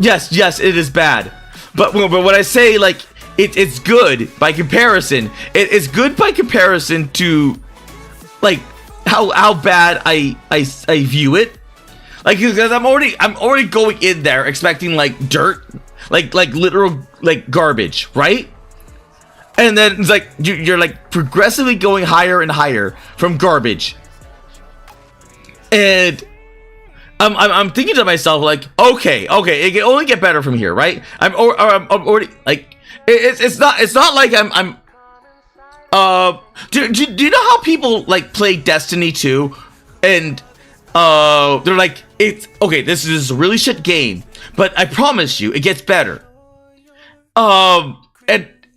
Yes, it is bad. But when I say like it's good by comparison, it's good by comparison to like how bad I view it. Like, because I'm already going in there expecting like dirt, like literal like garbage, right? And then it's like you're like progressively going higher and higher from garbage. And I'm thinking to myself like, okay, it can only get better from here, right? I'm already like, it's not like I'm do you know how people like play Destiny 2 and they're like, it's okay, this is a really shit game, but I promise you it gets better. And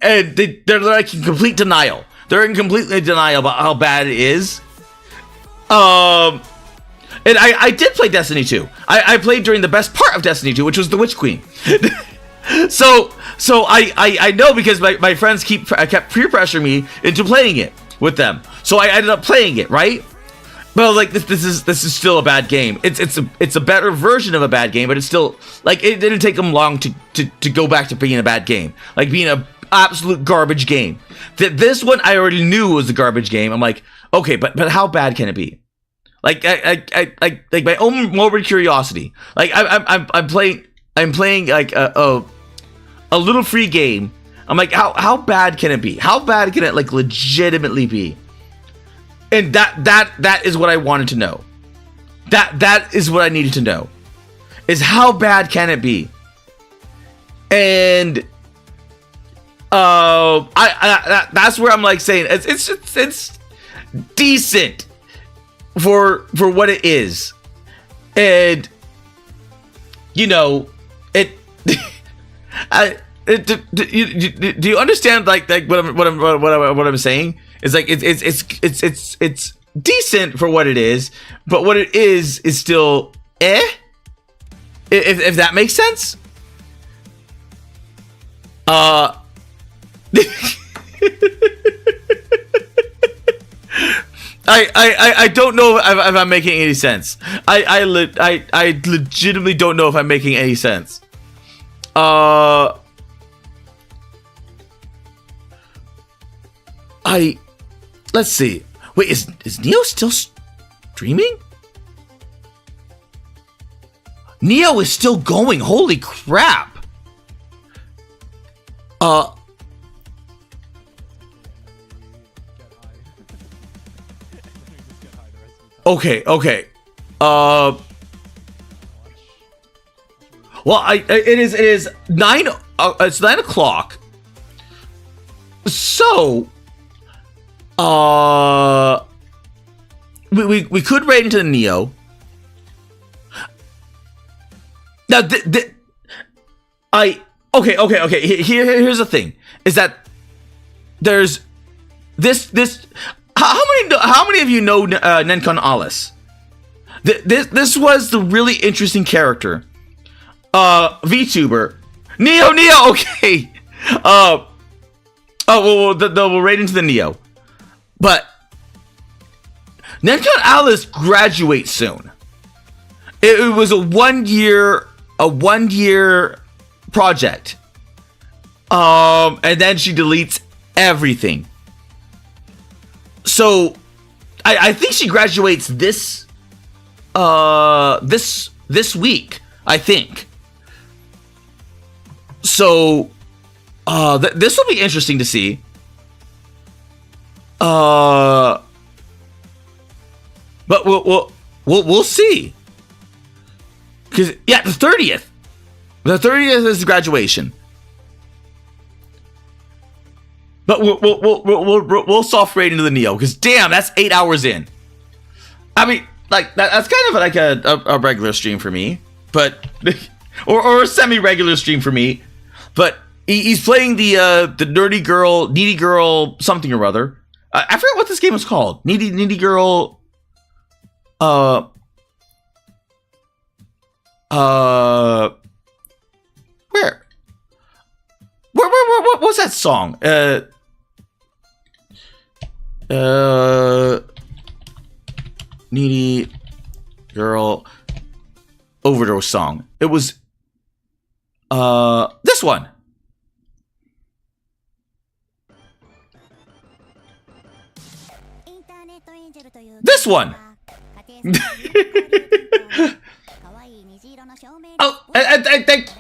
they're like in complete denial. They're in complete denial about how bad it is. And I did play Destiny 2. I played during the best part of Destiny 2, which was the Witch Queen. so I know because my friends kept peer pressuring me into playing it with them. So I ended up playing it, right? But I was like, this is still a bad game. It's a better version of a bad game, but it's still like, it didn't take them long to go back to being a bad game, like being a absolute garbage game. This one I already knew was a garbage game. I'm like, okay, but how bad can it be? Like I like my own morbid curiosity. Like I'm playing like a little free game. I'm like, how bad can it be? How bad can it like legitimately be? And that is what I wanted to know. That is what I needed to know. Is how bad can it be? And that's where I'm like saying it's decent for what it is. And you know, do you understand like what I'm saying? It's like it's decent for what it is, but what it is still if that makes sense. I don't know if I'm making any sense. I legitimately don't know if I'm making any sense. Let's see. Wait, is Neo still streaming? Neo is still going. Holy crap. Okay. Well, it is 9. It's 9 o'clock. So, we could raid into the Neo. Now, okay. Here's the thing: is that there's this. How many of you know Nencon Alice? This was the really interesting character. VTuber. Neo, okay. We'll raid into the Neo. But Nencon Alice graduates soon. It was a one year project. And then she deletes everything. So I think she graduates this week, I think. So this will be interesting to see. But we'll see. Cause yeah, the 30th. The 30th is graduation. But we'll soft raid into the Neo, because damn, that's 8 hours in. I mean, like that's kind of like a regular stream for me, but or a semi-regular stream for me. But he's playing the needy girl something or other. I forget what this game was called. Needy girl. What's that song? Needy girl overdose song. It was this one. This one. Oh, I think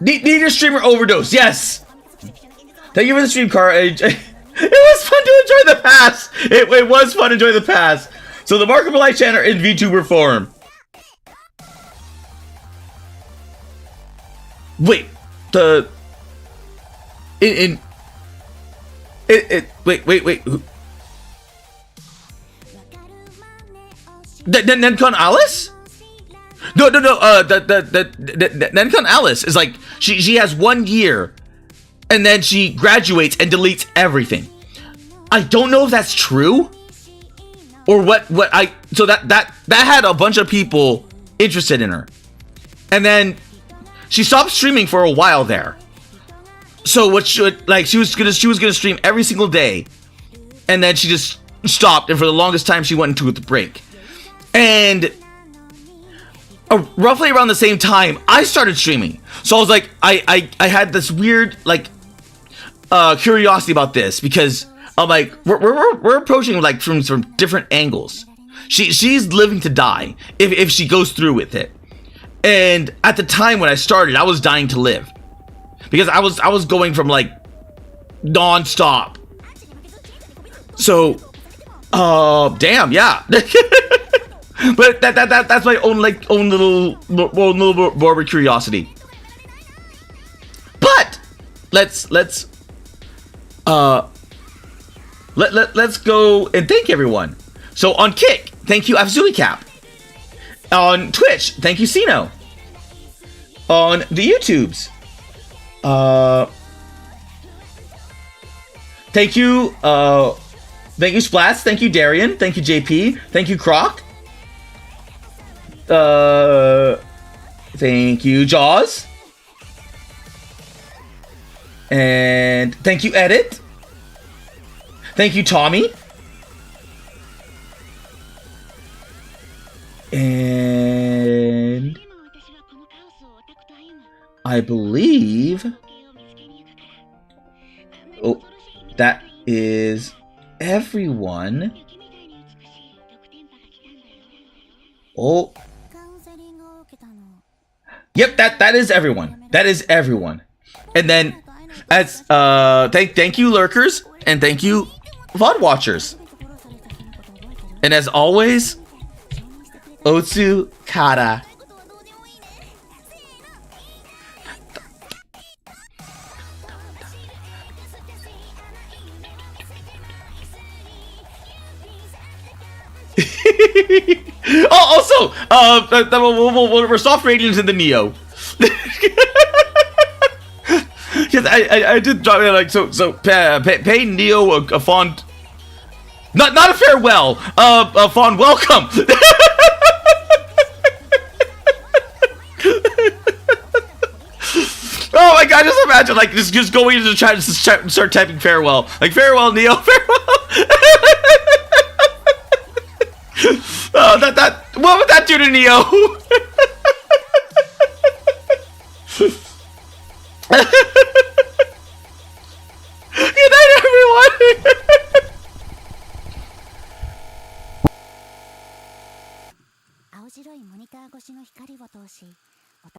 need a streamer overdose. Yes. Thank you for the stream, Car. It was fun to enjoy the pass. It was fun to enjoy the pass. So the Marketable Light channel in VTuber form. Wait, wait. Nencon Alice? No. The Nencon Alice is like she has 1 year, and then she graduates and deletes everything. I don't know if that's true, or what. So that had a bunch of people interested in her, and then she stopped streaming for a while there. So what should she was gonna stream every single day, and then she just stopped, and for the longest time she went into the break. And roughly around the same time, I started streaming. So I was like, I had this weird curiosity about this, because I'm like, we're approaching like from different angles. She's living to die if she goes through with it. And at the time when I started, I was dying to live, because I was going from like non-stop. So damn, yeah. But that's my own little morbid curiosity. But let's go and thank everyone. So on Kick, thank you AfzuiCap. On Twitch, thank you Sino. On the YouTubes, thank you Splats, thank you Darian, thank you JP, thank you Croc. Thank you Jaws, and thank you Edit, thank you Tommy, and I believe that is everyone. Yep, that is everyone. That is everyone. And then as thank you lurkers, and thank you VOD watchers. And as always, Otsu Kara. Also, we're soft ratings in the Neo. Yes, I did drop it pay Neo a fond, not a farewell, a fond welcome. Oh my god, just imagine just going into the chat and start typing farewell, farewell Neo, farewell. What would that do to Neo? Good night, everyone. 青白いモニター越しの光を通し